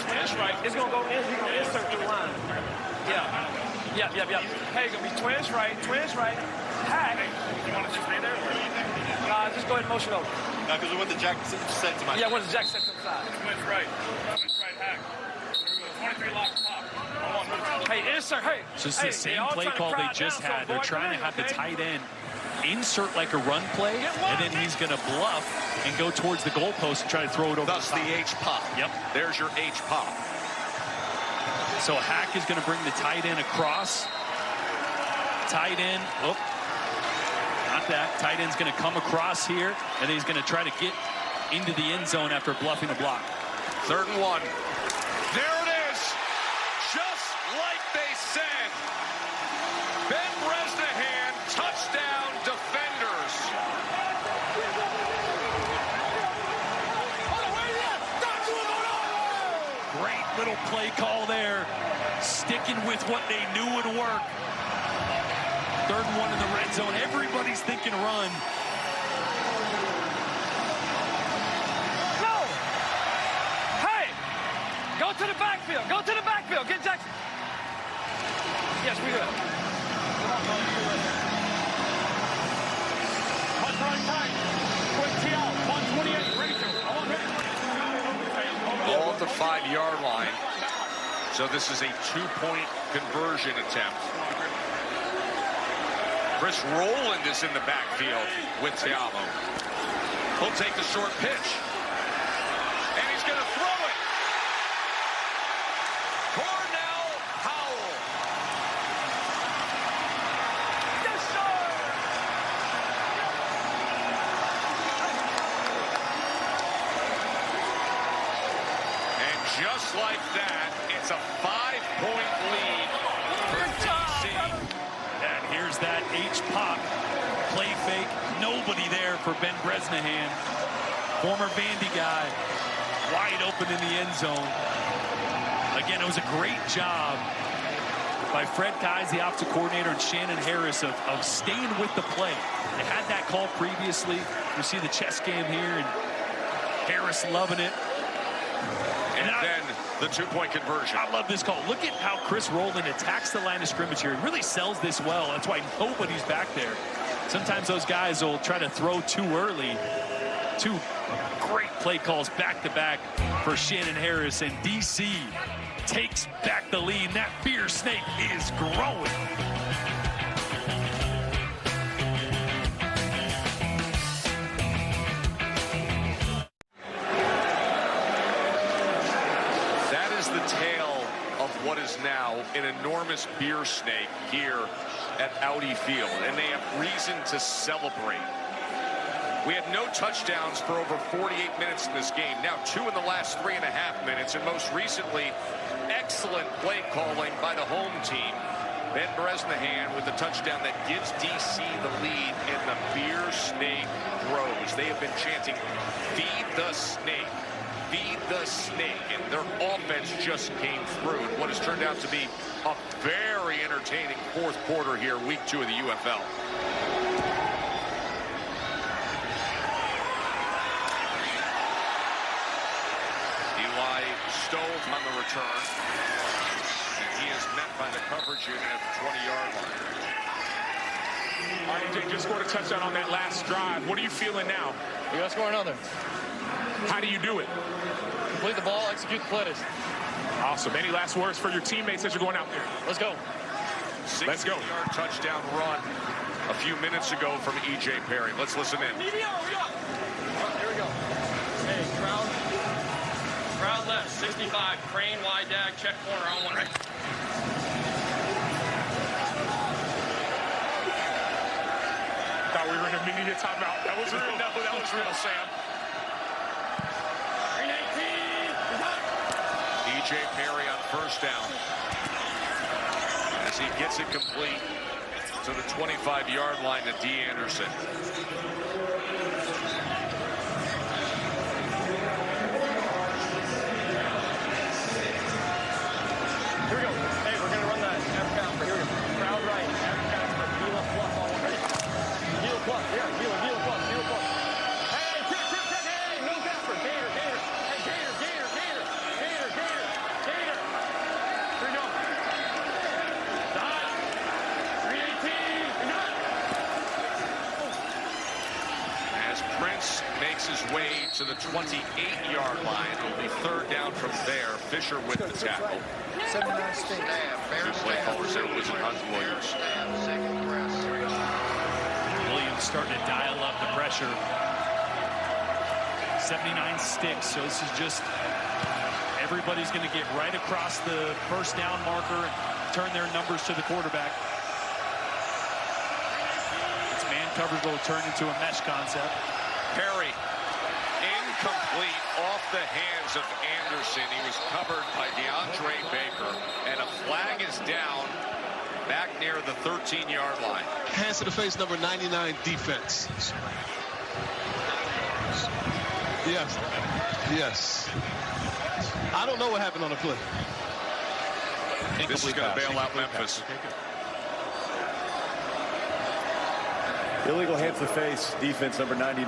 That's right. It's going to go in. He's going to insert the line. Yeah. Hey, it's going to be twins right. Hack. You want to just stay there? Just go ahead and motion over. No, because we want the jack set to my Yeah, when the jack set to the side. Twins right, hack. 23 lock top. Hey, sir. Hey. So it's the same play call they just had. They're trying to have the tight end insert like a run play, and then he's going to bluff and go towards the goalpost and try to throw it over. Thus the H-pop. Yep. There's your H-pop. So Hack is going to bring the tight end across. Tight end, oh, not that. Tight end's going to come across here, and he's going to try to get into the end zone after bluffing a block. 3rd and 1. There it is. Just like they said. Ben Bresnahan, touchdown defenders. Great little play call there. Sticking with what they knew would work. 3rd and 1 in the red zone. Everybody's thinking run. No! Hey! Go to the backfield. Go to the backfield. Get Jackson. Yes, we will. Punch run tight. Quick TL. 128. Ready to. Ball at the 5-yard line. So this is a 2-point conversion attempt. Chris Rowland is in the backfield with Tiamo. He'll take the short pitch. And he's going to throw it. Cornell Powell. Yes, sir! And just like that, it's a 5-point lead for DC. And here's that H-pop. Play fake. Nobody there for Ben Bresnahan. Former Vandy guy. Wide open in the end zone. Again, it was a great job by Fred Kies, the offensive coordinator, and Shannon Harris of staying with the play. They had that call previously. You see the chess game here, and Harris loving it. And then the 2-point conversion. I love this call. Look at how Chris Rowland attacks the line of scrimmage here. He really sells this well. That's why nobody's back there. Sometimes those guys will try to throw too early. 2 great play calls back-to-back for Shannon Harris, and DC takes back the lead. That beer snake is growing. What is now an enormous beer snake here at Audi Field, and they have reason to celebrate. We had no touchdowns for over 48 minutes in this game. Now 2 in the last 3.5 minutes, and most recently, excellent play calling by the home team. Ben Bresnahan with the touchdown that gives DC the lead, and the beer snake grows. They have been chanting, "Feed the snake. Feed the snake," and their offense just came through in what has turned out to be a very entertaining 4th quarter here, week 2 of the UFL. Eli Stove on the return, and he is met by the coverage unit at the 20-yard line. All right, AJ just scored a touchdown on that last drive. What are you feeling now? We got to score another. How do you do it? Complete the ball, execute the plays. Awesome. Any last words for your teammates as you're going out there? Let's go. Let's go. 60-yard touchdown run a few minutes ago from E.J. Perry. Let's listen in. Here we go. Hey, crowd left, 65. Crane, wide dag, check corner on one right. Thought we were in a media timeout. That was real. No, that was real, Sam. E.J. Perry on 1st down as he gets it complete to the 25-yard line to D. Anderson. Here we go. Hey, we're going to run that African. Here we go. Crowd right. African. Heel up plus on one. Ready? Heel plus. Yeah, heel plus. Heel plus. Hey, check. Hey, no Gafford. Gator. Hey, Gator. Here we go. Dot. 318. way to the 28-yard line. It'll be third down from there. Fisher with the tackle. 79 sticks. Two play callers there, Williams. Williams starting to dial up the pressure. 79 sticks, so this is just everybody's going to get right across the first down marker and turn their numbers to the quarterback. It's man coverage will turn into a mesh concept. Perry, incomplete off the hands of Anderson. He was covered by DeAndre Baker, and a flag is down back near the 13-yard line. Hands to the face, number 99 defense. Yes. Yes. I don't know what happened on the play. This is going to bail out Memphis. Illegal hands to face, defense number 99.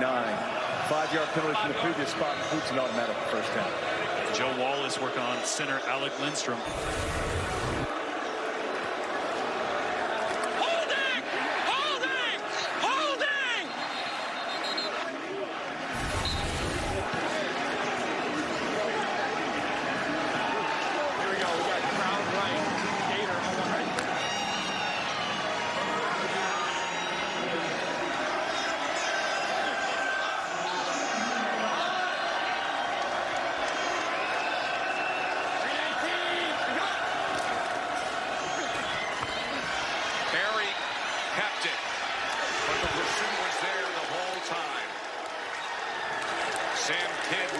5-yard penalty from the previous spot, includes an automatic first down. Joe Wallace working on center Alec Lindstrom.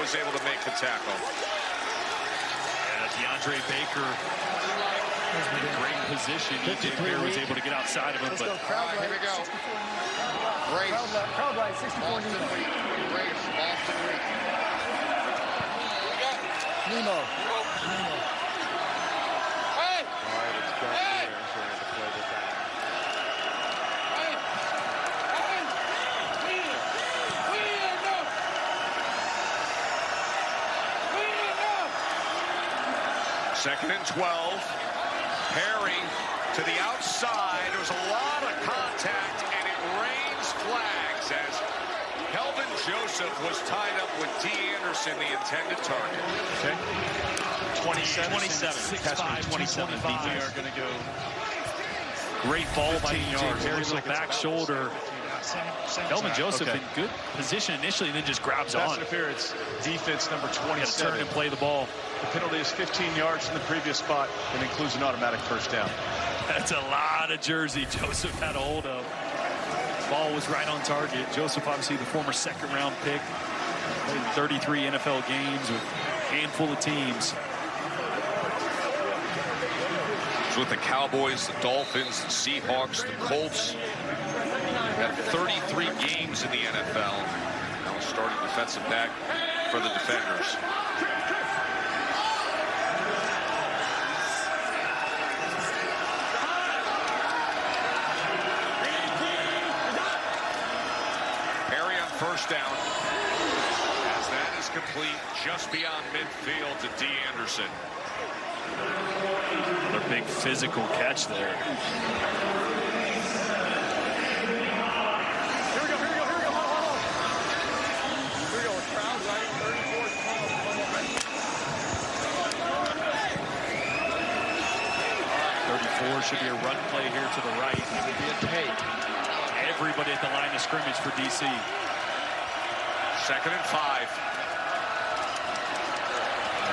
Able to make the tackle. DeAndre Baker in great position. EJ Perry was able to get outside of him. But Here we go. Brace. Crowd right, 64 Brace. Boston Week. Nemo. Hey! All right, it's done here, so we have to play this out. Second and 12. Perry to the outside. There was a lot of contact, and it rains flags as Kelvin Joseph was tied up with D. Anderson, the intended target. Okay. 27. 6'5", 27. We are going to go. Great ball by EJ Perry, little back shoulder. Kelvin Joseph in good position initially, and then just grabs on. Interference. Defense number 27. Turn and play the ball. The penalty is 15 yards from the previous spot and includes an automatic first down. That's a lot of jersey Joseph had a hold of. Ball was right on target. Joseph, obviously the former second-round pick, played 33 NFL games with a handful of teams. With the Cowboys, the Dolphins, the Seahawks, the Colts. Had 33 games in the NFL. Now starting defensive back for the Defenders. Perry on first down. As that is complete just beyond midfield to D. Anderson. Another big physical catch there. Should be a run play here to the right. It'll be a take. Everybody at the line of scrimmage for DC. Second and 5.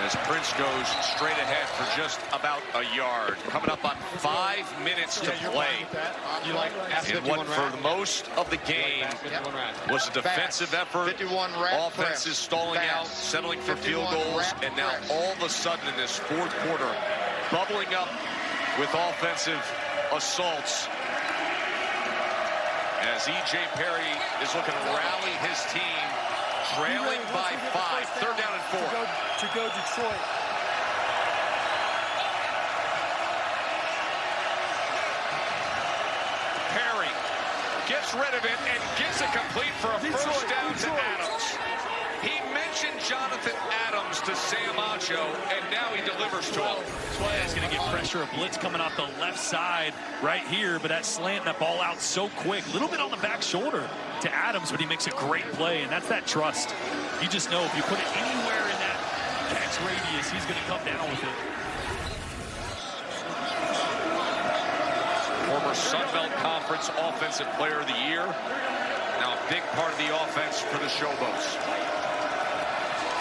As Prince goes straight ahead for just about a yard. Coming up on 5 minutes to play. You like in what for the most of the game was a defensive effort. Offense is stalling out, settling for field goals, and now all of a sudden in this fourth quarter, bubbling up with offensive assaults as E.J. Perry is looking to rally his team, trailing by 5. Third down and 4. To go Detroit. Perry gets rid of it and gets it complete for a first down to Adams. He mentioned Jonathan Adams to Sam Acho, and now he delivers to him. He's going to get pressure. A blitz coming off the left side right here, but that slant, that ball out so quick. A little bit on the back shoulder to Adams, but he makes a great play, and that's that trust. You just know if you put it anywhere in that catch radius, he's going to come down with it. Former Sun Belt Conference Offensive Player of the Year. Now a big part of the offense for the Showboats.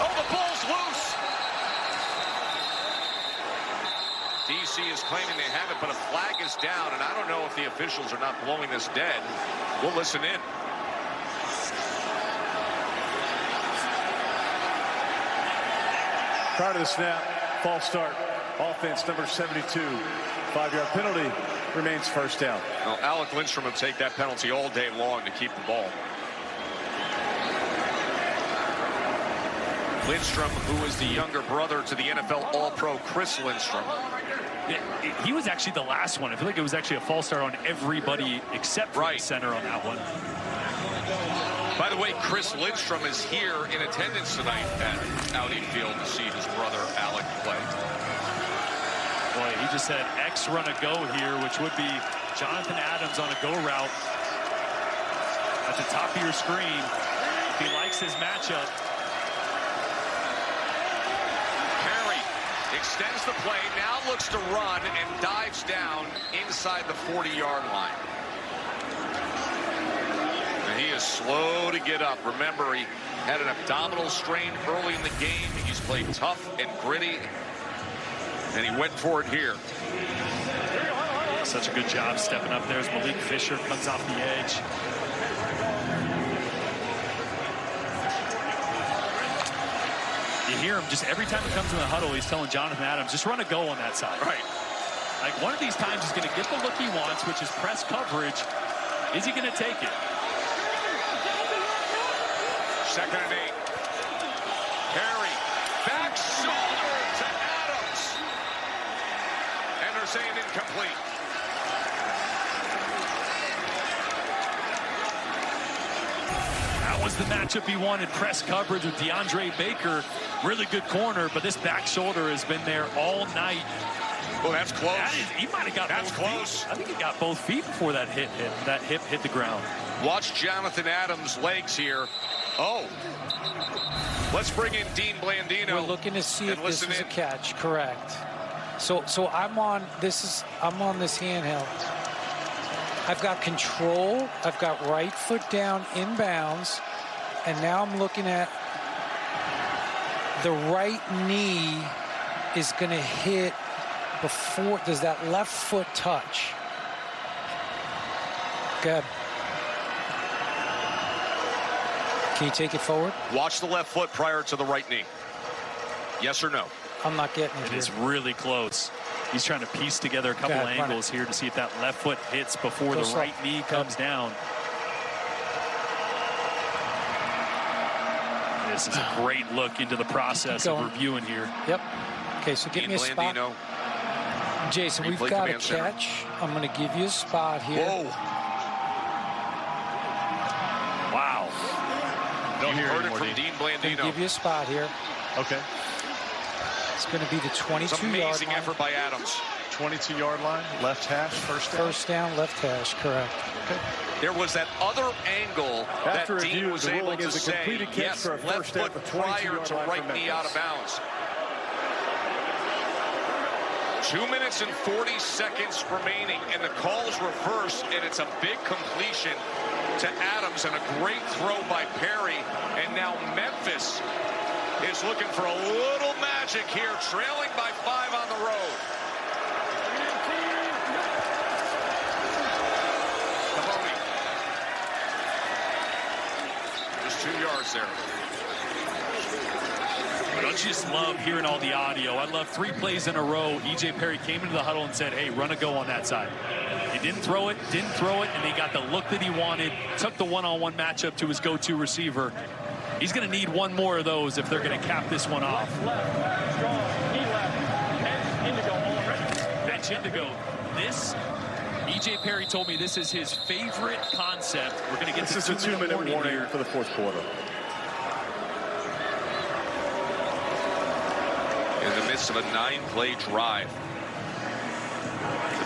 Oh, the ball's loose! DC is claiming they have it, but a flag is down, and I don't know if the officials are not blowing this dead. We'll listen in. Prior to the snap, false start. Offense number 72. 5-yard penalty. Remains first down. Well, Alec Lindstrom will take that penalty all day long to keep the ball. Lindstrom, who is the younger brother to the NFL All-Pro Chris Lindstrom. He was actually the last one. I feel like it was actually a false start on everybody except for the center on that one. By the way, Chris Lindstrom is here in attendance tonight at Audi Field to see his brother Alec play. Boy, he just said X run a go here, which would be Jonathan Adams on a go route at the top of your screen. If he likes his matchup. Perry extends the play, now looks to run and dives down inside the 40-yard line. And he is slow to get up. Remember, he had an abdominal strain early in the game. He's played tough and gritty. And he went for it here. Such a good job stepping up there as Malik Fisher comes off the edge. You hear him just every time he comes in the huddle, he's telling Jonathan Adams, just run a go on that side. Right. Like one of these times he's going to get the look he wants, which is press coverage. Is he going to take it? 2nd and 8. Perry, back shoulder to Adams. And they're saying incomplete. That was the matchup he wanted, press coverage with DeAndre Baker. Really good corner, but this back shoulder has been there all night. Well, that's close. He might have got both feet. I think he got both feet before that hip hit the ground. Watch Jonathan Adams' legs here. Oh. Let's bring in Dean Blandino. We're looking to see if this is a catch. Correct. So I'm on this handheld. I've got control. I've got right foot down inbounds, and now I'm looking at the right knee is going to hit before. Does that left foot touch? Good. Can you take it forward? Watch the left foot prior to the right knee. Yes or no? I'm not getting it. It is really close. He's trying to piece together a couple angles here to see if that left foot hits before the right knee comes down. This is a great look into the process of reviewing here. Yep. Okay, so give me a spot. Jason, we've got a catch. I'm going to give you a spot here. Whoa. Wow. You heard it from Dean Blandino. I'm going to give you a spot here. Okay. It's going to be the 22-yard line. Amazing effort by Adams. 22-yard line, left hash, first down. First down, left hash, correct. Okay. There was that other angle After that Dean was able to say, yes, for a left first down foot for prior to right knee out of bounds. 2 minutes and 40 seconds remaining, and the call's reversed, and it's a big completion to Adams and a great throw by Perry. And now Memphis is looking for a little magic here, trailing by 5 on the road. Just 2 yards there. Don't you just love hearing all the audio? I love 3 plays in a row. E.J. Perry came into the huddle and said, hey, run a go on that side. He didn't throw it, and he got the look that he wanted, took the one-on-one matchup to his go-to receiver. He's going to need one more of those if they're going to cap this one off. Bench Indigo. This, E.J. Perry told me this is his favorite concept. We're going to get this is a 2-minute warning here for the fourth quarter. In the midst of a 9-play drive to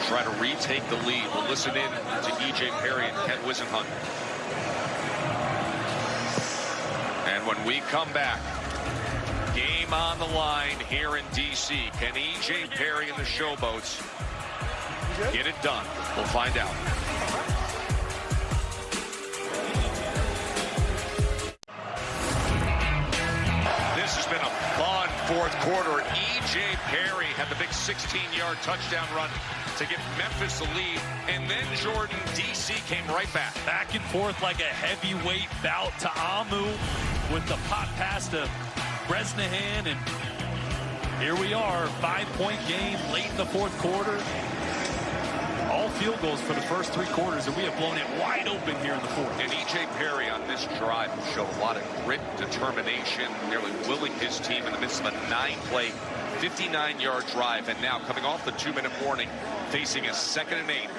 try to retake the lead. We'll listen in to E.J. Perry and Kent Wisenhunt. And And when we come back, game on the line here in D.C. Can E.J. Perry and the Showboats get it done? We'll find out. This has been a fun fourth quarter. E.J. Perry had the big 16-yard touchdown run to give Memphis the lead, and then Jordan, D.C. came right back. Back and forth like a heavyweight bout to Amu with the pop pass to Bresnahan, and here we are, 5-point game late in the fourth quarter. All field goals for the first 3 quarters, and we have blown it wide open here in the fourth. And E.J. Perry on this drive showed a lot of grit, determination, nearly willing his team in the midst of a 9-play, 59-yard drive, and now coming off the 2-minute warning, facing a 2nd and 8.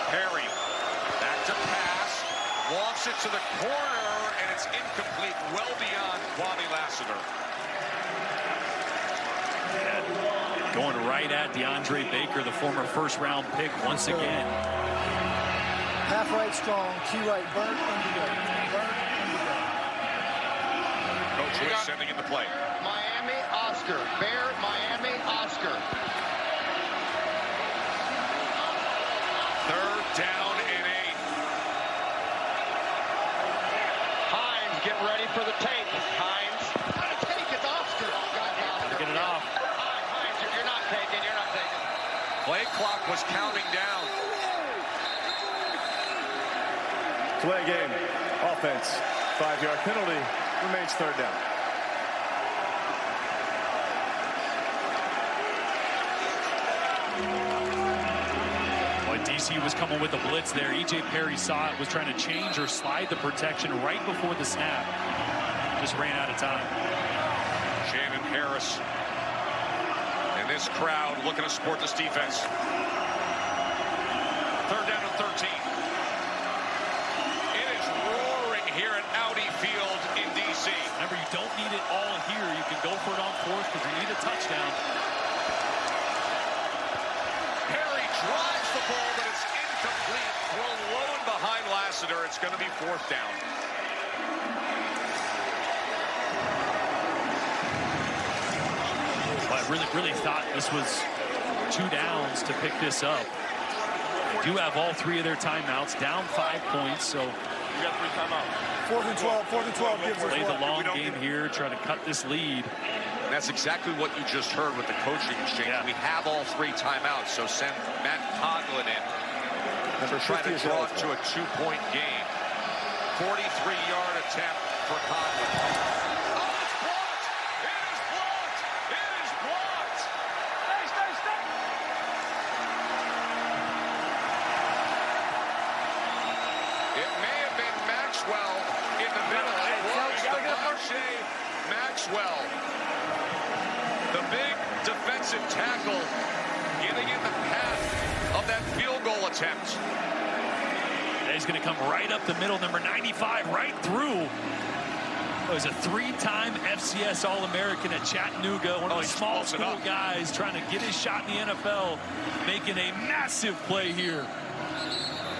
Perry back to pass, wants it to the corner, and it's incomplete, well beyond Kwame Lassiter. Going right at DeAndre Baker, the former first-round pick, once again. Half right strong, key right, burn, undergo. Coach Wood sending in the play. Miami, Oscar. Bear, Miami, Oscar. 3rd down and 8. Hines, get ready for the take. Hines. Take it, Oscar. Gotta get it off. Hines, you're not taking. Play clock was counting down. Play game. Offense. 5-yard penalty. Remains 3rd down. DC was coming with a blitz there. E.J. Perry saw it, was trying to change or slide the protection right before the snap. Just ran out of time. Shannon Harris and this crowd looking to support this defense. 3rd down and 13. It is roaring here at Audi Field in D.C. Remember, you don't need it all here. You can go for it on 4th because you need a touchdown. Perry drives the ball, but it's incomplete. Thrown low and behind Lassiter. It's going to be 4th down. Well, I really thought this was 2 downs to pick this up. They do have all 3 of their timeouts, down 5 points, so You got 3 timeouts. 4th and 12. 4th and 12 gives us play the what? long game here, try to cut this lead. And that's exactly what you just heard with the coaching exchange. Yeah. We have all 3 timeouts, so send Matt Coughlin in. Number try to draw it to a 2-point game. 43-yard attempt for Coughlin. Oh, it's blocked! It is blocked! It is blocked! Stay! It may have been Maxwell in the middle. Maxwell. The big defensive tackle getting in the path of that field goal attempt. He's going to come right up the middle, number 95, right through. He was a 3-time FCS All-American at Chattanooga, one of the small school guys trying to get his shot in the NFL, making a massive play here.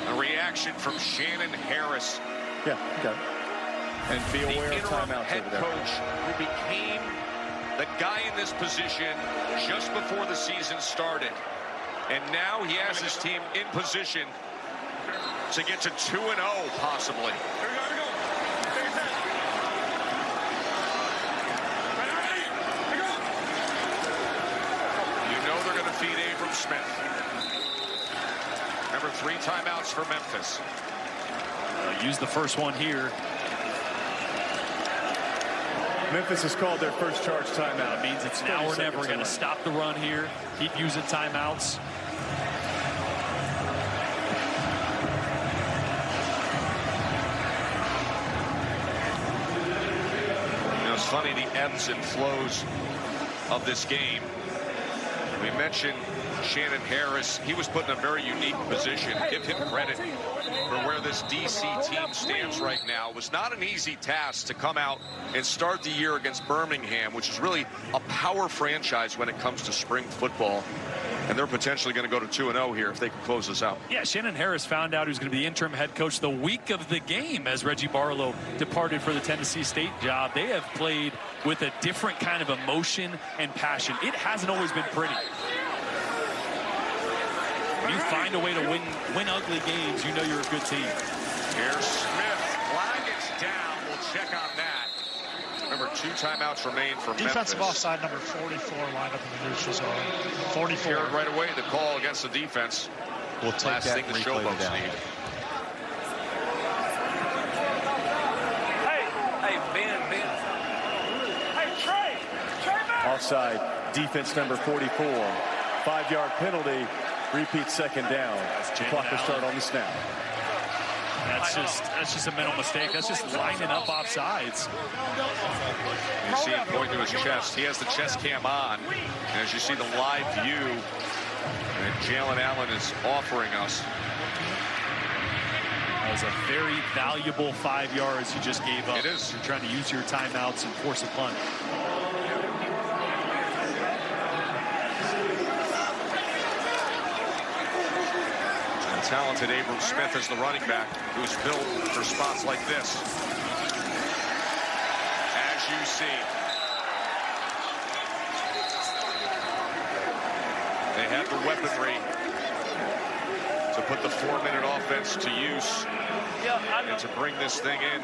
A reaction from Shannon Harris. Yeah, okay. And be aware of timeouts head over there. coach who became the guy in this position just before the season started. And now he has his team in position to get to 2-0 possibly. You know they're going to feed Abram Smith. Remember, 3 timeouts for Memphis. Use the first one here. Memphis has called their first charge timeout. That means it's now or never. We're going to stop the run here. Keep using timeouts. You know, it's funny, the ebbs and flows of this game. We mentioned Shannon Harris. He was put in a very unique position. Give him credit. for where this DC team stands right now. It was not an easy task to come out and start the year against Birmingham, which is really a power franchise when it comes to spring football. And they're potentially going to go to 2-0 here if they can close this out. Yeah, Shannon Harris found out he was going to be the interim head coach the week of the game as Reggie Barlow departed for the Tennessee State job. They have played with a different kind of emotion and passion. It hasn't always been pretty. When you find a way to win ugly games, you know you're a good team. Here's Smith. Flag is down. We'll check on that. Remember, 2 timeouts remain for Defensive Memphis. offside number 44 lined up in the neutral zone. 44. Here right away, the call against the defense. We'll take Last that thing the and replay Showboats down. need. Hey, Ben. Hey, Trey back. Offside, defense number 44. 5-yard penalty, repeat second down. The clock will start on the snap. That's just a mental mistake. That's just lining up offsides. You see him point to his chest. He has the chest cam on. And as you see the live view that Jalen Allen is offering us. That was a very valuable 5 yards you just gave up. It is. You're trying to use your timeouts and force a punt. Talented Abram Smith as the running back, who's built for spots like this. As you see, they have the weaponry to put the 4-minute offense to use and to bring this thing in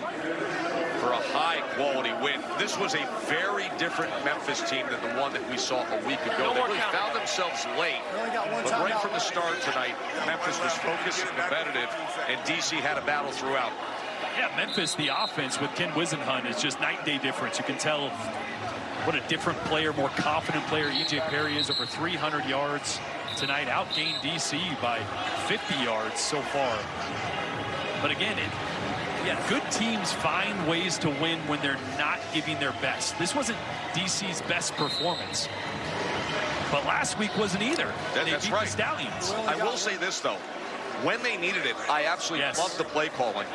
for a high-quality win. This was a very different Memphis team than the one that we saw a week ago. They really found themselves late, but right from the start tonight, Memphis was focused and competitive, and DC had a battle throughout. Yeah, Memphis, the offense with Ken Wisenhunt is just night and day difference. You can tell what a different player, more confident player E.J. Perry is. Over 300 yards tonight, outgained DC by 50 yards so far. But again, good teams find ways to win when they're not giving their best. This wasn't DC's best performance, but last week wasn't either. That's right. The Stallions. I will say this, though. When they needed it, I absolutely loved the play calling.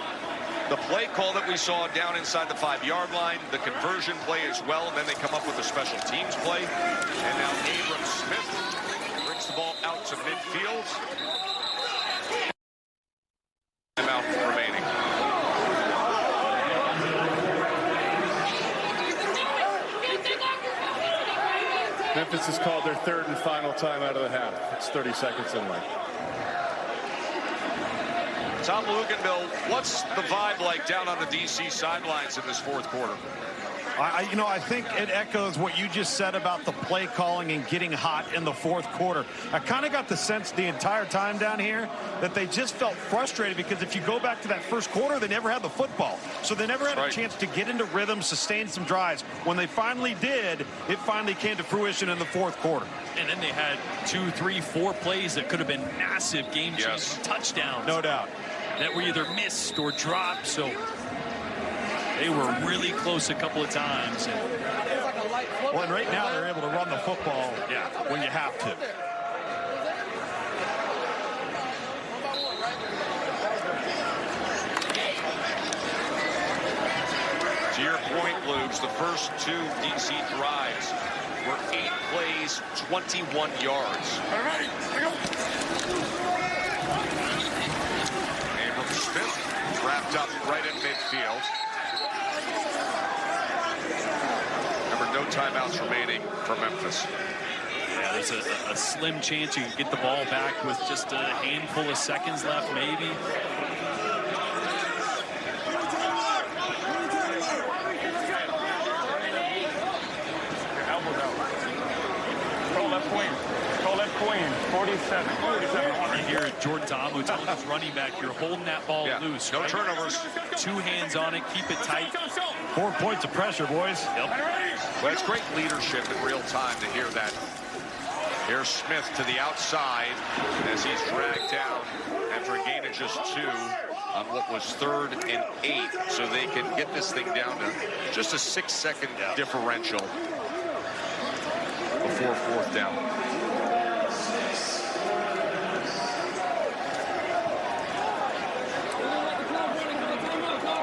The play call that we saw down inside the 5-yard line, the conversion play as well, and then they come up with a special teams play. And now Abram Smith brings the ball out to midfield. Timeout remaining. Memphis has called their 3rd and final timeout of the half. It's 30 seconds in length. Tom Luganville, what's the vibe like down on the DC sidelines in this 4th quarter? I think it echoes what you just said about the play calling and getting hot in the 4th quarter. I kind of got the sense the entire time down here that they just felt frustrated because if you go back to that 1st quarter, they never had the football. So they never had a chance to get into rhythm, sustain some drives. When they finally did, it finally came to fruition in the 4th quarter. And then they had 2, 3, 4 plays that could have been massive game-changing touchdowns. No doubt. That were either missed or dropped. So they were really close a couple of times. Well, and right now they're able to run the football when you have to. To your point, Lubes, the first 2 DC drives were 8 plays, 21 yards. Abram Smith wrapped up right in midfield. Remember, no timeouts remaining for Memphis. Yeah, there's a slim chance you can get the ball back with just a handful of seconds left, maybe. Call left queen. 47. Right here, Jordan Ta'amu telling his running back, you're holding that ball loose. No turnovers. 2 hands on it. Keep it tight. 4 points of pressure, boys. Yep. Well, it's great leadership in real time to hear that. Here's Smith to the outside as he's dragged down after a gain of just 2 on what was 3rd and 8. So they can get this thing down to just a 6-second differential before 4th down.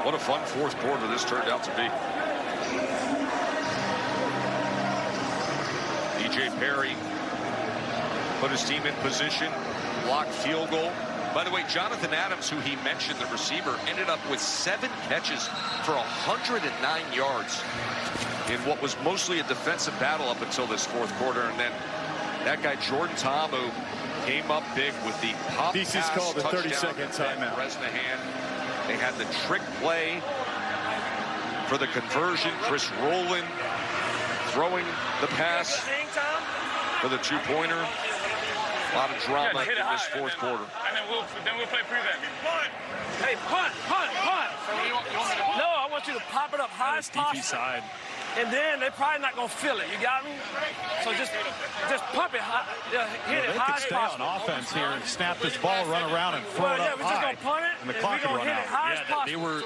What a fun fourth quarter this turned out to be. E.J. Perry put his team in position, blocked field goal. By the way, Jonathan Adams, who he mentioned, the receiver, ended up with 7 catches for 109 yards in what was mostly a defensive battle up until this fourth quarter. And then that guy, Jordan Ta'amu, came up big with the pop DC's pass called the touchdown 30-second timeout. Bresnahan. They had the trick play for the conversion. Chris Rowland throwing the pass for the two-pointer. A lot of drama in this fourth quarter. And then we'll play prevent. Hey, punt. No, I want you to pop it up high as possible. Side. And then they're probably not going to feel it. You got me? So just pump it high. Hit it high as possible. They could stay on offense here and snap this ball, run around, and throw it up we're just going to punt it, and the clock could run out. They were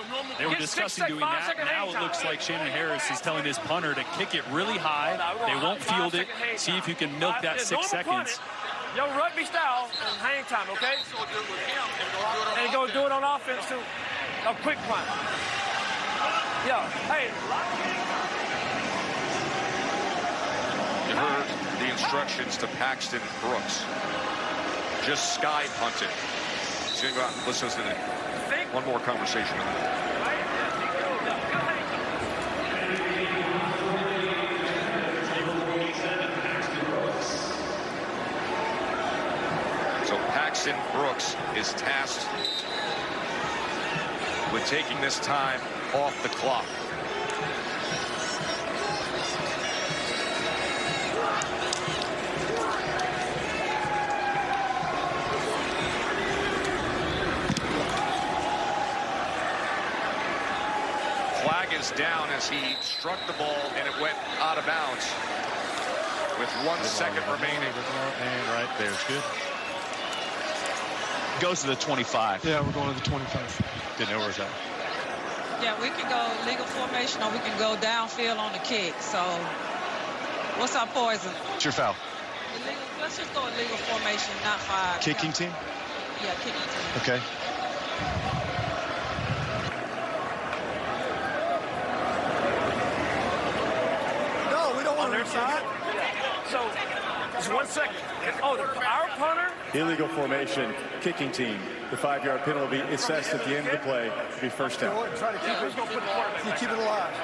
discussing doing that. Now it looks like Shannon Harris is telling his punter to kick it really high. They won't field it. See if you can milk that 6 seconds. Yo, rugby style and hang time, okay? And go do it on offense too. A quick punt. Yeah, hey. You heard the instructions to Paxton Brooks. Just sky punted. He's going to go out and listen to one more conversation. So Paxton Brooks is tasked with taking this time off the clock. Flag is down as he struck the ball and it went out of bounds with 1 second remaining. And right there's good. Goes to the 25. Yeah, we're going to the 25. Didn't know where was that. Yeah, we can go legal formation or we can go downfield on the kick. So what's our poison? It's your foul. Let's just go with legal formation, not 5. Kicking team? Yeah, kicking team. Okay. No, we don't want on their side. So just 1 second. Oh, our punter. Illegal formation, kicking team. The 5-yard penalty assessed at the end of the play to be first down. Try to keep it. Keep it alive.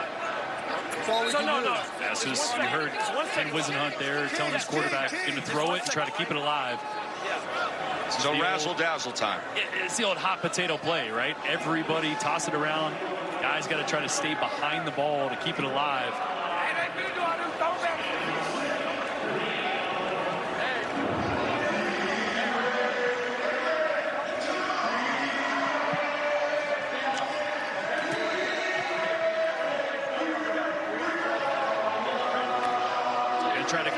That's all we can do. That's just, you heard Ken Wisenhunt there telling his quarterback going to throw it and try to keep it alive. So razzle-dazzle time. It's the old hot potato play, right? Everybody toss it around. Guys got to try to stay behind the ball to keep it alive. Try to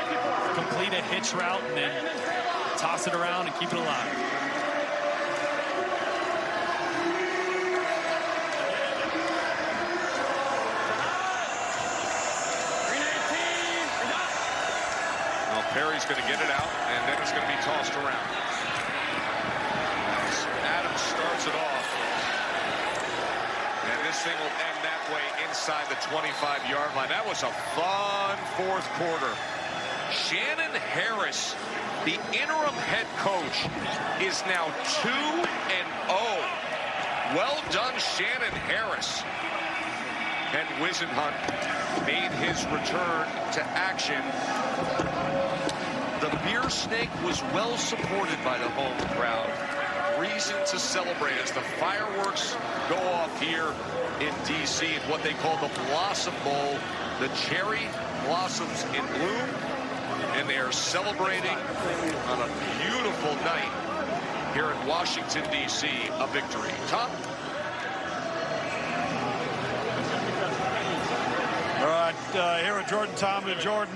complete a hitch route and then toss it around and keep it alive. Well, Perry's going to get it out, and then it's going to be tossed around. As Adams starts it off. And this thing will end that way inside the 25-yard line. That was a fun fourth quarter. Shannon Harris, the interim head coach, is now 2-0. Well done, Shannon Harris. Ken Wisenhunt made his return to action. The Beer Snake was well supported by the home crowd. Reason to celebrate as the fireworks go off here in D.C. in what they call the Blossom Bowl. The cherry blossoms in bloom, and they are celebrating on a beautiful night here in Washington, D.C., a victory. Tom? All right, here with Jordan Ta'amu. Jordan,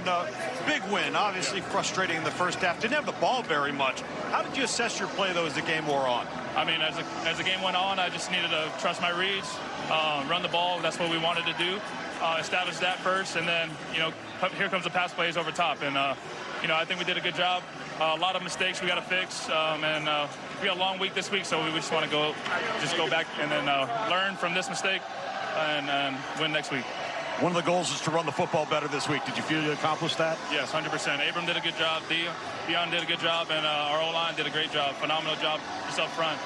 big win, obviously frustrating in the first half. Didn't have the ball very much. How did you assess your play, though, as the game wore on? I mean, as the game went on, I just needed to trust my reads, run the ball. That's what we wanted to do. Establish that first, and then, you know, here comes the pass plays over top. And I think we did a good job. A lot of mistakes we got to fix, and we got a long week this week, so we just want to go back and then learn from this mistake and win next week. One of the goals is to run the football better this week. Did you feel you accomplished that? Yes, 100%. Abram did a good job. Dion did a good job, and our O-line did a great job. Phenomenal job just up front.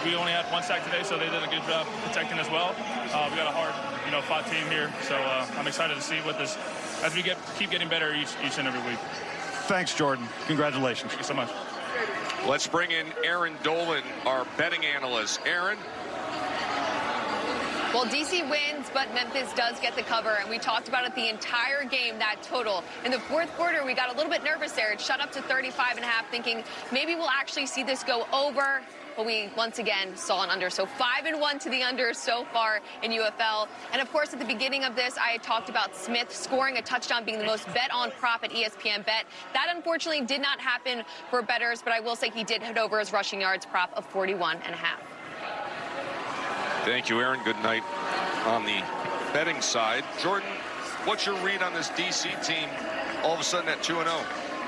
We only had one sack today, so they did a good job protecting as well. We got a hard, fought team here, so I'm excited to see what this, as we keep getting better each and every week. Thanks, Jordan. Congratulations. Thank you so much. Let's bring in Aaron Dolan, our betting analyst. Aaron? Well, DC wins, but Memphis does get the cover, and we talked about it the entire game, that total. In the fourth quarter, we got a little bit nervous there. It shut up to 35.5, thinking maybe we'll actually see this go over. But we, once again, saw an under. So 5-1 to the under so far in UFL. And, of course, at the beginning of this, I had talked about Smith scoring a touchdown being the most bet-on prop at ESPN Bet. That, unfortunately, did not happen for bettors, but I will say he did hit over his rushing yards prop of 41.5. Thank you, Aaron. Good night on the betting side. Jordan, what's your read on this DC team all of a sudden at 2-0?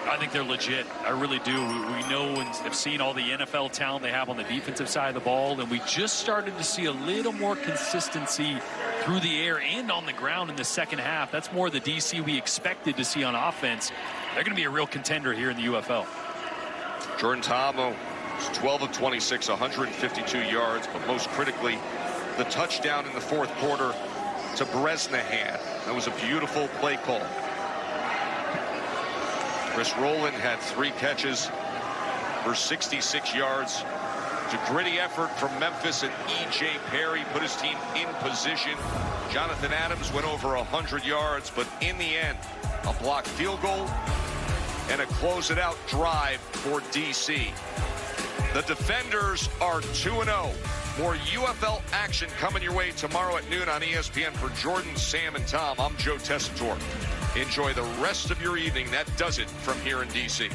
I think they're legit. I really do. We know and have seen all the NFL talent they have on the defensive side of the ball, and we just started to see a little more consistency through the air and on the ground in the second half. That's more the DC we expected to see on offense. They're going to be a real contender here in the UFL. Jordan Ta'amu was 12 of 26, 152 yards, but most critically, the touchdown in the fourth quarter to Bresnahan. That was a beautiful play call. Chris Rowland had 3 catches for 66 yards. It's a gritty effort from Memphis, and E.J. Perry put his team in position. Jonathan Adams went over 100 yards, but in the end, a blocked field goal and a close-it-out drive for D.C. The Defenders are 2-0. More UFL action coming your way tomorrow at noon on ESPN. For Jordan, Sam, and Tom, I'm Joe Tessitore. Enjoy the rest of your evening. That does it from here in D.C.